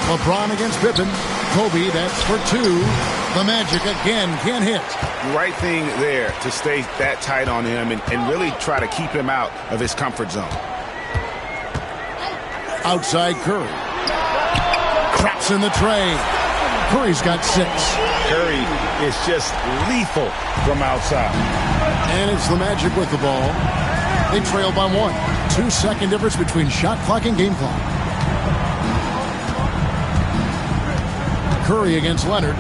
LeBron against Pippen. Kobe, that's for two. The Magic again can't hit. Right thing there to stay that tight on him and really try to keep him out of his comfort zone. Outside Curry. Traps in the tray. Curry's got 6. Curry is just lethal from outside. And it's the Magic with the ball. They trail by 1. 2-second difference between shot clock and game clock. Curry against Leonard.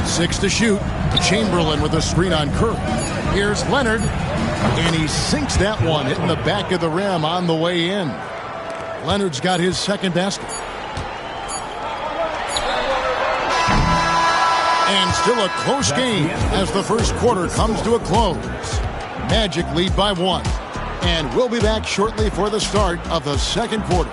6 to shoot. Chamberlain with a screen on Curry. Here's Leonard. And he sinks that one, hitting the back of the rim on the way in. Leonard's got his second basket. And still a close game as the first quarter comes to a close. Magic lead by 1. And we'll be back shortly for the start of the second quarter.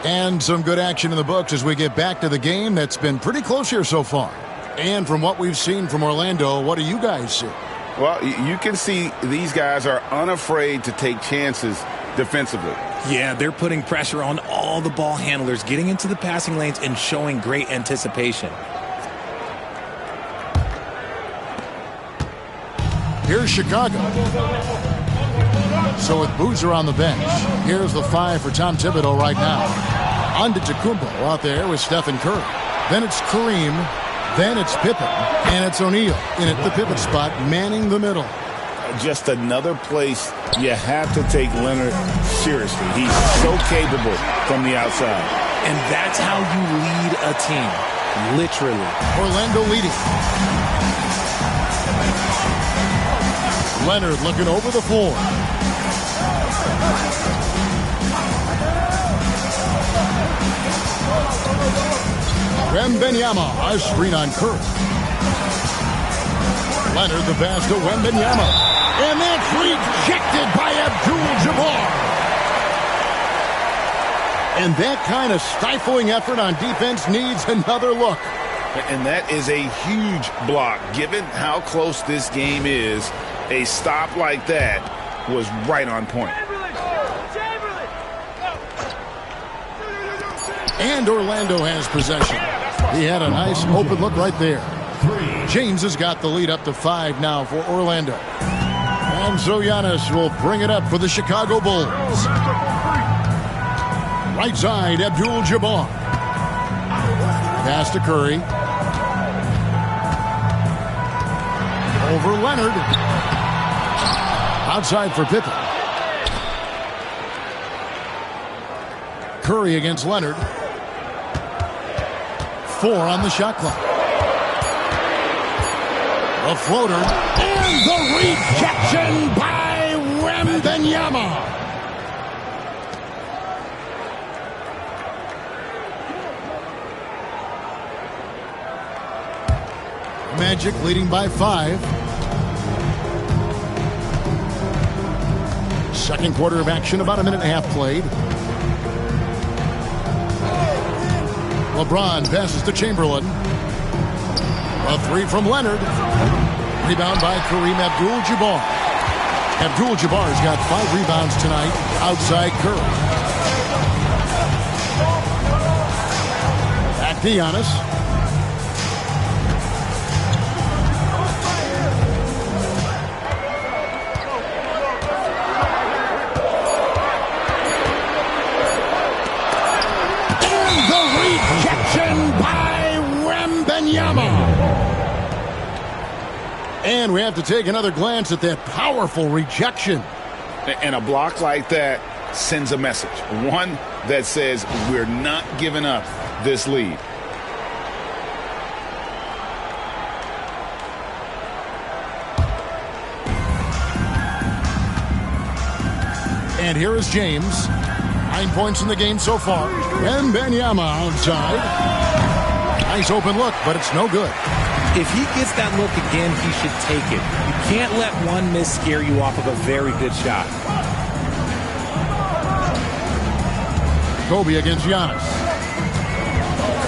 And some good action in the books as we get back to the game that's been pretty close here so far. And from what we've seen from Orlando, what do you guys see? Well, you can see these guys are unafraid to take chances defensively. Yeah, they're putting pressure on all the ball handlers, getting into the passing lanes and showing great anticipation. Here's Chicago. So with Boozer on the bench, here's the 5 for Tom Thibodeau right now. Antetokounmpo out there with Stephen Curry. Then it's Kareem. Then it's Pippen. And it's O'Neal in at the pivot spot, manning the middle. Just another place you have to take Leonard seriously. He's so capable from the outside. And that's how you lead a team. Literally. Orlando leading. Leonard looking over the floor. Wembanyama, a screen on Curry. Leonard the pass to Wembanyama. And that's rejected by Abdul-Jabbar. And that kind of stifling effort on defense needs another look. And that is a huge block. Given how close this game is, a stop like that was right on point. And Orlando has possession. He had a nice open look right there. James has got the lead up to 5 now for Orlando. And so Giannis will bring it up for the Chicago Bulls. Right side, Abdul-Jabbar. Pass to Curry. Over Leonard. Outside for Pippen. Curry against Leonard. 4 on the shot clock. The floater. And the rejection by Wembanyama. Magic leading by 5. Second quarter of action, about a minute and a half played. LeBron passes to Chamberlain. A 3 from Leonard. Rebound by Kareem Abdul-Jabbar. Abdul-Jabbar's got 5 rebounds tonight outside Curry. Back to Giannis. And we have to take another glance at that powerful rejection. And a block like that sends a message. One that says we're not giving up this lead. And here is James. 9 points in the game so far. Wembanyama outside. Nice open look, but it's no good. If he gets that look again, he should take it. You can't let one miss scare you off of a very good shot. Kobe against Giannis.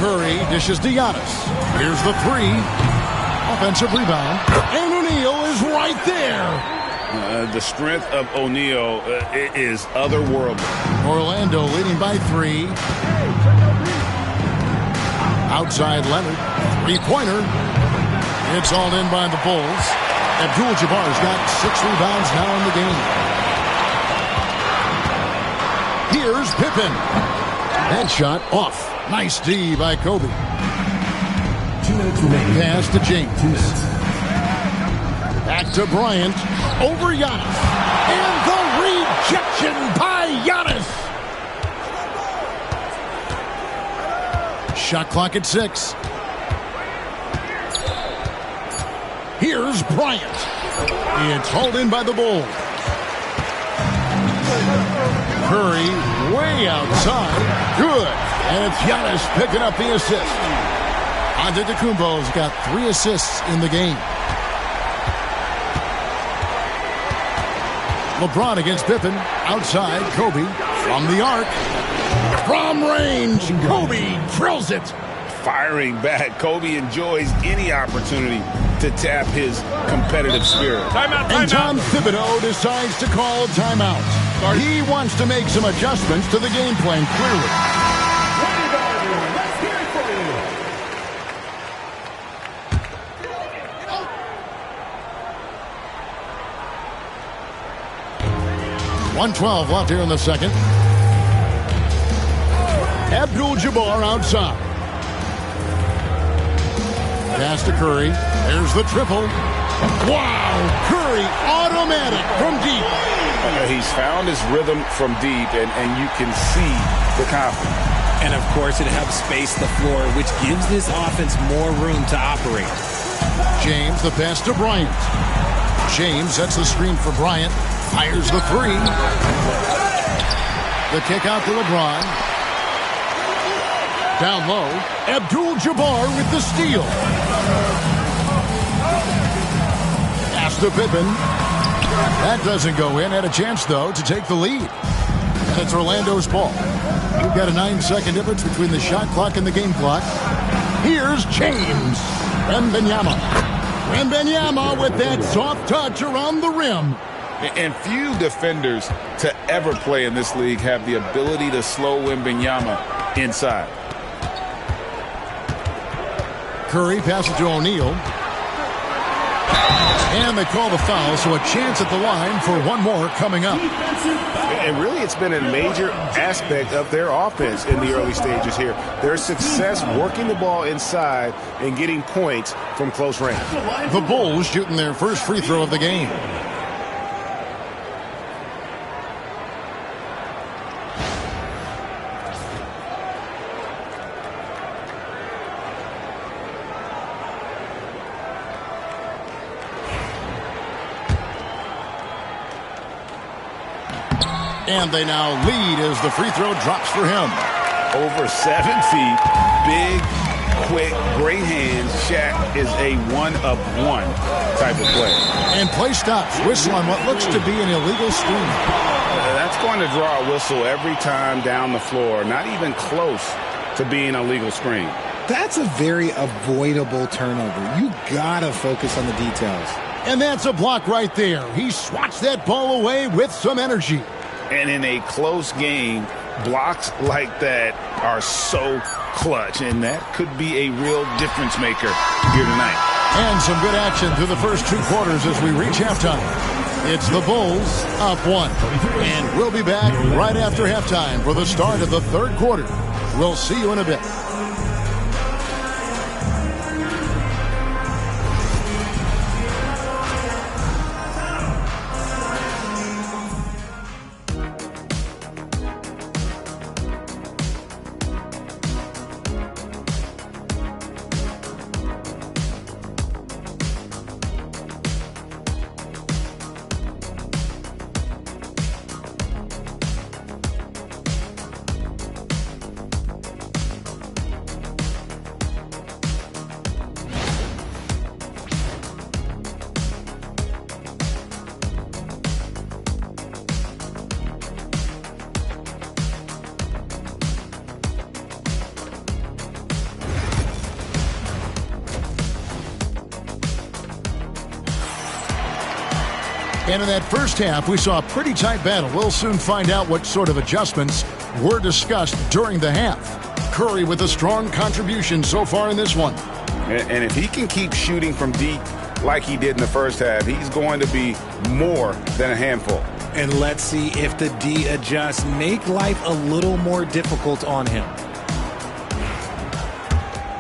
Curry dishes to Giannis. Here's the three. Offensive rebound. And O'Neal is right there. The strength of O'Neal is otherworldly. Orlando leading by 3. Outside Leonard. Three-pointer. It's all in by the Bulls. Abdul-Jabbar's got 6 rebounds now in the game. Here's Pippen. That shot off. Nice D by Kobe. 2 minutes remaining. Pass to James. 2 minutes. Back to Bryant. Over Giannis. And the rejection by Giannis. Shot clock at 6. Here's Bryant. It's hauled in by the Bulls. Curry way outside. Good. And it's Giannis picking up the assist. Antetokounmpo's got 3 assists in the game. LeBron against Pippen. Outside, Kobe. From the arc. From range, Kobe drills it. Firing back. Kobe enjoys any opportunity to tap his competitive spirit. And Tom Thibodeau decides to call a timeout. He wants to make some adjustments to the game plan, clearly. Let's hear it for you. 1:12 left here in the second. Abdul-Jabbar outside. Pass to Curry. There's the triple. Wow! Curry automatic from deep. He's found his rhythm from deep, and you can see the confidence. And, of course, it helps space the floor, which gives this offense more room to operate. James, the pass to Bryant. James sets the screen for Bryant. Fires the three. The kick out to LeBron. Down low. Abdul-Jabbar with the steal. Pass to Pippen. That doesn't go in. Had a chance, though, to take the lead. And it's Orlando's ball. We've got a 9-second difference between the shot clock and the game clock. Here's James. Wembanyama. Wembanyama with that soft touch around the rim. And few defenders to ever play in this league have the ability to slow Wembanyama inside. Curry passes to O'Neal. And they call the foul, so a chance at the line for one more coming up. And really, it's been a major aspect of their offense in the early stages here. Their success working the ball inside and getting points from close range. The Bulls shooting their first free throw of the game. And they now lead as the free throw drops for him. Over 7 feet, big, quick, great hands. Shaq is a one-of-one type of play. And play stops. Whistle on what looks to be an illegal screen. That's going to draw a whistle every time down the floor. Not even close to being a legal screen. That's a very avoidable turnover. You gotta focus on the details. And that's a block right there. He swats that ball away with some energy. And in a close game, blocks like that are so clutch, and that could be a real difference maker here tonight. And some good action through the first 2 quarters as we reach halftime. It's the Bulls up 1. And we'll be back right after halftime for the start of the 3rd quarter. We'll see you in a bit. And in that first half, we saw a pretty tight battle. We'll soon find out what sort of adjustments were discussed during the half. Curry with a strong contribution so far in this one. And if he can keep shooting from deep like he did in the first half, he's going to be more than a handful. And let's see if the D adjusts, make life a little more difficult on him.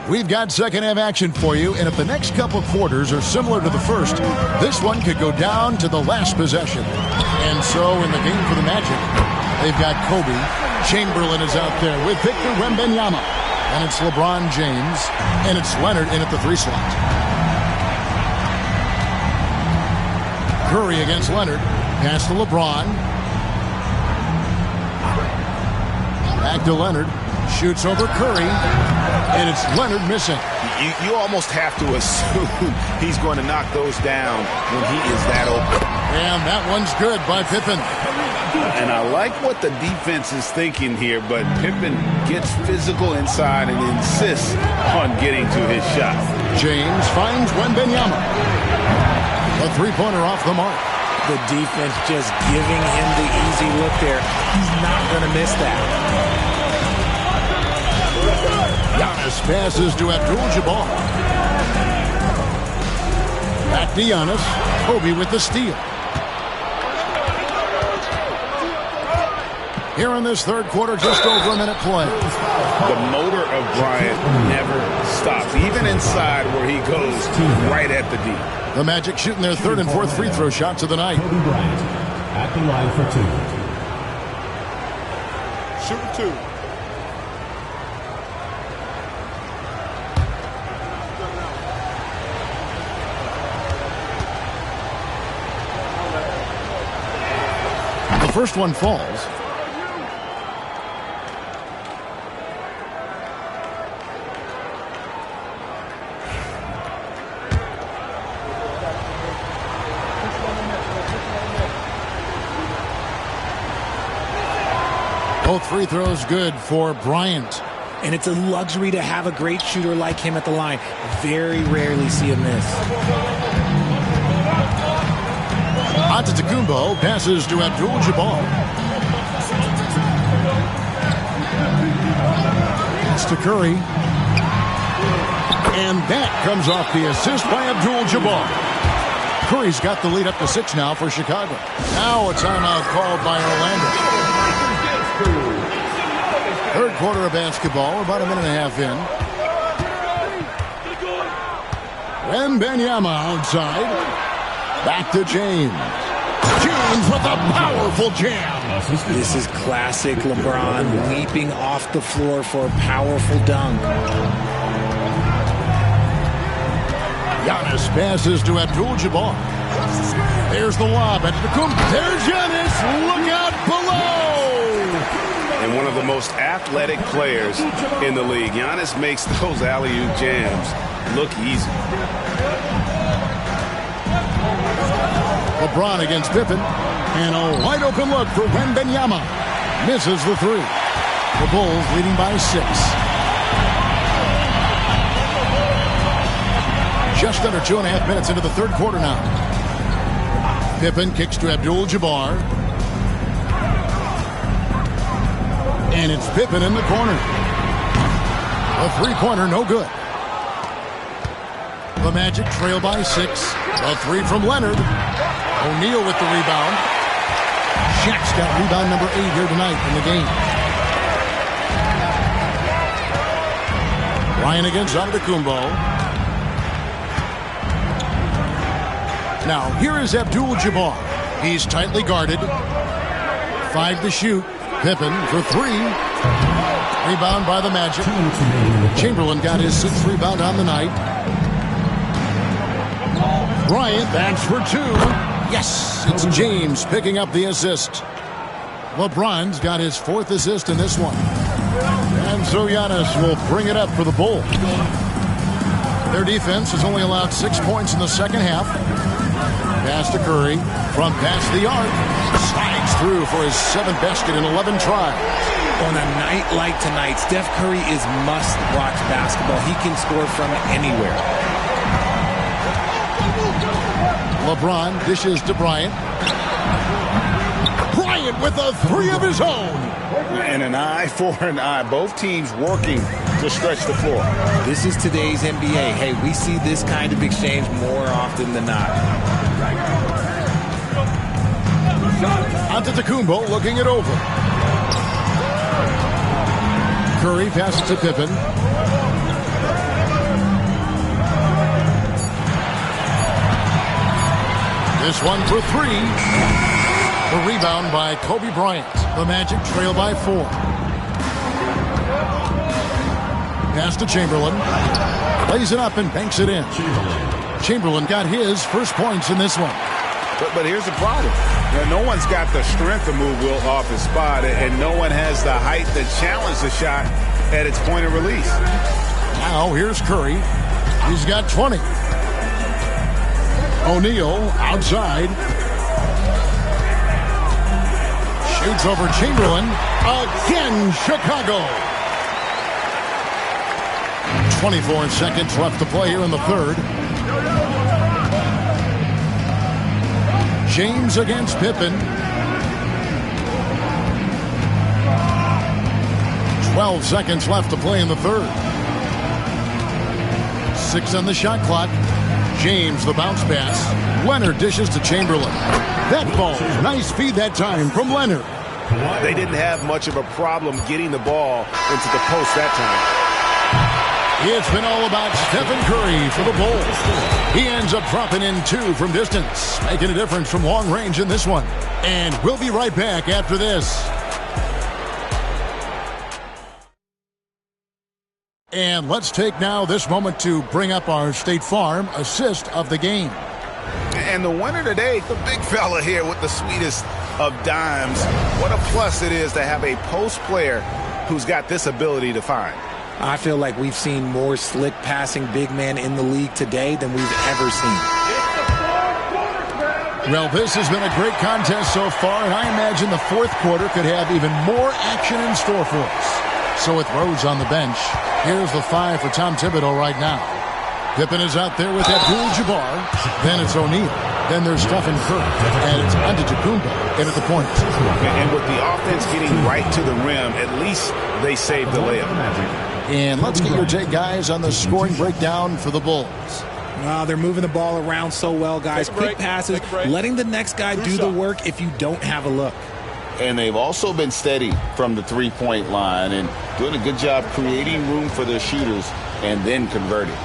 We've got second half action for you, and if the next couple quarters are similar to the first, this one could go down to the last possession. And so in the game for the Magic, they've got Kobe. Chamberlain is out there with Victor Wembanyama. And it's LeBron James, and it's Leonard in at the 3 slot. Curry against Leonard. Pass to LeBron. Back to Leonard. Shoots over Curry. And it's Leonard missing. You almost have to assume he's going to knock those down when he is that open. And that one's good by Pippen. And I like what the defense is thinking here, but Pippen gets physical inside and insists on getting to his shot. James finds Wembanyama. A 3-pointer off the mark. The defense just giving him the easy look there. He's not going to miss that. Giannis passes to Abdul-Jabbar. Back to Giannis. Kobe with the steal. Here in this third quarter, just over a minute play. The motor of Bryant never stops, even inside where he goes right at the D. The Magic shooting their third and fourth free throw shots of the night. Kobe Bryant at the line for 2. Shooting 2. The first one falls. Both free throws good for Bryant. And it's a luxury to have a great shooter like him at the line. Very rarely see a miss. Antetokounmpo passes to Abdul-Jabbar. It's to Curry. And that comes off the assist by Abdul-Jabbar. Curry's got the lead up to 6 now for Chicago. Now a timeout called by Orlando. Third quarter of basketball, about a minute and a half in. Wembanyama outside. Back to James. James with a powerful jam. This is classic LeBron, leaping off the floor for a powerful dunk. Giannis passes to Abdul-Jabbar. There's the lob. There's Giannis. Look out below. And one of the most athletic players in the league. Giannis makes those alley-oop jams look easy. LeBron against Pippen. And a wide open look for Wembanyama. Misses the 3. The Bulls leading by 6. Just under 2.5 minutes into the third quarter now. Pippen kicks to Abdul-Jabbar. And it's Pippen in the corner. A 3-pointer, no good. The Magic trail by 6. A 3 from Leonard. O'Neal with the rebound. Shaq's got rebound number 8 here tonight in the game. Ryan against Antetokounmpo. Now, here is Abdul-Jabbar. He's tightly guarded. 5 to shoot. Pippen for 3. Rebound by the Magic. Chamberlain got his 6th rebound on the night. Bryant backs for 2. Yes, it's James picking up the assist. LeBron's got his 4th assist in this one. And so Giannis will bring it up for the Bulls. Their defense has only allowed 6 points in the second half. Pass to Curry from past the arc. Slides through for his 7th basket in 11 tries. On a night like tonight, Steph Curry is must-watch basketball. He can score from anywhere. LeBron dishes to Bryant. Bryant with a three of his own. And an eye for an eye. Both teams working to stretch the floor. This is today's NBA. Hey, we see this kind of exchange more often than not. Antetokounmpo looking it over. Curry passes to Pippen. This one for three. The rebound by Kobe Bryant. The Magic trail by 4. Pass to Chamberlain. Lays it up and banks it in. Chamberlain got his first points in this one. But here's the problem. No one's got the strength to move Wilt off his spot, and no one has the height to challenge the shot at its point of release. Now here's Curry. He's got 20. O'Neal outside. Shoots over Chamberlain. Again, Chicago. 24 seconds left to play here in the third. James against Pippen. 12 seconds left to play in the third. 6 on the shot clock. James, the bounce pass. Leonard dishes to Chamberlain. That ball, nice feed that time from Leonard. They didn't have much of a problem getting the ball into the post that time. It's been all about Stephen Curry for the Bulls. He ends up dropping in 2 from distance, making a difference from long range in this one. And we'll be right back after this. And let's take now this moment to bring up our State Farm assist of the game. And the winner today, the big fella here with the sweetest of dimes. What a plus it is to have a post player who's got this ability to find. I feel like we've seen more slick passing big man in the league today than we've ever seen. Well, this has been a great contest so far, and I imagine the fourth quarter could have even more action in store for us. So with Rhodes on the bench, here's the 5 for Tom Thibodeau right now. Pippen is out there with Abdul-Jabbar. Then it's O'Neal. Then there's Stephen Curry. And it's Antetokounmpo in at the point. And with the offense getting right to the rim, at least they saved the layup. And let's get your take, guys, on the scoring breakdown for the Bulls. They're moving the ball around so well, guys. Quick passes, letting the next guy do the work if you don't have a look. And they've also been steady from the three-point line and doing a good job creating room for their shooters and then converting.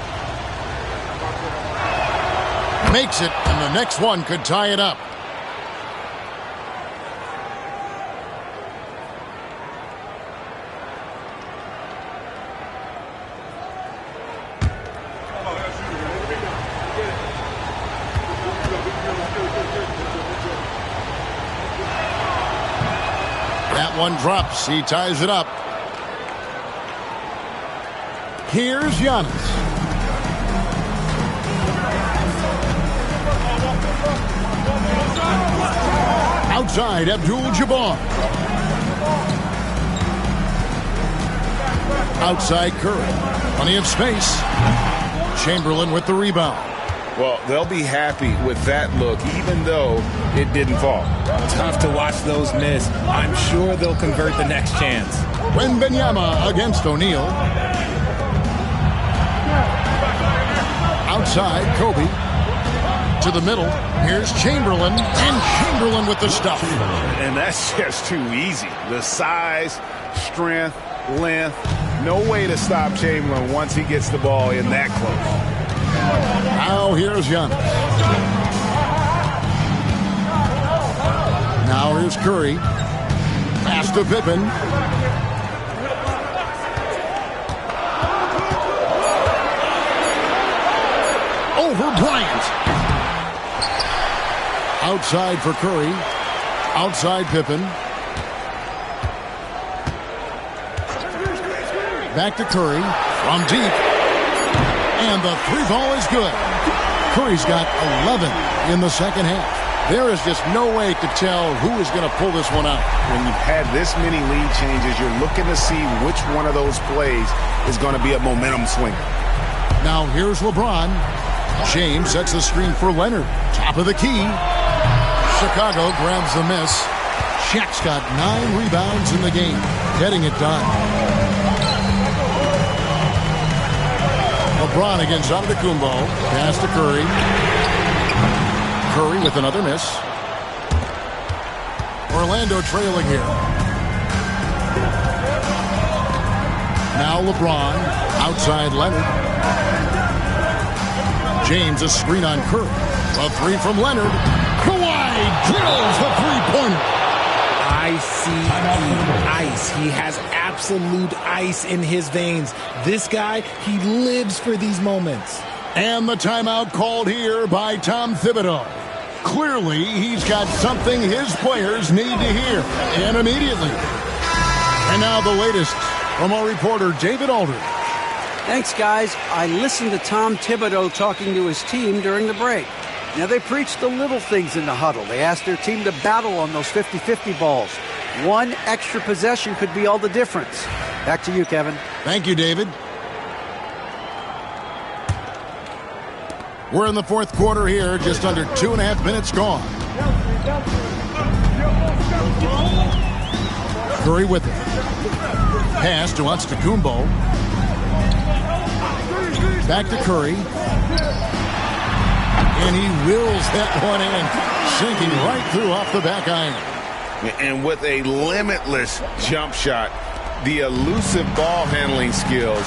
Makes it, and the next one could tie it up. That one drops. He ties it up. Here's Giannis. Outside, Abdul-Jabbar. Outside, Curry. Plenty of space. Chamberlain with the rebound. Well, they'll be happy with that look, even though it didn't fall. Tough to watch those miss. I'm sure they'll convert the next chance. Wembanyama against O'Neal. Outside, Kobe. To the middle. Here's Chamberlain. And Chamberlain with the stuff. And that's just too easy. The size, strength, length. No way to stop Chamberlain once he gets the ball in that close. Now here's Giannis. Now here's Curry. Pass to Pippen. Over Bryant. Outside for Curry. Outside Pippen. Back to Curry. From deep. And the three ball is good. Curry's got 11 in the second half. There is just no way to tell who is going to pull this one out. When you've had this many lead changes, you're looking to see which one of those plays is going to be a momentum swinger. Now here's LeBron. James sets the screen for Leonard. Top of the key. Chicago grabs the miss. Shaq's got 9 rebounds in the game, getting it done. LeBron against Antetokounmpo. Pass to Curry. Curry with another miss. Orlando trailing here. Now LeBron. Outside Leonard. James a screen on Curry. A 3 from Leonard. Kawhi drills the three-pointer. Ice. He has absolute ice in his veins. This guy, he lives for these moments. And the timeout called here by Tom Thibodeau. Clearly, he's got something his players need to hear, and immediately. And now the latest from our reporter, David Aldridge. Thanks, guys. I listened to Tom Thibodeau talking to his team during the break. Now, they preached the little things in the huddle. They asked their team to battle on those 50-50 balls. One extra possession could be all the difference. Back to you, Kevin. Thank you, David. We're in the fourth quarter here, just under 2.5 minutes gone. Curry with it. Pass to Antetokounmpo. Back to Curry. And he wills that one in, sinking right through off the back iron. And with a limitless jump shot, the elusive ball handling skills,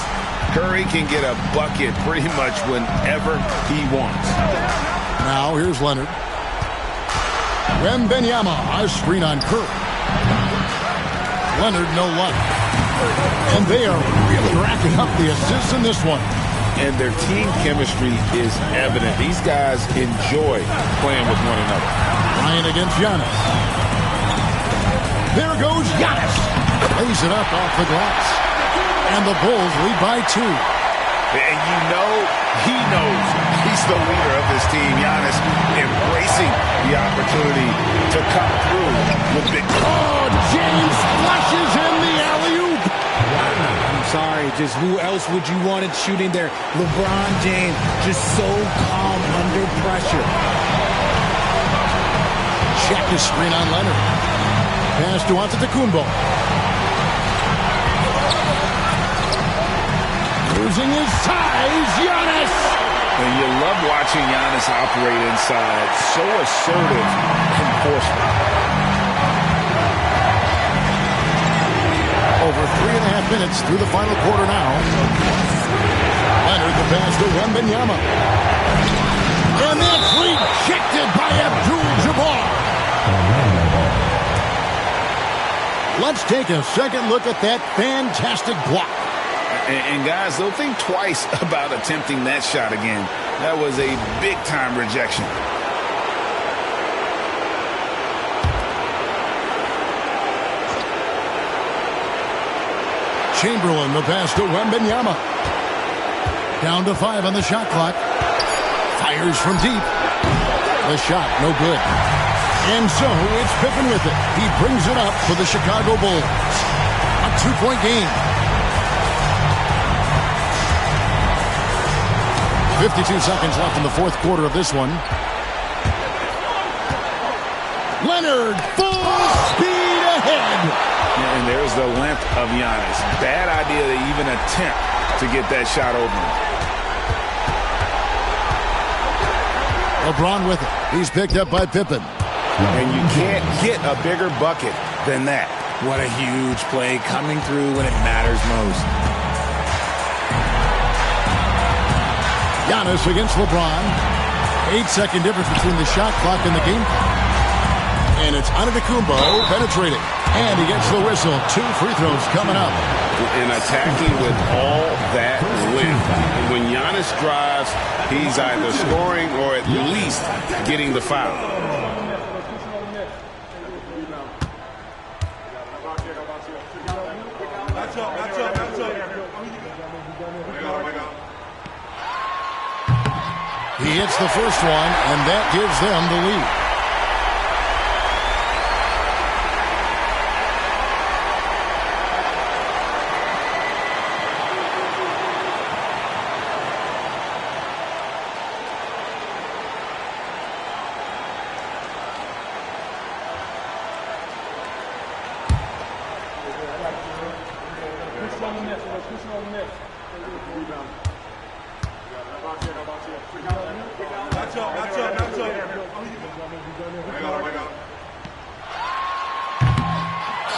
Curry can get a bucket pretty much whenever he wants. Now here's Leonard. Wembanyama, a screen on Curry. Leonard, no luck. And they are really racking up the assists in this one. And their team chemistry is evident. These guys enjoy playing with one another. Bryant against Giannis. There goes Giannis. Lays it up off the glass. And the Bulls lead by 2. And you know he knows he's the leader of this team. Giannis embracing the opportunity to come through with big. Oh, James flushes in the alley-oop. I'm sorry, just who else would you want it shooting there? LeBron James, just so calm under pressure. Check the screen on Leonard. Pass to Antetokounmpo. Losing his size, Giannis. And you love watching Giannis operate inside. So assertive and forceful. Over 3.5 minutes through the final quarter now. Leonard the pass to Wembanyama. And that's rejected by Abdul-Jabbar. Let's take a second look at that fantastic block. And guys, don't think twice about attempting that shot again. That was a big-time rejection. Chamberlain, the pass to Wembanyama. Down to 5 on the shot clock. Fires from deep. The shot, no good. And so it's Pippen with it. He brings it up for the Chicago Bulls. A 2-point game. 52 seconds left in the fourth quarter of this one. Leonard, full speed ahead. And there's the length of Giannis. Bad idea to even attempt to get that shot over. LeBron with it. He's picked up by Pippen. And you can't get a bigger bucket than that. What a huge play coming through when it matters most. Giannis against LeBron. 8-second difference between the shot clock and the game clock. And it's Antetokounmpo penetrating. And he gets the whistle. 2 free throws coming up. And attacking with all that length. And when Giannis drives, he's either scoring or at least getting the foul. He hits the first one, and that gives them the lead.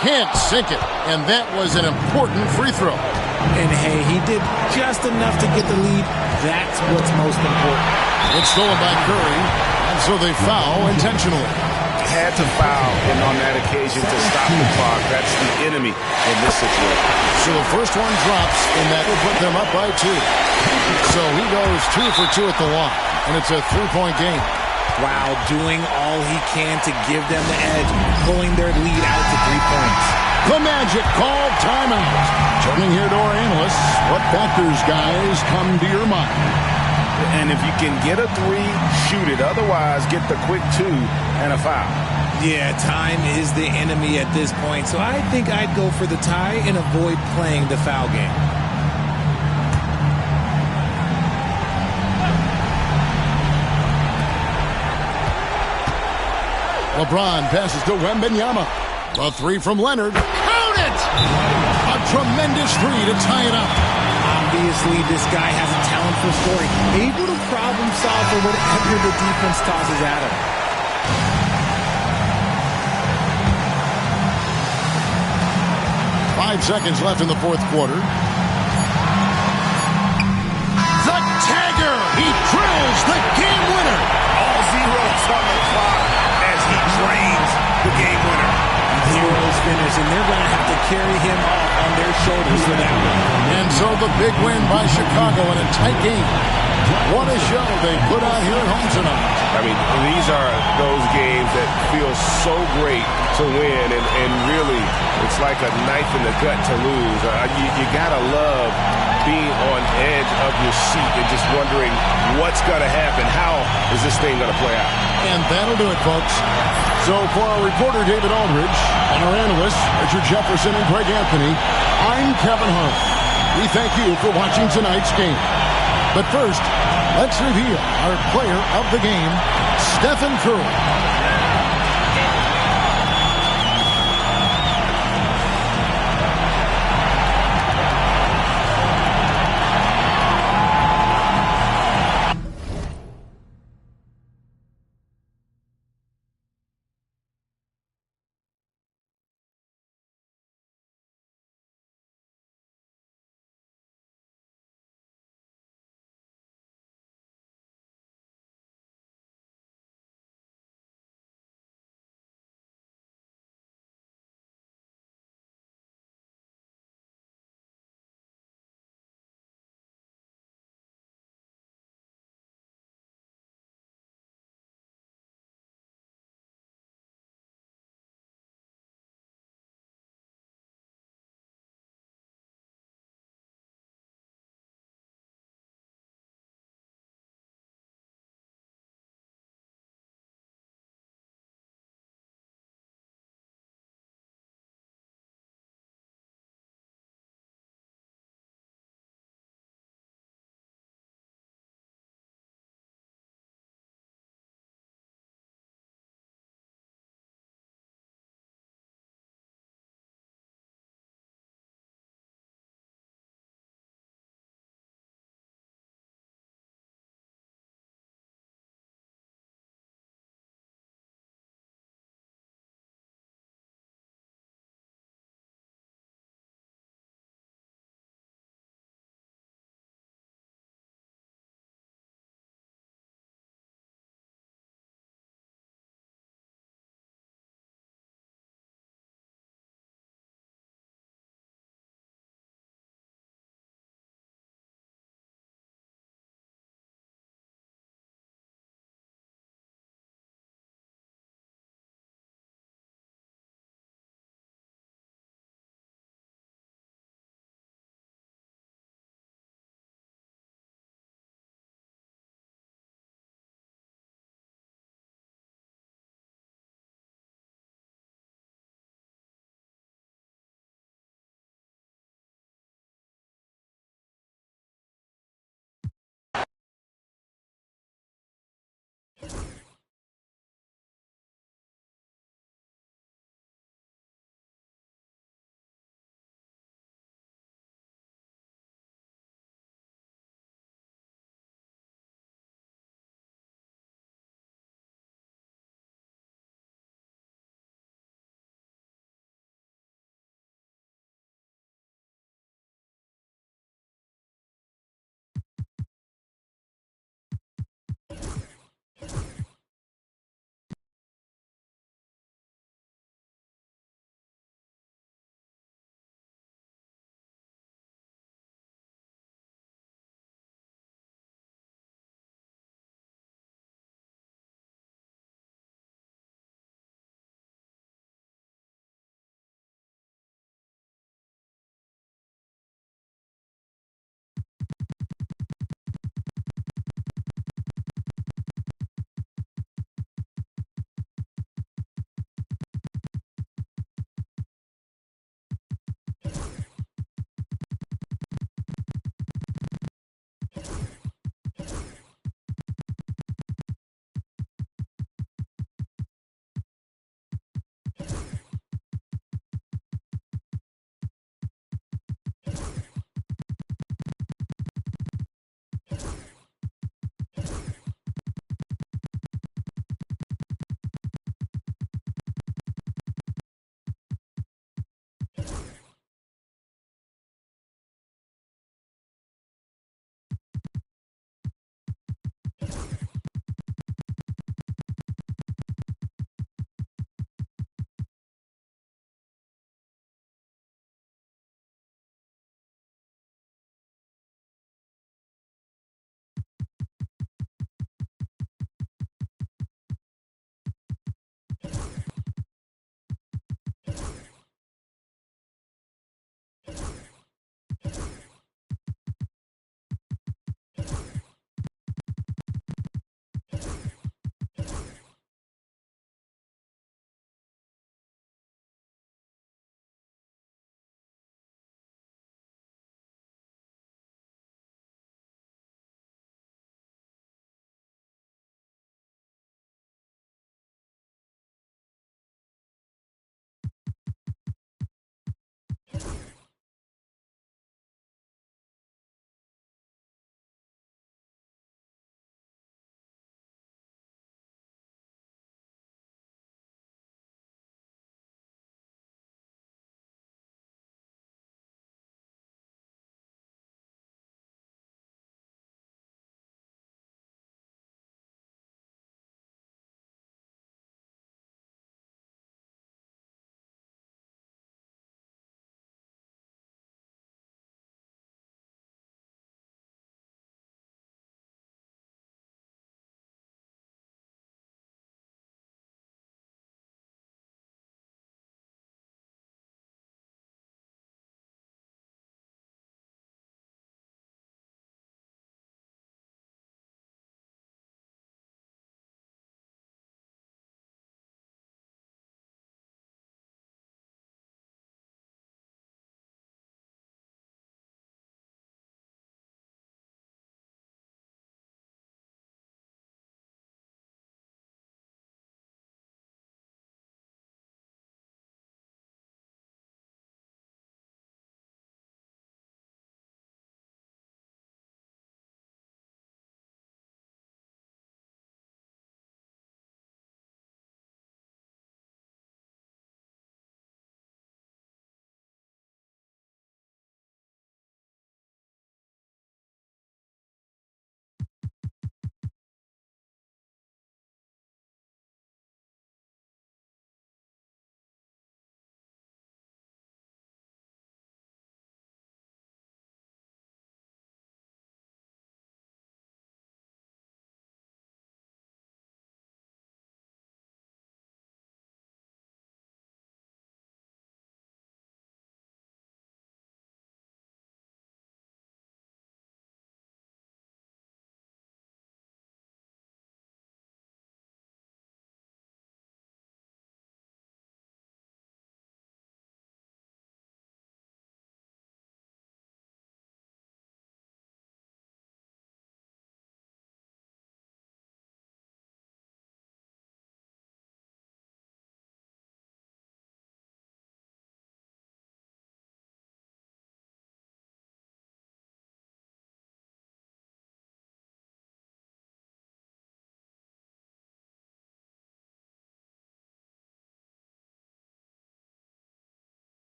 Can't sink it, and that was an important free throw. And hey, he did just enough to get the lead. That's what's most important. It's stolen by Curry, and so they foul intentionally. Had to foul on that occasion to stop the clock. That's the enemy in this situation. So the first one drops, and that will put them up by 2. So he goes 2 for 2 at the line, and it's a 3-point game. Wow, doing all he can to give them the edge, pulling their lead out to 3 points. The Magic called timeout. Turning here to our analysts, what factors, guys, come to your mind? And if you can get a 3, shoot it. Otherwise, get the quick 2 and a foul. Yeah, time is the enemy at this point, so I think I'd go for the tie and avoid playing the foul game. LeBron passes to Wembanyama. A 3 from Leonard. Count it! A tremendous 3 to tie it up. Obviously, this guy has a talent for scoring. Able to problem solve for whatever the defense tosses at him. Five seconds left in the fourth quarter. The tagger! He drills the game winner! All zeros on the clock as he drains the game winner. Heroes finish, and they're going to have to carry him off on their shoulders for that one. And so the big win by Chicago in a tight game. What a show they put on here at home tonight. I mean, these are those games that feel so great to win, and really, it's like a knife in the gut to lose. You got to love being on edge of your seat and just wondering what's going to happen. How is this thing going to play out? And that'll do it, folks. So for our reporter, David Aldridge, and our analysts, Richard Jefferson and Greg Anthony, I'm Kevin Hart. We thank you for watching tonight's game. But first, let's reveal our player of the game, Stephen Curry.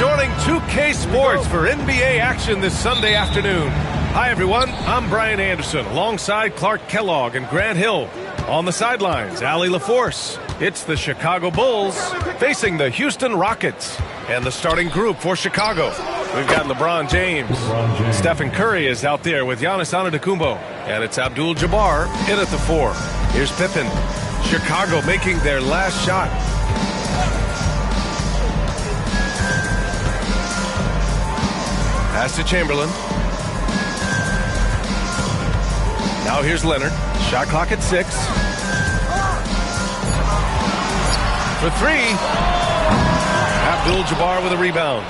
joining 2K Sports for NBA action this Sunday afternoon. Hi, everyone. I'm Brian Anderson alongside Clark Kellogg and Grant Hill. On the sidelines, Allie LaForce. It's the Chicago Bulls facing the Houston Rockets. And the starting group for Chicago. We've got LeBron James. Stephen Curry is out there with Giannis Antetokounmpo. And it's Abdul-Jabbar in at the 4. Here's Pippen. Chicago making their last shot. Pass to Chamberlain. Now here's Leonard. Shot clock at 6. For 3. Abdul-Jabbar with a rebound.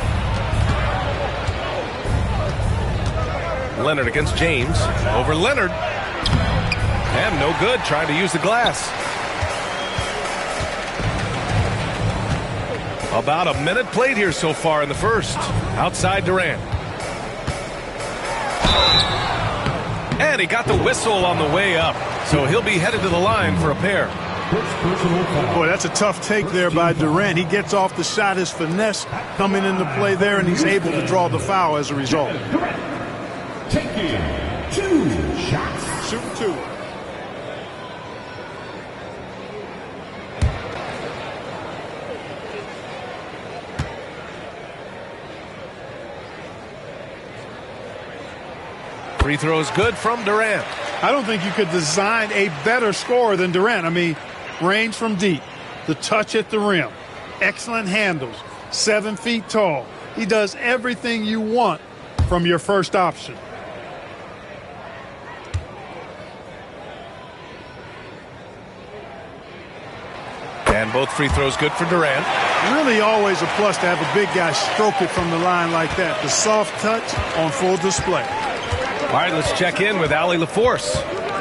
Leonard against James. Over Leonard. And no good. Trying to use the glass. About a minute played here so far in the first. Outside Durant. And he got the whistle on the way up. So he'll be headed to the line for a pair. Boy, that's a tough take there by Durant. He gets off the shot, his finesse coming into play there, and he's able to draw the foul as a result. Taking 2 shots. Shooting 2. Free throws good from Durant. I don't think you could design a better scorer than Durant. I mean, range from deep, the touch at the rim, excellent handles, 7 feet tall. He does everything you want from your first option. And both free throws good for Durant. Really always a plus to have a big guy stroke it from the line like that. The soft touch on full display. All right, let's check in with Allie LaForce.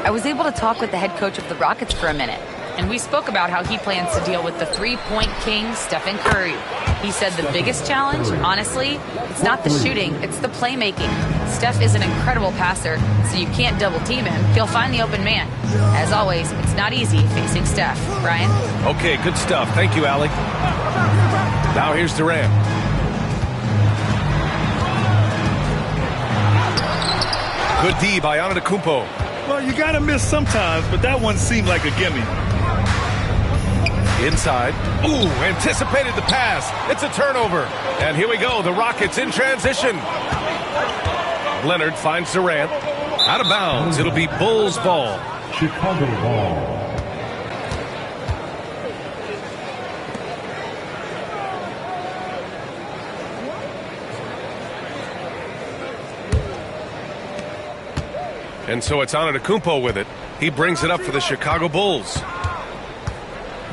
I was able to talk with the head coach of the Rockets for a minute, and we spoke about how he plans to deal with the three-point king, Stephen Curry. He said the biggest challenge, honestly, it's not the shooting, it's the playmaking. Steph is an incredible passer, so you can't double-team him. He'll find the open man. As always, it's not easy facing Steph. Brian? Okay, good stuff. Thank you, Allie. Now here's Durant. Good D by Antetokounmpo. Well, you got to miss sometimes, but that one seemed like a gimme. Inside. Ooh, anticipated the pass. It's a turnover. And here we go. The Rockets in transition. Leonard finds Durant. Out of bounds. It'll be Bulls ball. Chicago ball. And so it's Antetokounmpo with it. He brings it up for the Chicago Bulls.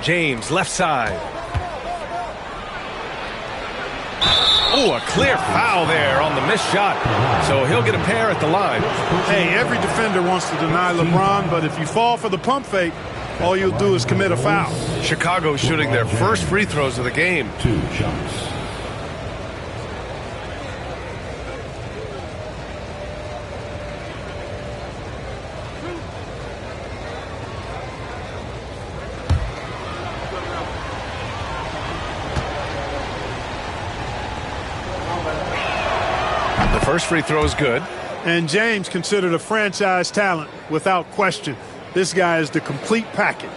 James, left side. Oh, a clear foul there on the missed shot. So he'll get a pair at the line. Hey, every defender wants to deny LeBron, but if you fall for the pump fake, all you'll do is commit a foul. Chicago shooting their first free throws of the game. 2 shots. First free throw is good. And James considered a franchise talent without question. This guy is the complete package.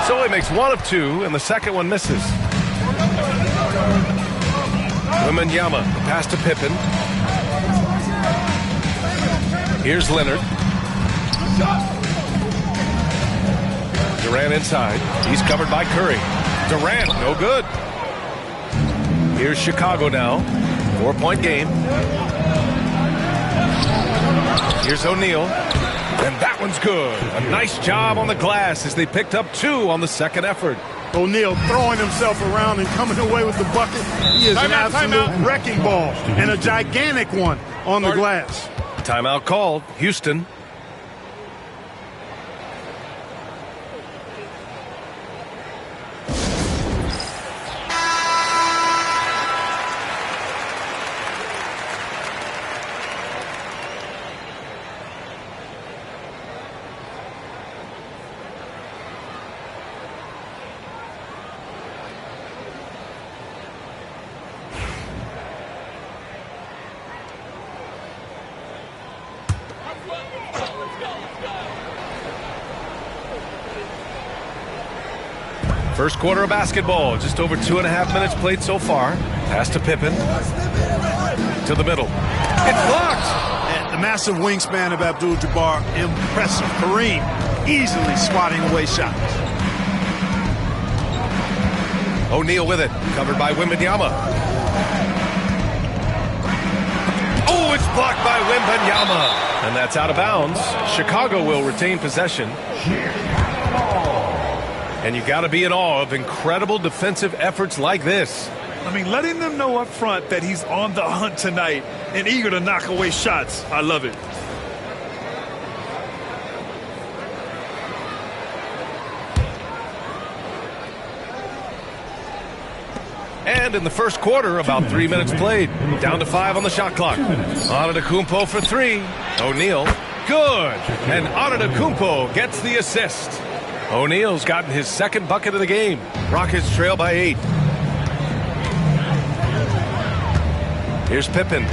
So he makes 1 of 2, and the second one misses. Wembanyama, the pass to Pippen. Here's Leonard. Durant inside. He's covered by Curry. Durant, no good. Here's Chicago now. 4-point game. Here's O'Neal. And that one's good. A nice job on the glass as they picked up 2 on the second effort. O'Neal throwing himself around and coming away with the bucket. He is an absolute wrecking ball and a gigantic one on the glass. Timeout called. Houston. First quarter of basketball, just over 2.5 minutes played so far. Pass to Pippen. To the middle. It's blocked! And the massive wingspan of Abdul-Jabbar, impressive. Kareem easily swatting away shots. O'Neal with it, covered by Wembanyama. Oh, it's blocked by Wembanyama. And that's out of bounds. Chicago will retain possession. And you got to be in awe of incredible defensive efforts like this. I mean, letting them know up front that he's on the hunt tonight and eager to knock away shots. I love it. And in the first quarter, about 3 minutes played. Down to 5 on the shot clock. Antetokounmpo for 3. O'Neal, good. And Antetokounmpo gets the assist. O'Neal's gotten his second bucket of the game. Rockets trail by 8. Here's Pippen.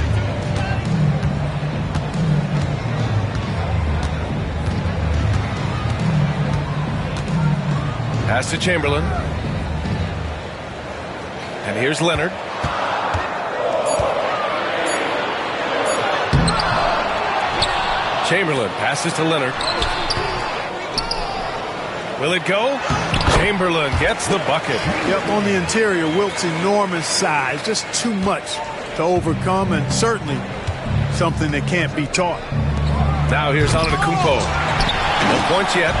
Pass to Chamberlain. And here's Leonard. Chamberlain passes to Leonard. Will it go? Chamberlain gets the bucket. Yep, on the interior, Wilt's enormous size. Just too much to overcome, and certainly something that can't be taught. Now here's Antetokounmpo. No points yet.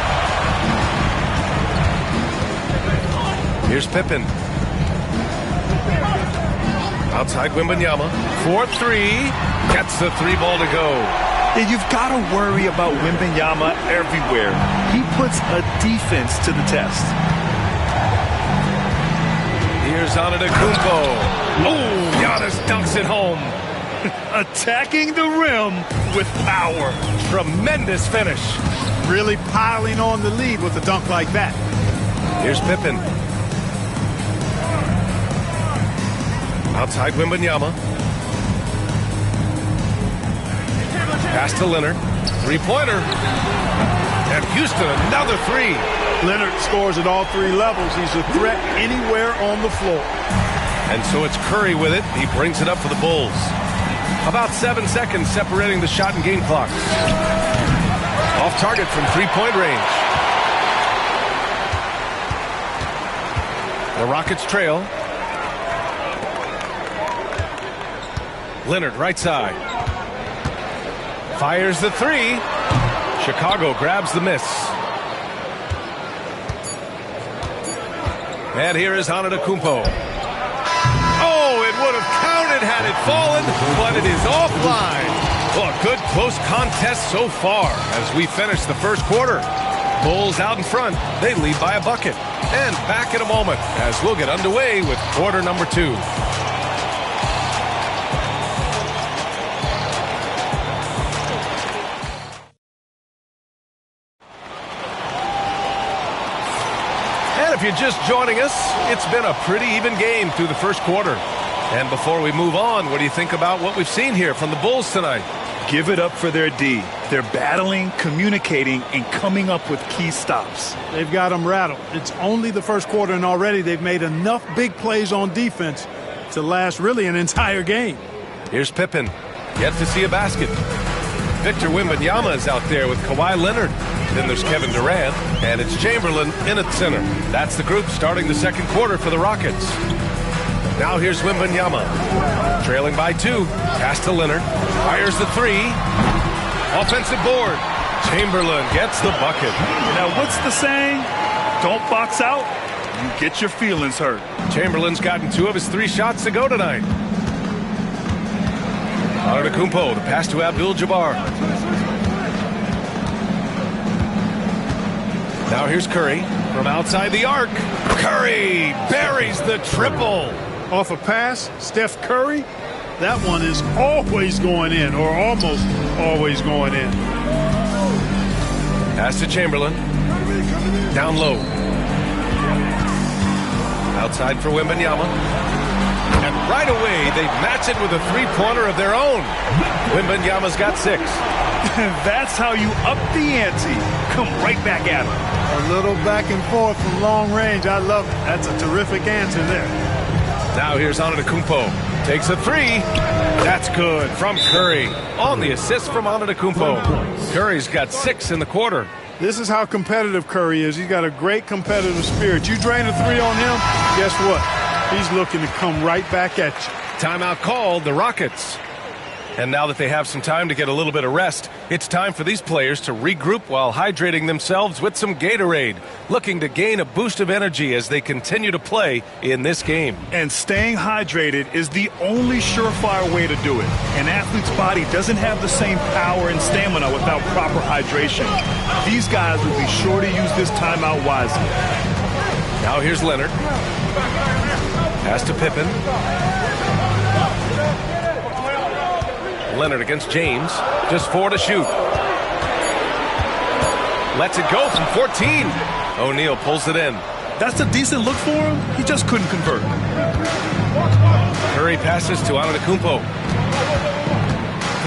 Here's Pippen. Outside Wembanyama. 4-3. Gets the 3 ball to go. And you've got to worry about Wembanyama everywhere. He puts a defense to the test. Here's Antetokounmpo. Oh, Giannis dunks it home. Attacking the rim with power. Tremendous finish. Really piling on the lead with a dunk like that. Here's Pippen. Outside Wembanyama. Pass to Leonard. 3-pointer. And Houston, another 3. Leonard scores at all 3 levels. He's a threat anywhere on the floor. And so it's Curry with it. He brings it up for the Bulls. About 7 seconds separating the shot and game clocks. Off target from 3-point range. The Rockets trail. Leonard right side. Fires the 3. Chicago grabs the miss. And here is Antetokounmpo. Oh, it would have counted had it fallen, but it is offline. Well, a good close contest so far as we finish the first quarter. Bulls out in front. They lead by a bucket. And back in a moment as we'll get underway with quarter number 2. If you're just joining us, it's been a pretty even game through the first quarter. And before we move on, what do you think about what we've seen here from the Bulls tonight? Give it up for their D. They're battling, communicating, and coming up with key stops. They've got them rattled. It's only the first quarter, and already they've made enough big plays on defense to last really an entire game. Here's Pippen. Yet to see a basket. Victor Wembanyama is out there with Kawhi Leonard. Then there's Kevin Durant, and it's Chamberlain in at center. That's the group starting the second quarter for the Rockets. Now here's Wembanyama. Trailing by 2. Pass to Leonard. Fires the 3. Offensive board. Chamberlain gets the bucket. Now what's the saying? Don't box out. You get your feelings hurt. Chamberlain's gotten 2 of his 3 shots to go tonight. Antetokounmpo, the pass to Abdul-Jabbar. Now here's Curry from outside the arc. Curry buries the triple. Off a pass, Steph Curry, that one is always going in, or almost always going in. Pass to Chamberlain. Down low. Outside for Wembanyama. And right away, they match it with a 3-pointer of their own. Wembanyama's got 6. That's how you up the ante. come right back at him. A little back and forth from long range. I love it. That's a terrific answer there. Now here's Antetokounmpo. Takes a three. That's good from Curry. On the assist from Antetokounmpo. Curry's got 6 in the quarter. This is how competitive Curry is. He's got a great competitive spirit. You drain a three on him, guess what? He's looking to come right back at you. Timeout called, the Rockets. And now that they have some time to get a little bit of rest, it's time for these players to regroup while hydrating themselves with some Gatorade, looking to gain a boost of energy as they continue to play in this game. And staying hydrated is the only surefire way to do it. An athlete's body doesn't have the same power and stamina without proper hydration. These guys will be sure to use this timeout wisely. Now here's Leonard. Pass to Pippen. Leonard against James. Just 4 to shoot. Lets it go from 14. O'Neal pulls it in. That's a decent look for him. He just couldn't convert. Curry passes to Antetokounmpo.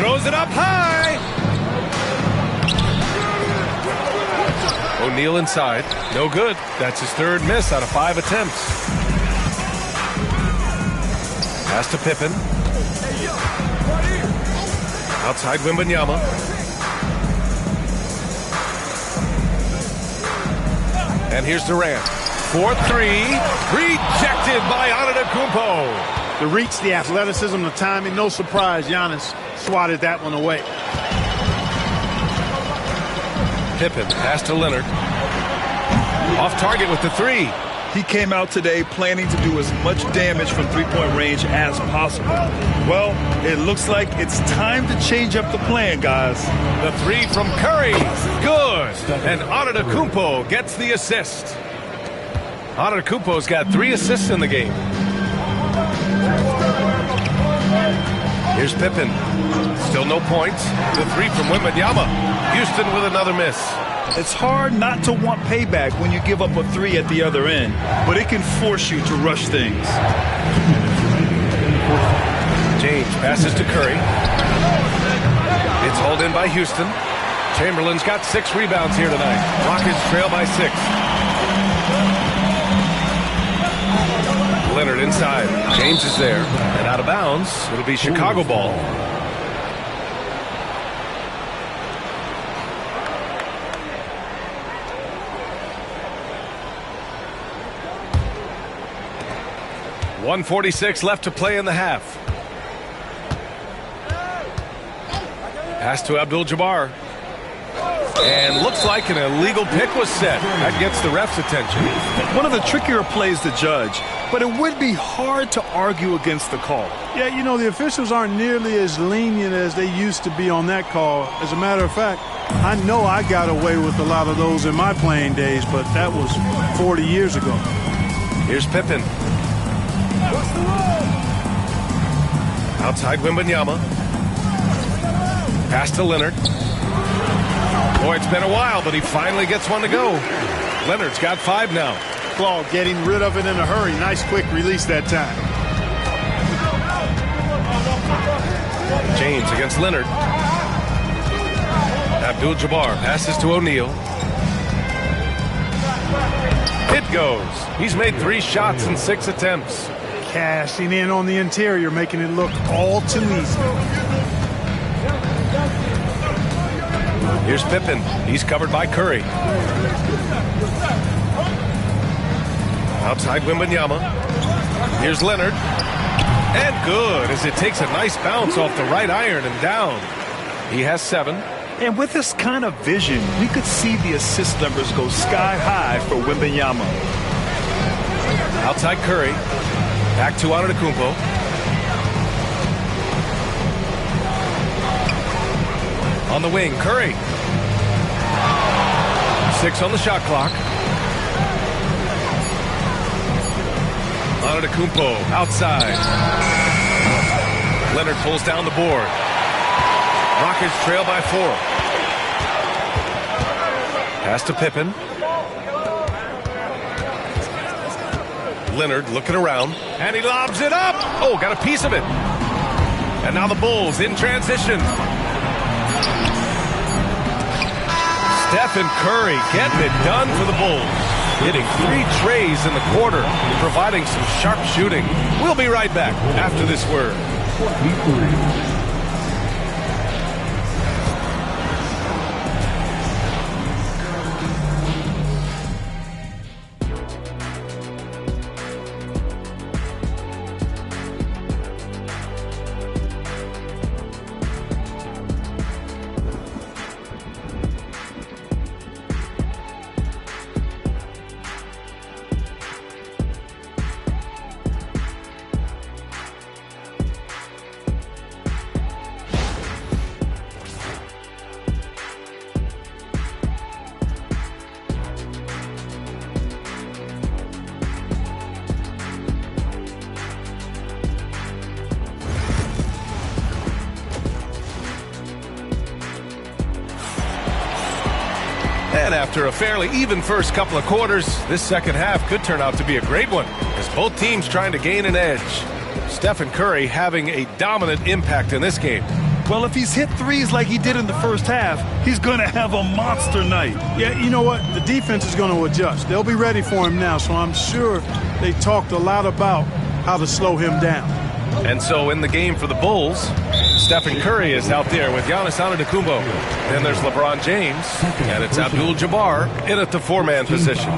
Throws it up high. O'Neal inside. No good. That's his 3rd miss out of 5 attempts. Pass to Pippen. Outside Wembanyama. And here's Durant. 4-3. Rejected by Antetokounmpo. The reach, the athleticism, the timing. No surprise, Giannis swatted that one away. Pippen. Pass to Leonard. Off target with the 3. He came out today planning to do as much damage from three-point range as possible. Well, it looks like it's time to change up the plan, guys. The 3 from Curry. Good. And Antetokounmpo gets the assist. Antetokounmpo's got 3 assists in the game. Here's Pippen. Still no points. The 3 from Wembanyama. Houston with another miss. It's hard not to want payback when you give up a 3 at the other end, but it can force you to rush things. James passes to Curry. It's hauled in by Houston. Chamberlain's got 6 rebounds here tonight. Rockets trail by 6. Leonard inside. James is there. And out of bounds. It'll be Chicago ball. .146 left to play in the half. Pass to Abdul-Jabbar. And looks like an illegal pick was set. That gets the ref's attention. One of the trickier plays to judge, but it would be hard to argue against the call. Yeah, you know, the officials aren't nearly as lenient as they used to be on that call. As a matter of fact, I know I got away with a lot of those in my playing days, but that was 40 years ago. Here's Pippen. Outside Wembanyama. Pass to Leonard. Boy, it's been a while, but he finally gets one to go. Leonard's got 5 now. Claude getting rid of it in a hurry. Nice quick release that time. James against Leonard. Abdul-Jabbar passes to O'Neal. It goes. He's made 3 shots in 6 attempts. Cashing in on the interior, making it look all too easy. Here's Pippen. He's covered by Curry. Outside Wembanyama. Here's Leonard. And good, as it takes a nice bounce off the right iron and down. He has 7. And with this kind of vision, we could see the assist numbers go sky high for Wembanyama. Outside Curry. Back to Antetokounmpo. On the wing, Curry. 6 on the shot clock. Antetokounmpo outside. Leonard pulls down the board. Rockets trail by 4. Pass to Pippen. Leonard looking around, and he lobs it up. Oh, got a piece of it. And now the Bulls in transition. Stephen Curry getting it done for the Bulls. Hitting 3 trays in the quarter, providing some sharp shooting. We'll be right back after this word. 23. And after a fairly even first couple of quarters, this second half could turn out to be a great one, as both teams trying to gain an edge. Stephen Curry having a dominant impact in this game. Well, if he's hit threes like he did in the first half, he's going to have a monster night. Yeah, you know what? The defense is going to adjust. They'll be ready for him now, so I'm sure they talked a lot about how to slow him down. And so in the game for the Bulls, Stephen Curry is out there with Giannis Antetokounmpo. Then there's LeBron James, and it's Abdul-Jabbar in at the 4-man position.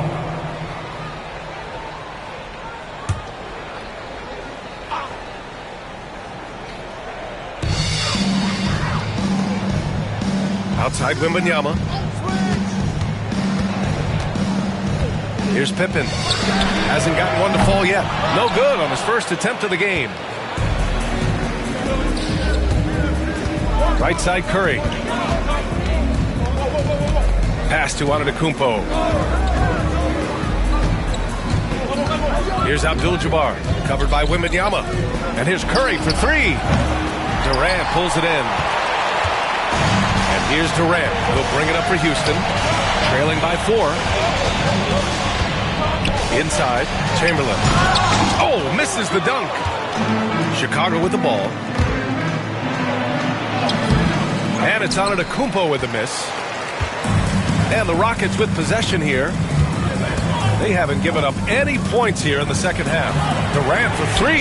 Outside Wembanyama. Here's Pippen. Hasn't gotten one to fall yet. No good on his first attempt of the game. Right side Curry. Pass to Antetokounmpo. Here's Abdul-Jabbar, covered by Wembanyama. And here's Curry for 3. Durant pulls it in. And here's Durant. He'll bring it up for Houston. Trailing by 4. Inside, Chamberlain. Oh, misses the dunk. Chicago with the ball. And it's Antetokounmpo with the miss. And the Rockets with possession here. They haven't given up any points here in the second half. Durant for 3.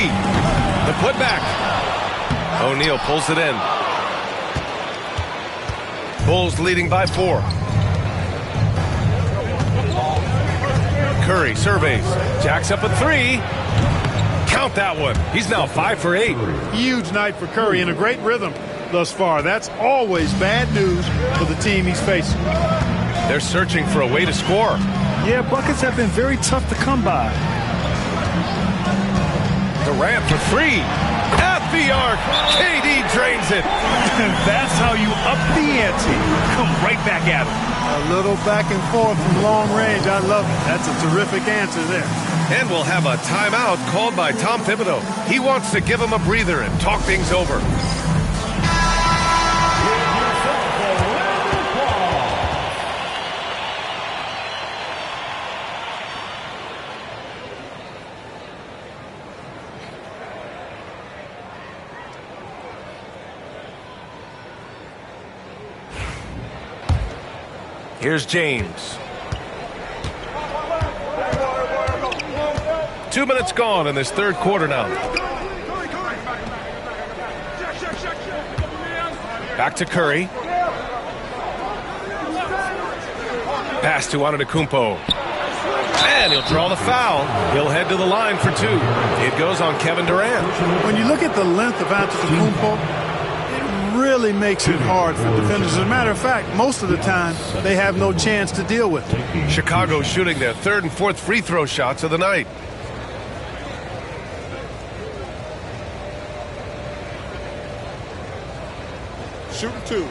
The putback. O'Neal pulls it in. Bulls leading by 4. Curry surveys. Jacks up at 3. Count that one. He's now 5 for 8. Huge night for Curry and a great rhythm thus far. That's always bad news for the team he's facing. They're searching for a way to score. Yeah, buckets have been very tough to come by. Durant for 3. At the arc. KD drains it. That's how you up the ante. Come right back at him. A little back and forth from long range. I love it. That's a terrific answer there. And we'll have a timeout called by Tom Thibodeau. He wants to give him a breather and talk things over. Here's James. 2 minutes gone in this third quarter now. Back to Curry. Pass to Antetokounmpo. And he'll draw the foul. He'll head to the line for 2. It goes on Kevin Durant. When you look at the length of Antetokounmpo, really makes it hard for defenders. As a matter of fact, most of the time, they have no chance to deal with it. Chicago shooting their 3rd and 4th free throw shots of the night. Shooting 2.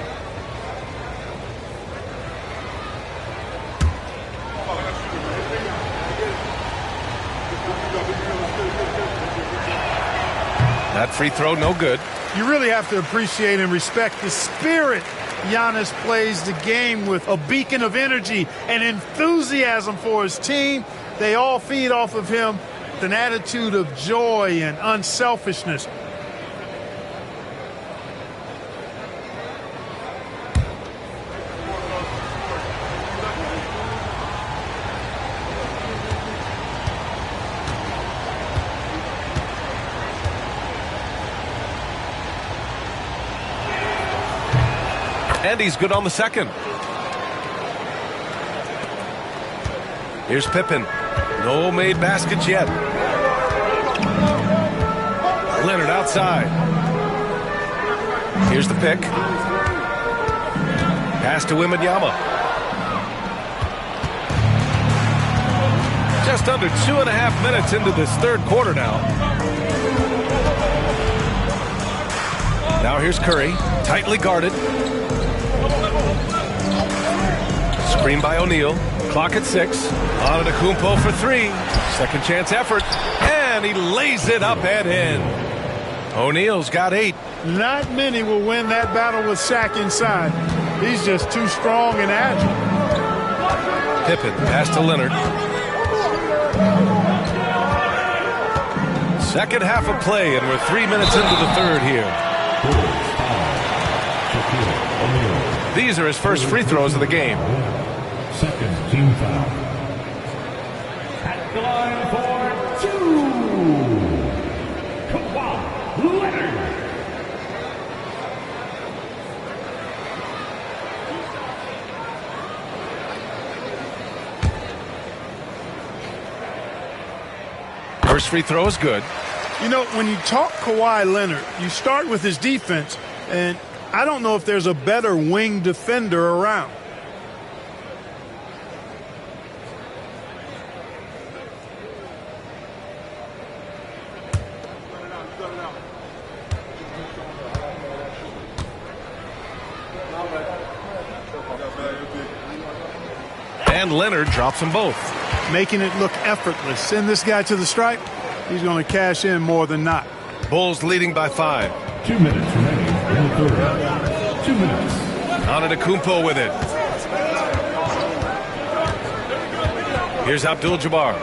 That free throw, no good. You really have to appreciate and respect the spirit Giannis plays the game with. A beacon of energy and enthusiasm for his team. They all feed off of him with an attitude of joy and unselfishness. And he's good on the second. Here's Pippen. No made baskets yet. Leonard outside. Here's the pick. Pass to Wembanyama. Just under 2.5 minutes into this third quarter now. Now here's Curry. Tightly guarded. Screen by O'Neal. Clock at 6. Antetokounmpo for 3. Second chance effort. And he lays it up and in. O'Neal's got 8. Not many will win that battle with Shaq inside. He's just too strong and agile. Pippen, pass to Leonard. Second half of play, and we're 3 minutes into the third here. These are his first free throws of the game. Second team foul. At the line for 2. Kawhi Leonard. First free throw is good. You know, when you talk Kawhi Leonard, you start with his defense, and I don't know if there's a better wing defender around. And Leonard drops them both. Making it look effortless. Send this guy to the stripe. He's going to cash in more than not. Bulls leading by 5. 2 minutes remaining in the third. 2 minutes. Antetokounmpo with it. Here's Abdul-Jabbar.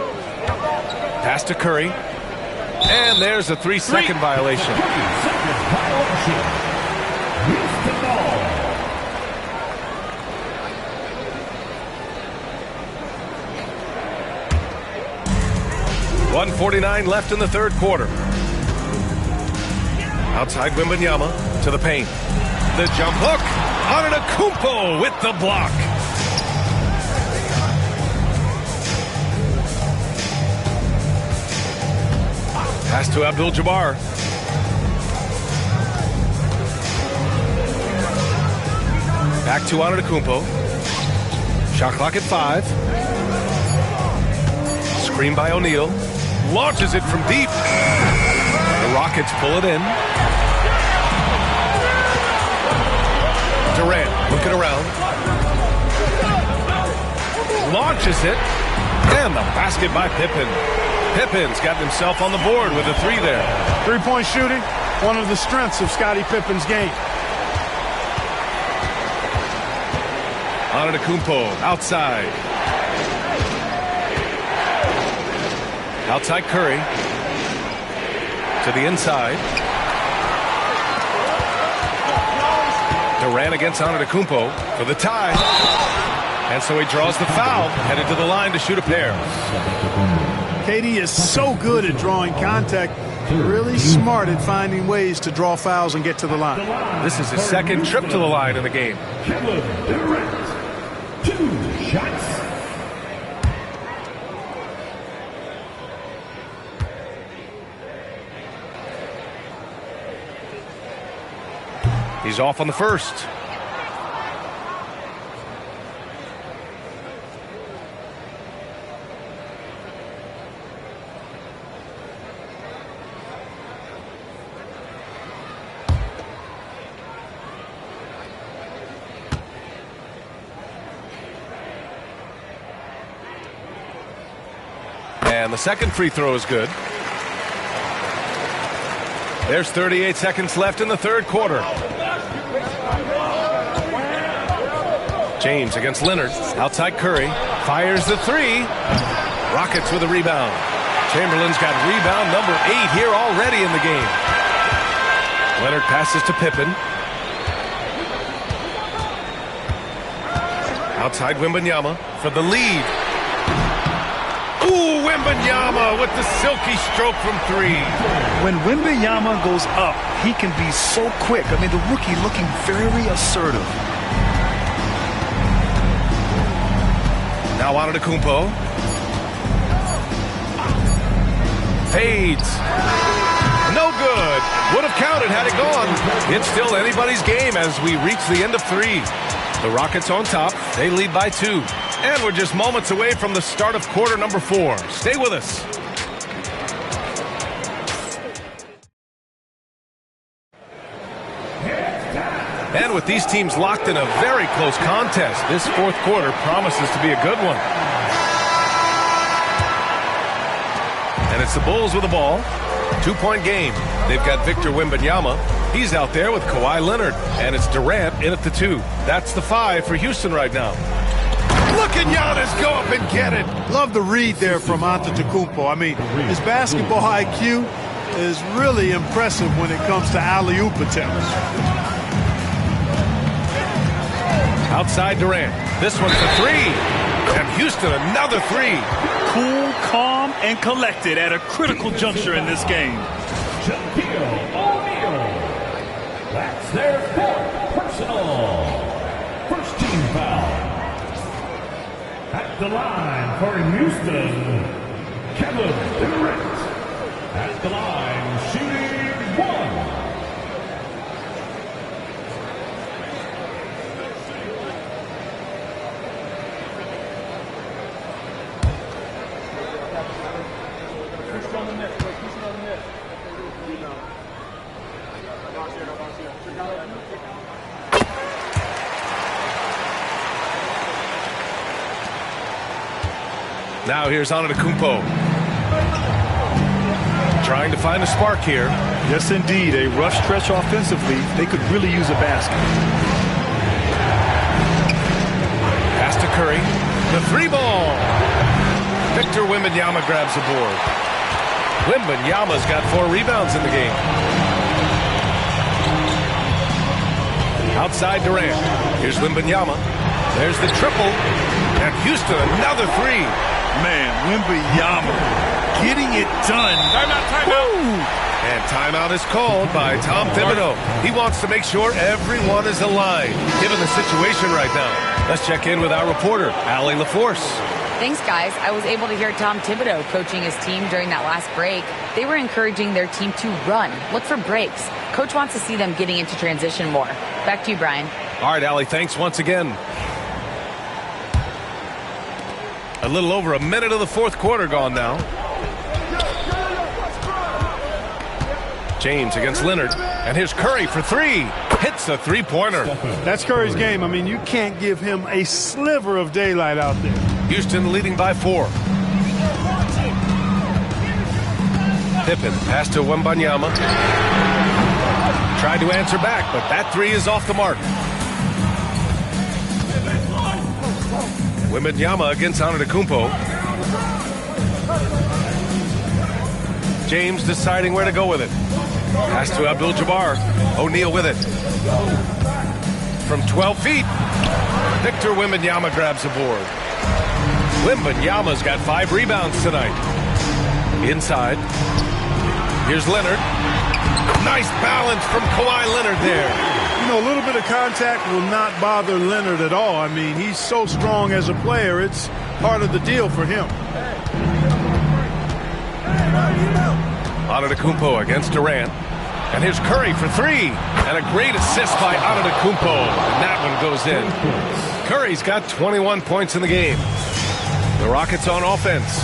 Pass to Curry. And there's a 3-second violation. 3-second violation. Houston ball. 1:49 left in the third quarter. Outside Wembanyama to the paint. The jump hook. Antetokounmpo with the block. Pass to Abdul-Jabbar. Back to Antetokounmpo. Shot clock at 5. Screen by O'Neal. Launches it from deep. The Rockets pull it in. Durant looking around. Launches it. And the basket by Pippen. Pippen's got himself on the board with a 3 there. Three-point shooting, one of the strengths of Scottie Pippen's game. Antetokounmpo outside. Outside Curry. To the inside. Durant against Antetokounmpo for the tie. And so he draws the foul, headed to the line to shoot a pair. KD is so good at drawing contact, really smart at finding ways to draw fouls and get to the line. This is his second trip to the line in the game. Kevin Durant. 2 shots. He's off on the first. And the second free throw is good. There's 38 seconds left in the third quarter. James against Leonard. Outside Curry. Fires the 3. Rockets with a rebound. Chamberlain's got rebound number 8 here already in the game. Leonard passes to Pippen. Outside Wembanyama for the lead. Ooh, Wembanyama with the silky stroke from 3. When Wembanyama goes up, he can be so quick. I mean, the rookie looking very assertive. Now Antetokounmpo. Fades. No good. Would have counted had it gone. It's still anybody's game as we reach the end of 3. The Rockets on top. They lead by 2. And we're just moments away from the start of quarter number 4. Stay with us. And with these teams locked in a very close contest, this fourth quarter promises to be a good one. And it's the Bulls with the ball. 2-point game. They've got Victor Wembanyama. He's out there with Kawhi Leonard. And it's Durant in at the 2. That's the 5 for Houston right now. Look at Giannis go up and get it. Love the read there from Antetokounmpo. I mean, his basketball IQ is really impressive when it comes to alley-oop attempts. Outside Durant. This one for 3. And Houston another 3. Cool, calm, and collected at a critical juncture in this game. Shaquille O'Neal. That's their 4th personal. First team foul. At the line for Houston, Kevin Durant. At the line, shooting 1. Now here's Antetokounmpo. Trying to find a spark here. Yes, indeed. A rough stretch offensively. They could really use a basket. Pass to Curry. The 3-ball. Victor Wembanyama grabs the board. Wembanyama's got 4 rebounds in the game. Outside Durant. Here's Wembanyama. There's the triple. And Houston another 3. Man, Wembanyama getting it done. Timeout. And timeout is called by Tom Thibodeau. He wants to make sure everyone is aligned, given the situation right now. Let's check in with our reporter, Allie LaForce. Thanks, guys. I was able to hear Tom Thibodeau coaching his team during that last break. They were encouraging their team to run, look for breaks. Coach wants to see them getting into transition more. Back to you, Brian. All right, Allie, thanks once again. A little over a minute of the fourth quarter gone now. James against Leonard. And here's Curry for 3. Hits a 3-pointer. That's Curry's game. I mean, you can't give him a sliver of daylight out there. Houston leading by 4. Pippen pass to Wembanyama. Tried to answer back, but that 3 is off the mark. Wembanyama against Antetokounmpo. James deciding where to go with it. Pass to Abdul-Jabbar. O'Neal with it. From 12 feet, Victor Wembanyama grabs the board. Wembanyama's got 5 rebounds tonight. Inside. Here's Leonard. Nice balance from Kawhi Leonard there. You know, a little bit of contact will not bother Leonard at all. I mean, he's so strong as a player. It's part of the deal for him. Antetokounmpo against Durant. And here's Curry for 3. And a great assist by Antetokounmpo. And that one goes in. Curry's got 21 points in the game. The Rockets on offense.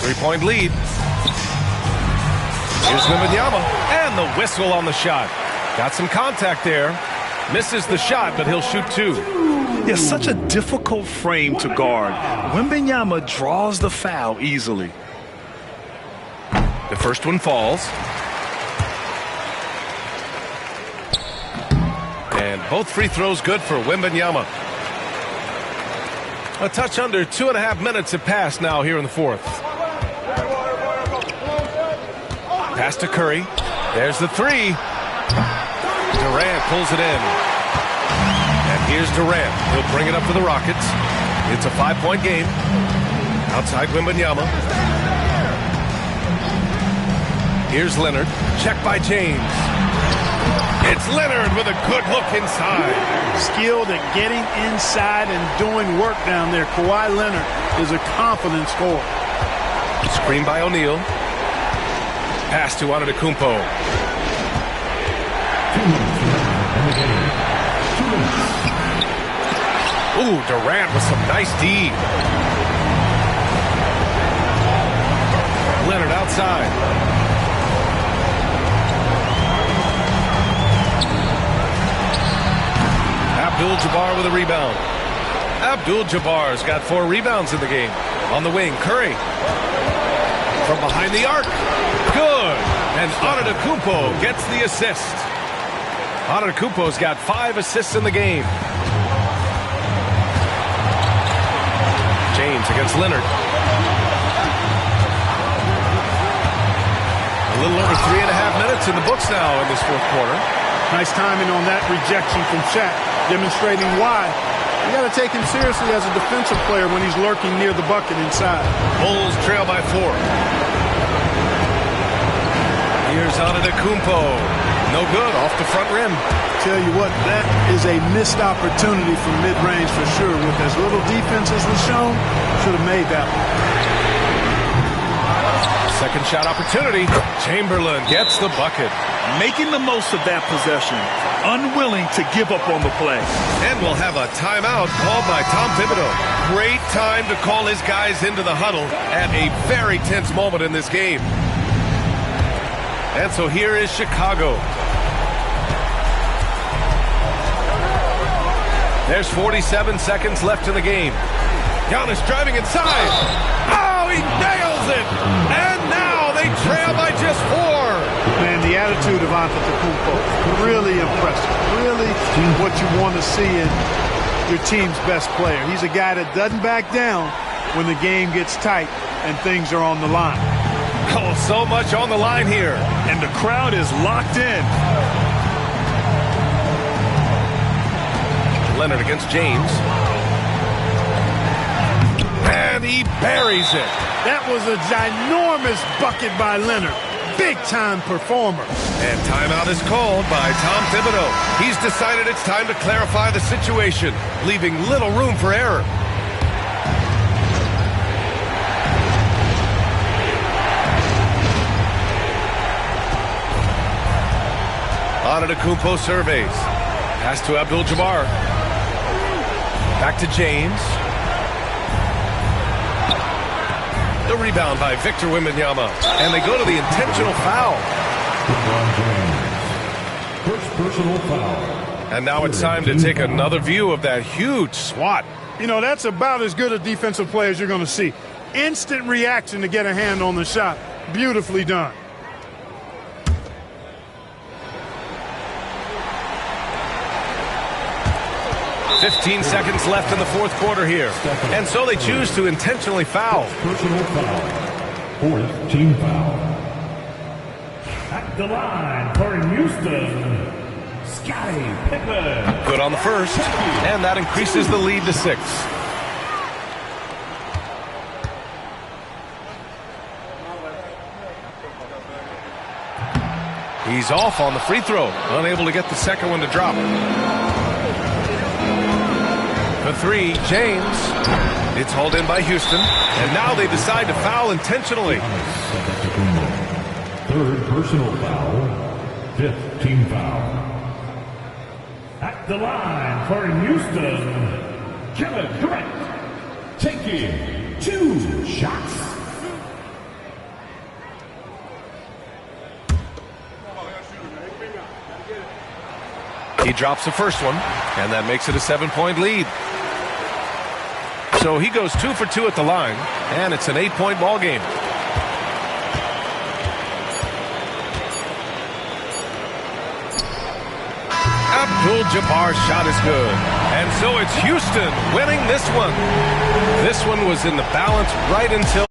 3-point lead. Here's Wembanyama. And the whistle on the shot. Got some contact there. Misses the shot, but he'll shoot 2. Yeah, such a difficult frame to guard. Wembanyama draws the foul easily. The first one falls. And both free throws good for Wembanyama. A touch under 2.5 minutes have passed now here in the fourth. Pass to Curry. There's the 3. Durant pulls it in. And here's Durant. He'll bring it up for the Rockets. It's a 5-point game. Outside Wembanyama. Here's Leonard. Check by James. It's Leonard with a good look inside. Skilled at getting inside and doing work down there. Kawhi Leonard is a confident scorer. Screen by O'Neal. Pass to Antetokounmpo. Ooh, Durant with some nice D. Leonard outside. Abdul-Jabbar with a rebound. Abdul-Jabbar's got 4 rebounds in the game. On the wing, Curry. From behind the arc. Good. And Antetokounmpo gets the assist. Antetokounmpo's got 5 assists in the game. James against Leonard. A little over 3.5 minutes in the books now in this fourth quarter. Nice timing on that rejection from Shaq, demonstrating why you got to take him seriously as a defensive player when he's lurking near the bucket inside. Bulls trail by 4. Here's Antetokounmpo. No good, off the front rim. Tell you what, that is a missed opportunity from mid-range for sure. With as little defense as was shown, should have made that one. Second shot opportunity. Chamberlain gets the bucket. Making the most of that possession. Unwilling to give up on the play. And we'll have a timeout called by Tom Thibodeau. Great time to call his guys into the huddle at a very tense moment in this game. And so here is Chicago. There's 47 seconds left in the game. Giannis driving inside. Oh, he nails it! And now they trail by just 4. Man, the attitude of Antetokounmpo, really impressive. Really what you want to see in your team's best player. He's a guy that doesn't back down when the game gets tight and things are on the line. Oh, so much on the line here. And the crowd is locked in. Leonard against James. And he buries it. That was a ginormous bucket by Leonard. Big-time performer. And timeout is called by Tom Thibodeau. He's decided it's time to clarify the situation, leaving little room for error. Antetokounmpo surveys. Pass to Abdul-Jabbar. Back to James. The rebound by Victor Wembanyama. And they go to the intentional foul. First personal foul. And now it's time to take another view of that huge swat. You know, that's about as good a defensive play as you're going to see. Instant reaction to get a hand on the shot. Beautifully done. .15 seconds left in the fourth quarter here. And so they choose to intentionally foul. Personal foul. Fourth team foul. At the line for Houston, Scottie Pippen. Good on the first. And that increases the lead to 6. He's off on the free throw. Unable to get the second one to drop. The 3, James. It's hauled in by Houston. And now they decide to foul intentionally. Third personal foul. Fifth team foul. At the line for Houston, Kevin Durant. Taking 2 shots. He drops the first one, and that makes it a 7-point lead. So he goes 2 for 2 at the line, and it's an 8-point ball game. Abdul-Jabbar's shot is good. And so it's Houston winning this one. This one was in the balance right until